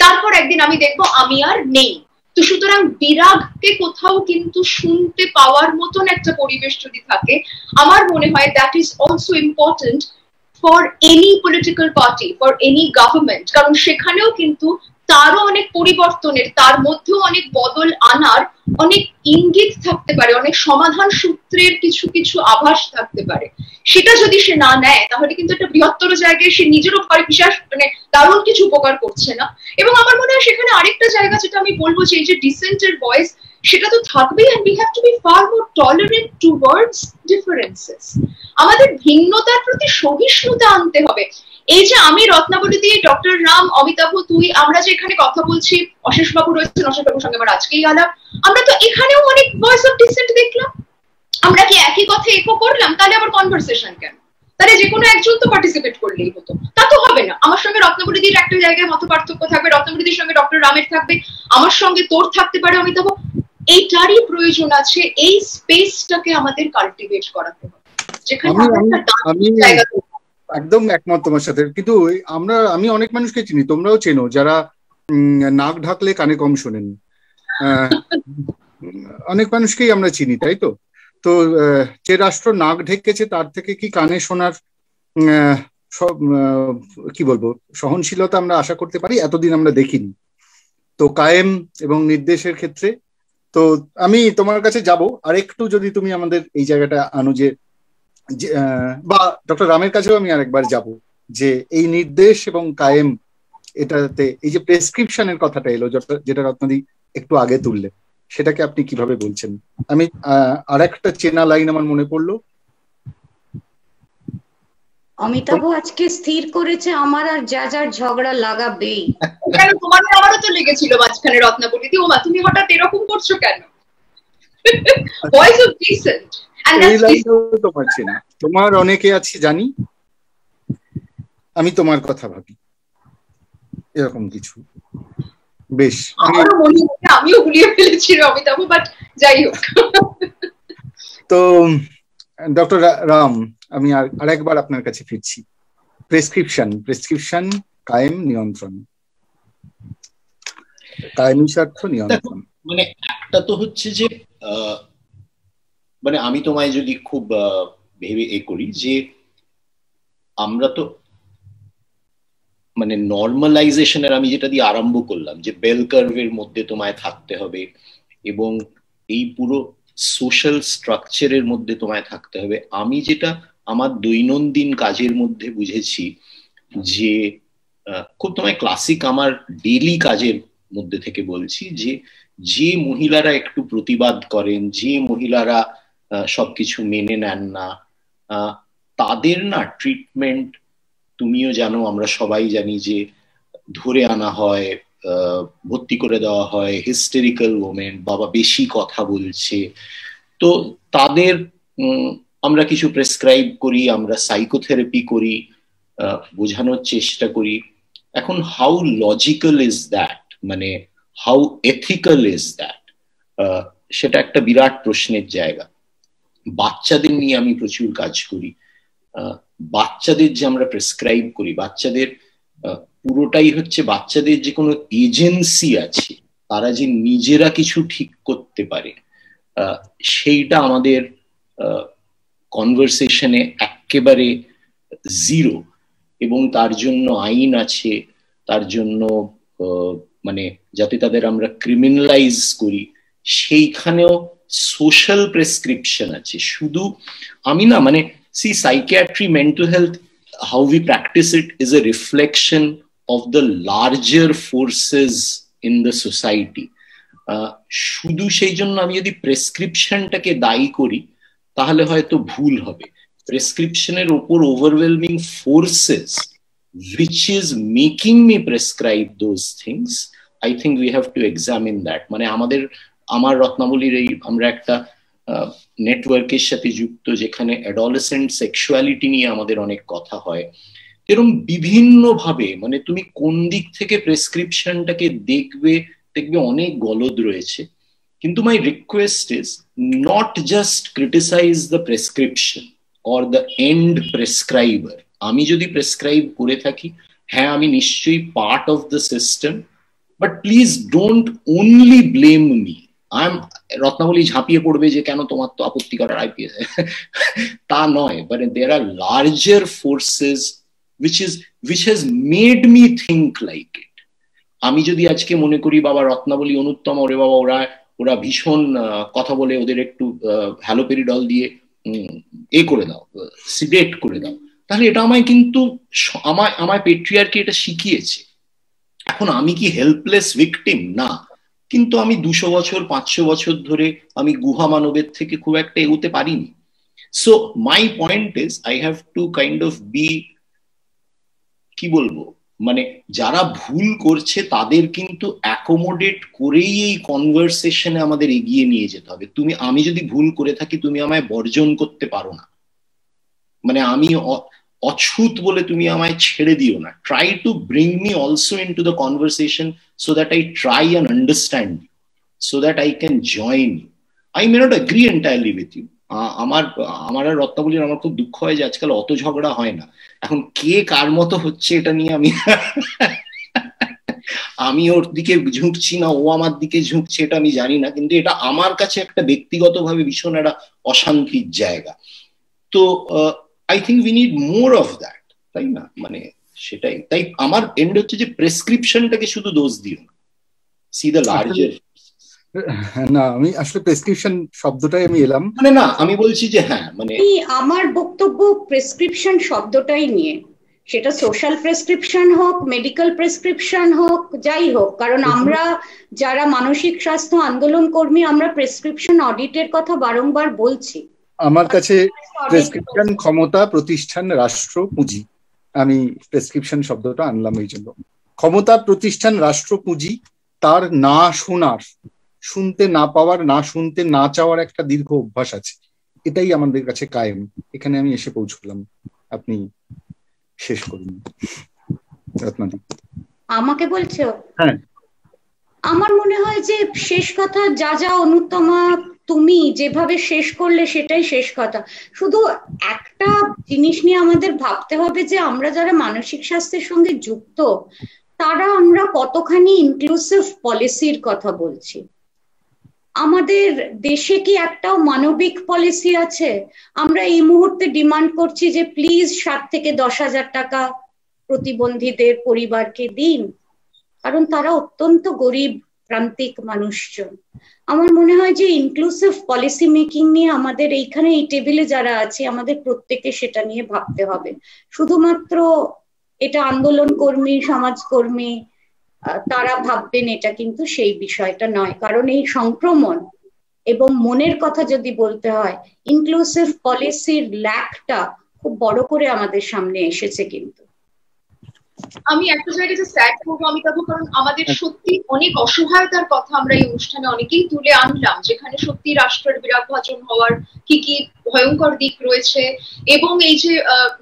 তারপর একদিন আমি দেখবো আমি আর নেই। তো সুতরাং বিরাগকে কোথাও কিন্তু শুনতে পাওয়ার মতন একটা পরিবেশ যদি থাকে, আমার মনে হয় that is also important for any political party, for any government. কারণ সেখানেও কিন্তু তারও অনেক পরিবর্তনের, তার মধ্যেও অনেক বদল আনার অনেক ইঙ্গিত থাকতে পারে, অনেক সমাধান সূত্রের কিছু কিছু আভাস থাকতে পারে। সেটা যদি সে না নেয় তাহলে কিন্তু একটা বৃহত্তর জায়গায় সে নিজেরও বিশেষ মানে দারুণ কিছু উপকার করছে না। এবং আমার মনে হয় সেখানে আরেকটা জায়গা যেটা আমি বলবো, যে এই যে ডিসেন্টের ভয়েস, সেটা তো থাকবেই, and we have to be far more tolerant towards differences. আমাদের ভিন্নতার প্রতি সহিষ্ণুতা আনতে হবে। এই যে আমি রত্নাবলী দিয়ে, ডক্টর রাম, অমিতাভ, তুই, আমরা যে এখানে কথা বলছি, অশেষ বাবু রয়েছেন, অশেষ বাবুর সঙ্গে আমার আজকেই আলাপ, আমরা তো এখানেও অনেক ভয়েস অফ ডিসেন্ট দেখলাম। আমরা কি একই কথা ইকো করলাম? তাহলে আবার কনভারসেশন কেন? তাহলে যে কোনো একজন তো পার্টিসিপেট করলেই হতো, তা তো হবে না। আমার সঙ্গে রত্নাবলীর একটা জায়গায় মত পার্থক্য থাকবে, রত্নাবলীর সঙ্গে ডক্টর রামের থাকবে, আমার সঙ্গে তোর থাকতে পারে, অমিতাভ। এইটারই প্রয়োজন আছে, এই স্পেসটাকে আমাদের কাল্টিভেট করাতে হবে, যেখানে আমি একদম একমত তোমার সাথে। কিন্তু আমি অনেক মানুষকে চিনি, তোমরাও চেনো, যারা নাক ঢাকলে কানে কম শোনেন। অনেক মানুষকেই আমরা চিনি, তাই তো? তো যে রাষ্ট্র নাক ঢেকেছে তার থেকে কি কানে শোনার কি বলবো সহনশীলতা আমরা আশা করতে পারি? এতদিন আমরা দেখিনি। তো কায়েম এবং নির্দেশের ক্ষেত্রে তো আমি তোমার কাছে যাব, আর একটু যদি তুমি আমাদের এই জায়গাটা আনো, যে বা ডক্টর রামের কাছেও আমি আরেকবার যাব, যে এই নির্দেশ এবং কায়েম এটাতে এই যে প্রেসক্রিপশনের কথাটা এলো, যেটা রত্নাদি একটু আগে তুললে, সেটাকে আপনি কিভাবে বলছেন? আমি আর একটা চেনা লাইন আমার মনে পড়লো, অমিতাভ আজকে স্থির করেছে আমার আর যা যার ঝগড়া লাগাবেই। কেন তোমার আমারও তো লেগেছিল মাঝখানে রত্নাবলীতে, ও মা তুমি হঠাৎ এরকম করছো কেন? ভয়েস অফ ডিসেন্ট তোমার চেনা, তোমার অনেকে আছে জানি, আমি তোমার কথা ভাবি, এরকম কিছু। বেশ, আমারও মনে হচ্ছে আমিও গুলিয়ে ফেলেছি অমিতাভ, বাট যাই হোক। তো ডক্টর রাম, আমি আরেকবার আপনার কাছে ফিরছি। প্রেসক্রিপশন কায়েম নিয়ন্ত্রণ, কায়েমি স্বার্থ নিয়ন্ত্রণ। মানে একটা তো হচ্ছে যে মানে আমি তোমায় যদি খুব ভেবে করি যে আমরা তো মানে নর্মালাইজেশনের, আমি যেটা দিয়ে আরম্ভ করলাম যে বেল কার্ভের মধ্যে তোমায় থাকতে হবে এবং এই পুরো সোশ্যাল স্ট্রাকচারের মধ্যে তোমায় থাকতে হবে। আমি যেটা আমার দৈনন্দিন কাজের মধ্যে বুঝেছি যে খুব তোমায় ক্লাসিক আমার ডেইলি কাজের মধ্যে থেকে বলছি, যে মহিলারা একটু প্রতিবাদ করেন, যে মহিলারা সবকিছু মেনে নেন না, তাদের না ট্রিটমেন্ট তুমিও জানো, আমরা সবাই জানি যে ধরে আনা হয়, ভর্তি করে দেওয়া হয়, হিস্টেরিক্যাল ওমেন, বাবা বেশি কথা বলছে, তো তাদের আমরা কিছু প্রেসক্রাইব করি, আমরা সাইকোথেরাপি করি, বোঝানোর চেষ্টা করি। এখন হাউ লজিক্যাল ইজ দ্যাট, মানে হাউ এথিক্যাল ইজ দ্যাট, সেটা একটা বিরাট প্রশ্নের জায়গা। বাচ্চাদের নিয়ে আমি প্রচুর কাজ করি। বাচ্চাদের যে আমরা প্রেসক্রাইব করি, বাচ্চাদের পুরোটাই হচ্ছে বাচ্চাদের যে কোনো এজেন্সি আছে, তারা যে নিজেরা কিছু ঠিক করতে পারে, সেইটা আমাদের কনভারসেশনে একেবারে জিরো। এবং তার জন্য আইন আছে, তার জন্য মানে যাতে তাদের আমরা ক্রিমিনালাইজ করি, সেইখানেও সোশ্যাল প্রেসক্রিপশন আছে। শুধু আমি না, মানে see, psychiatry, mental health, how we practice it is a reflection of the larger forces in the society. শুধু সেই জন্য আমি যদি প্রেসক্রিপশনটাকে দায়ী করি তাহলে হয়তো ভুল হবে। প্রেসক্রিপশনের ওপর overwhelming forces which is making me prescribe those things, I think we have to examine that. মানে আমার রত্নাবলীর এই আমরা একটা নেটওয়ার্কের সাথে যুক্ত, যেখানে অ্যাডোলেসেন্ট সেক্সুয়ালিটি নিয়ে আমাদের অনেক কথা হয়। এরকম বিভিন্ন ভাবে, মানে তুমি কোন দিক থেকে প্রেসক্রিপশনটাকে দেখবে অনেক গলদ রয়েছে। কিন্তু my request is not just criticise the prescription or the end prescriber. আমি যদি প্রেসক্রাইব করে থাকি, হ্যাঁ আমি নিশ্চয়ই part of the system, but please don't only blame me. Ratnaboli ঝাঁপিয়ে পড়বে যে কেন তোমার তো আপত্তি করার আইপিএস, তা নয়। But there are larger forces which has made me think like it. আমি যদি আজকে মনে করি বাবা রত্নাবলী, অনুত্তম, ওরে বাবা ওরা ভীষণ কথা বলে, ওদের একটু হ্যালোপেরিডল দিয়ে করে দাও, সিডেট করে দাও, তাহলে এটা আমায় কিন্তু আমায় পেট্রিয়ার্কি এটা শিখিয়েছে। এখন আমি কি হেল্পলেস ভিকটিম? না, কিন্তু আমি 200 বছর 500 বছর ধরে আমি গুহা মানবের থেকে খুব একটা এগোতে পারিনি। So my point is I have to kind of be, কি বলবো, মানে যারা ভুল করছে তাদের কিন্তু অ্যাকোমোডেট করেই এই কনভারসেশনে আমাদের এগিয়ে নিয়ে যেতে হবে। আমি যদি ভুল করে থাকি, তুমি আমায় বর্জন করতে পারো না, মানে আমি অছুত বলে তুমি আমায় ছেড়ে দিও না। Try to bring me also into the conversation so that I try and understand you, so that I can join you. I may not agree entirely with you. আমার আর রত্নাবলীর আমার খুব দুঃখ হয় যে আজকাল অত ঝগড়া হয় না। এখন কে কার মতো হচ্ছে এটা নিয়ে আমি ওর দিকে ঝুঁকছি না, ও আমার দিকে ঝুঁকছে, এটা আমি জানি না, কিন্তু এটা আমার কাছে একটা ব্যক্তিগতভাবে ভীষণ একটা অশান্তির জায়গা। তো I think we need more of that, তাই না? মানে সেটাই, তাই আমার এন্ড হচ্ছে যে প্রেসক্রিপশনটাকে শুধু দোষ দিও না, সি দ্য লার্জার। না, আমি আসলে প্রেসক্রিপশন শব্দটাই আমি এলাম, মানে না, আমি বলছি যে হ্যাঁ, মানে আমার বক্তব্য প্রেসক্রিপশন শব্দটাই নিয়ে, সেটা সোশ্যাল প্রেসক্রিপশন হোক, মেডিকেল প্রেসক্রিপশন হোক, যাই হোক, কারণ আমরা যারা মানসিক স্বাস্থ্য আন্দোলন কর্মী, আমরা প্রেসক্রিপশন অডিটের কথা বারংবার বলছি। আমার কাছে প্রেসক্রিপশন ক্ষমতা, প্রতিষ্ঠান, রাষ্ট্র, পুঁজি, আমি প্রেসক্রিপশন শব্দটা আনলাম এই জন্য। ক্ষমতা, প্রতিষ্ঠান, রাষ্ট্র, পুঁজি, তার না শোনার, শুনতে না পাওয়ার, না শুনতে না চাওয়ার একটা দীর্ঘ অভ্যাস আছে, এটাই আমাদের কাছে কায়েম। এখানে আমি এসে পৌঁছলাম, আপনি শেষ করুন। রত্নাদি আমাকে বলছো? হ্যাঁ, আমার মনে হয় যে শেষ কথা যা যা অনুত্তমা তুমি যেভাবে শেষ করলে সেটাই শেষ কথা। শুধু একটা জিনিস নিয়ে আমাদের ভাবতে হবে যে আমরা যারা মানসিক স্বাস্থ্যের সঙ্গে যুক্ত, তারা আমরা কতখানি ইনক্লুসিভ পলিসির কথা বলছি। আমাদের দেশে কি একটাও মানবিক পলিসি আছে? আমরা এই মুহূর্তে ডিমান্ড করছি যে প্লিজ 7 থেকে 10,000 টাকা প্রতিবন্ধীদের পরিবারকে দিন, কারণ তারা অত্যন্ত গরিব প্রান্তিক মানুষজন। আমার মনে হয় যে ইনক্লুসিভ পলিসি মেকিং নিয়ে আমাদের এইখানে এই টেবিলে যারা আছে, আমাদের প্রত্যেকে সেটা নিয়ে ভাবতে হবে। শুধুমাত্র এটা আন্দোলন কর্মী, সমাজকর্মী তারা ভাববেন এটা কিন্তু সেই বিষয়টা নয়। কারণ এই সংক্রমণ এবং মনের কথা যদি বলতে হয়, ইনক্লুসিভ পলিসির ল্যাকটা খুব বড় করে আমাদের সামনে এসেছে। কিন্তু আমি একটা জায়গায় স্যাড করবো অমিতাভ, কারণ আমাদের সত্যি অনেক অসহায়তার কথা আমরা এই অনুষ্ঠানে অনেকেই তুলে আনলাম, যেখানে সত্যি রাষ্ট্রের বিরাগভাজন হওয়ার কি কি ভয়ঙ্কর দিক রয়েছে। এবং এই যে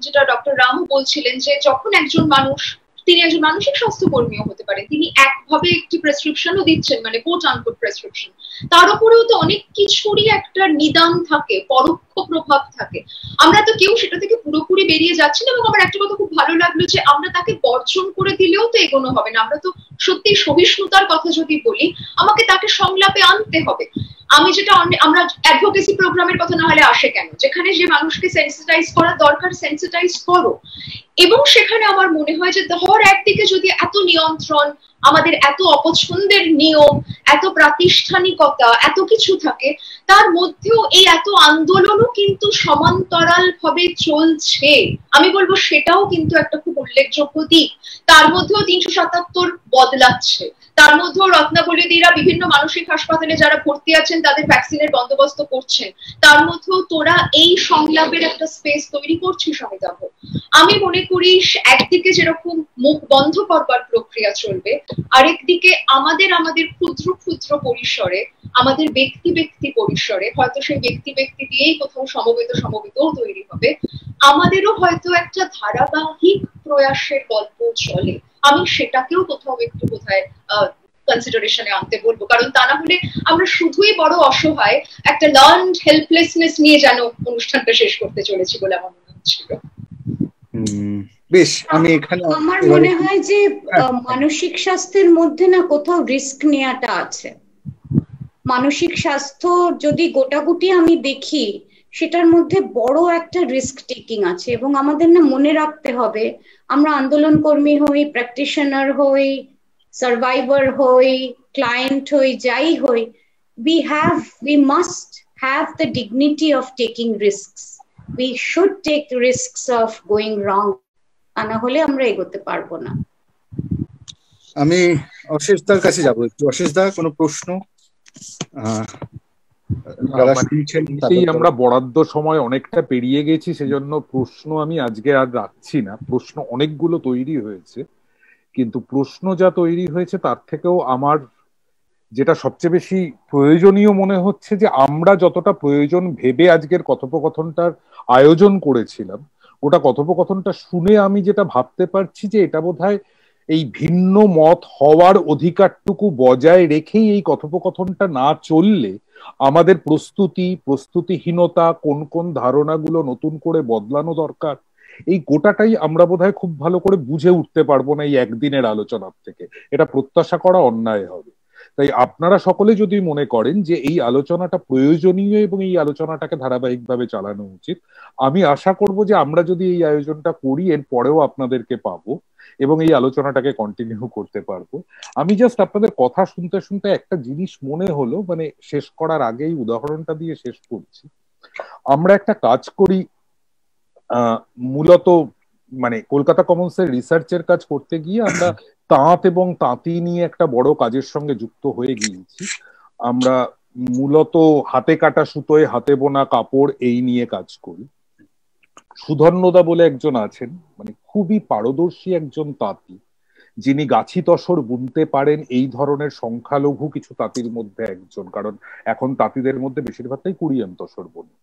যেটা ডক্টর রামু বলছিলেন, যে যখন একজন মানুষ, তিনি একজন মানসিক স্বাস্থ্য কর্মীও হতে পারে, তিনি একভাবে একটি প্রেসক্রিপশনও দিচ্ছেন, মানে কোট আনকোট প্রেসক্রিপশন, তার উপরেও তো অনেক কিছুরই একটা নিদান থাকে, পরোক্ষ প্রভাব থাকে। আমরা তো কেউ সেটা থেকে পুরোপুরি বেরিয়ে যাচ্ছি না। এবং আমার একটা কথা খুব ভালো লাগলো যে আমরা তাকে বর্জন করে দিলেও তো এগোনো হবে না। আমরা তো সত্যি সহিষ্ণুতার কথা যদি বলি, আমাকে তাকে সংলাপে আনতে হবে। আমি যেটা আমরা অ্যাডভোকেসি প্রোগ্রামের কথা না হলে আসে কেন? যেখানে যে মানুষকে সেন্সিটাইজ করা দরকার, সেন্সিটাইজ করো। এবং সেখানে আমার মনে হয় যে ধর একদিকে যদি এত নিয়ন্ত্রণ, আমাদের এত অপছন্দের নিয়ম, এত প্রাতিষ্ঠানিকতা, এত কিছু থাকে, তার মধ্যেও এই এত আন্দোলনও কিন্তু সমান্তরাল ভাবে চলছে। আমি বলবো সেটাও কিন্তু একটা খুব উল্লেখযোগ্য দিক। তার মধ্যেও 377 বদলাচ্ছে, তার মধ্যেও রত্নাবলীদিরা বিভিন্ন মানসিক হাসপাতালে যারা ভর্তি আছেন তাদের ভ্যাকসিনের বন্দোবস্ত করছেন, তার মধ্যেও তোরা এই সংলাপের একটা স্পেস তৈরি করছিস অমিতাভ। আমি মনে করি একদিকে যেরকম মুখ বন্ধ করবার প্রক্রিয়া চলবে, আরেকদিকে আমাদের ক্ষুদ্র ক্ষুদ্র পরিসরে, আমাদের ব্যক্তি ব্যক্তি পরিসরে, হয়তো সেই ব্যক্তি ব্যক্তি দিয়েই কোথাও সমবেতও তৈরি হবে, আমাদেরও হয়তো একটা ধারাবাহিক প্রয়াসের গল্প চলে। আমি সেটাকেও কোথাও একটু বোধহয় কনসিডারেশনে আনতে বলবো, কারণ তা না হলে আমরা শুধুই বড় অসহায় একটা লার্নড হেল্পলেসনেস নিয়ে যেন অনুষ্ঠানটা শেষ করতে চলেছি বলে আমার মনে হচ্ছিল। বেশ, আমি এখানে আমার মনে হয় যে মানসিক স্বাস্থ্যের মধ্যে না কোথাও রিস্ক নেওয়াটা আছে। মানসিক স্বাস্থ্য যদি গোটাগুটি আমি দেখি, সেটার মধ্যে বড় একটা রিস্ক টেকিং আছে। এবং আমাদের না মনে রাখতে হবে, আমরা আন্দোলন কর্মী হই, প্র্যাকটিশনার হই, সার্ভাইভার হই, ক্লায়েন্ট হই, যাই হই, we must have the dignity of taking risks. We should take risks of going wrong. না হলে আমরা এগোতে পারবো না। আমি অশেষদার কাছে যাবো একটু। অশেষদা, কোনো প্রশ্ন? আমরা বরাদ্দ সময় অনেকটা পেরিয়ে গেছি, সেজন্য প্রশ্ন আমি আজকে আর রাখছি না। প্রশ্ন অনেকগুলো তৈরি হয়েছে, কিন্তু প্রশ্ন যা তৈরি হয়েছে তার থেকেও আমার যেটা সবচেয়ে বেশি প্রয়োজনীয় মনে হচ্ছে, যে আমরা যতটা প্রয়োজন ভেবে আজকের কথোপকথনটার আয়োজন করেছিলাম, ওটা কথোপকথনটা শুনে আমি যেটা ভাবতে পারছি যে এটা বোধহয় এই ভিন্ন মত হওয়ার অধিকারটুকু বজায় রেখেই এই কথোপকথনটা না চললে আমাদের প্রস্তুতিহীনতা, কোন কোন ধারণাগুলো নতুন করে বদলানো দরকার, এই গোটাটাই আমরা বোধহয় খুব ভালো করে বুঝে উঠতে পারবো না এই একদিনের আলোচনার থেকে। এটা প্রত্যাশা করা অন্যায় হবে। তাই আপনারা সকলে যদি মনে করেন যে এই আলোচনাটা প্রয়োজনীয় এবং এই আলোচনাটাকে ধারাবাহিকভাবে চালানো উচিত, আমি আশা করব যে আমরা যদি এই আয়োজনটা করি, এর পরেও আপনাদেরকে পাবো এবং এই আলোচনাটাকে কন্টিনিউ করতে পারবো। আমি জাস্ট আপনাদের কথা শুনতে শুনতে একটা জিনিস মনে হলো, মানে শেষ করার আগেই উদাহরণটা দিয়ে শেষ করছি। আমরা একটা কাজ করি, মূলত মানে কলকাতা কমন্সের রিসার্চের কাজ করতে গিয়ে আমরা তাঁত এবং তাঁতি নিয়ে একটা বড় কাজের সঙ্গে যুক্ত হয়ে গিয়েছি। আমরা মূলত হাতে কাটা সুতোয় হাতে বোনা কাপড় এই নিয়ে কাজ করি। সুধন্যদা বলে একজন আছেন, মানে খুবই পারদর্শী একজন তাঁতি, যিনি গাছি তসর বুনতে পারেন, এই ধরনের সংখ্যালঘু কিছু তাঁতির মধ্যে একজন, কারণ এখন তাঁতিদের মধ্যে বেশিরভাগটাই কুড়িয়ান তসর বোনে।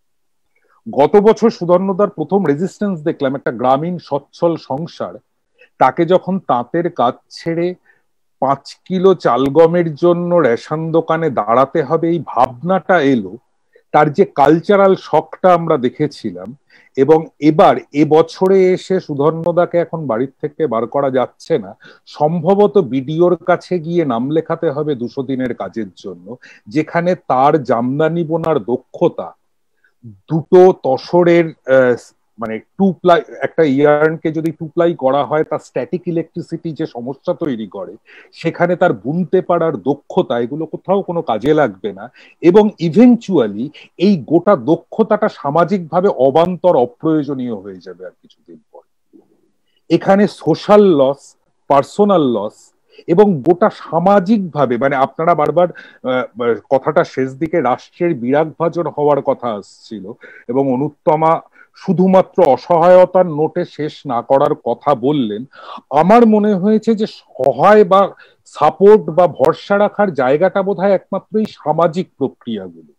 গত বছর সুধন্যদার প্রথম রেজিস্ট্যান্স দেখলাম, একটা গ্রামীণ সচ্ছল সংসার, তাকে যখন তাঁতের কাজ ছেড়ে 5 কিলো চাল গমের জন্য রেশন দোকানে দাঁড়াতে হবে এই ভাবনাটা এলো, তার যে কালচারাল শকটা আমরা দেখেছিলাম। এবং এবার এবছরে এসে সুধন্যদাকে এখন বাড়ির থেকে বার করা যাচ্ছে না, সম্ভবত বিডিওর কাছে গিয়ে নাম লেখাতে হবে 200 দিনের কাজের জন্য, যেখানে তার জামদানি বোনার দক্ষতা দুটো তসরের মানে 2 প্লাই, একটা ইয়ার্নকে যদি 2 প্লাই করা হয় তার স্ট্যাটিক ইলেকট্রিসিটি যে সমস্যা তৈরি করে, সেখানে তার বুনতে পারার দক্ষতা, এগুলো কোথাও কোনো কাজে লাগবে না। এবং ইভেনচুয়ালি এই গোটা দক্ষতাটা সামাজিকভাবে অবান্তর অপ্রয়োজনীয় হয়ে যাবে আর কিছুদিন পর। এখানে সোশ্যাল লস, পার্সোনাল লস এবং গোটা সামাজিকভাবে, মানে আপনারা বারবার কথাটা শেষ দিকে রাষ্ট্রের বিরাগভাজন হওয়ার কথা আসছিল, এবং অনুত্তমা শুধুমাত্র অসহায়তার নোটে শেষ না করার কথা বললেন। আমার মনে হয়েছে যে সহায় বা সাপোর্ট বা ভরসা রাখার জায়গাটা বোধহয় একমাত্র এই সামাজিক প্রক্রিয়াগুলো,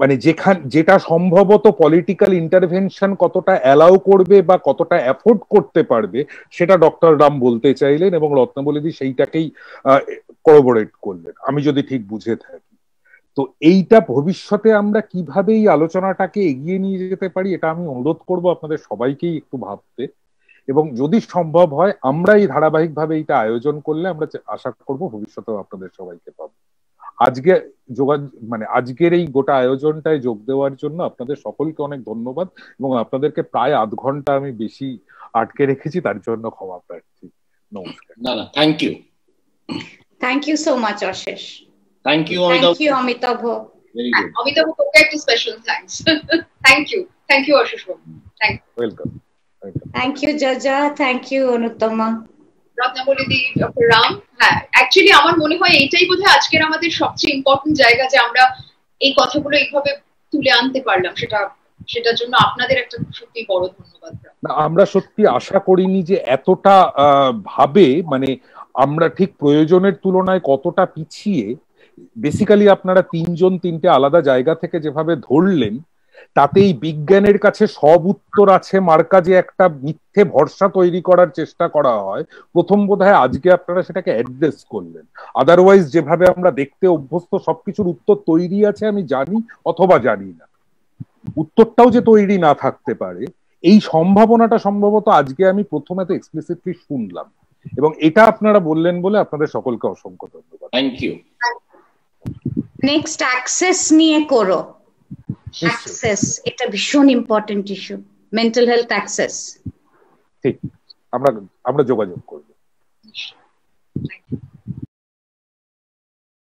মানে যেটা সম্ভবত পলিটিক্যাল ইন্টারভেনশন কতটা অ্যালাউ করবে বা কতটা অ্যাফোর্ড করতে পারবে সেটা ডক্টর রাম বলতে চাইলেন, এবং রত্নাবলীদি সেইটাকেই করোবোরেট করলেন, আমি যদি ঠিক বুঝে থাকি। তো এইটা ভবিষ্যতে আমরা কিভাবে এই আলোচনাটাকে এগিয়ে নিয়ে যেতে পারি, এটা আমি অনুরোধ করব আপনাদের সবাইকেই একটু ভাবতে, এবং যদি সম্ভব হয় আমরা এই ধারাবাহিকভাবে এইটা আয়োজন করলে আমরা আশা করব ভবিষ্যতেও আপনাদের সবাইকে পাবো। আজকে মানে আজকের এই গোটা আয়োজনটায় যোগ দেওয়ার জন্য আপনাদের সকলকে অনেক ধন্যবাদ, এবং আপনাদেরকে প্রায় আধ ঘন্টা আমি বেশি আটকে রেখেছি, তার জন্য ক্ষমা প্রার্থী। নমস্কার। না না, thank you so much Ashesh. Thank you Amitabh. Very good. Amitabh, তোকে একটা special thanks. Thank you Ashesh বাবু। Welcome. Thank you Jaja, thank you Anuttama, রত্নাবলীদি, ডক্টর রাম। হ্যাঁ, অ্যাকচুয়ালি আমার মনে হয় এইটাই বোধহয় আজকের আমাদের সবচেয়ে ইম্পর্টেন্ট জায়গা, যে আমরা এই কথাগুলো এইভাবে তুলে আনতে পারলাম, সেটার জন্য আপনাদের একটা সত্যি বড় ধন্যবাদ। আমরা সত্যি আশা করিনি যে এতটা ভাবে, মানে আমরা ঠিক প্রয়োজনের তুলনায় কতটা পিছিয়ে। বেসিক্যালি আপনারা তিনজন তিনটে আলাদা জায়গা থেকে যেভাবে ধরলেন, তাতেই বিজ্ঞানের কাছে সব উত্তর আছে মার্কা যে একটা মিথ্যে ভরসা তৈরি করার চেষ্টা করা হয়, প্রথম বোধহয় আজকে আপনারা সেটাকে অ্যাড্রেস করলেন। আদারওয়াইজ যেভাবে আমরা দেখতে অভ্যস্ত সবকিছুর উত্তর তৈরি আছে আমি জানি অথবা জানি না, উত্তরটাও যে তৈরি না থাকতে পারে এই সম্ভাবনাটা সম্ভবত আজকে আমি প্রথম এত এক্সপ্লিসিটলি শুনলাম, এবং এটা আপনারা বললেন বলে আপনাদের সকলকে অসংখ্য ধন্যবাদ। Thank you. নেক্সট অ্যাক্সেস নিয়ে করো। অ্যাক্সেস এটা ভীষণ important issue, mental health access. ঠিক, আমরা যোগাযোগ করব।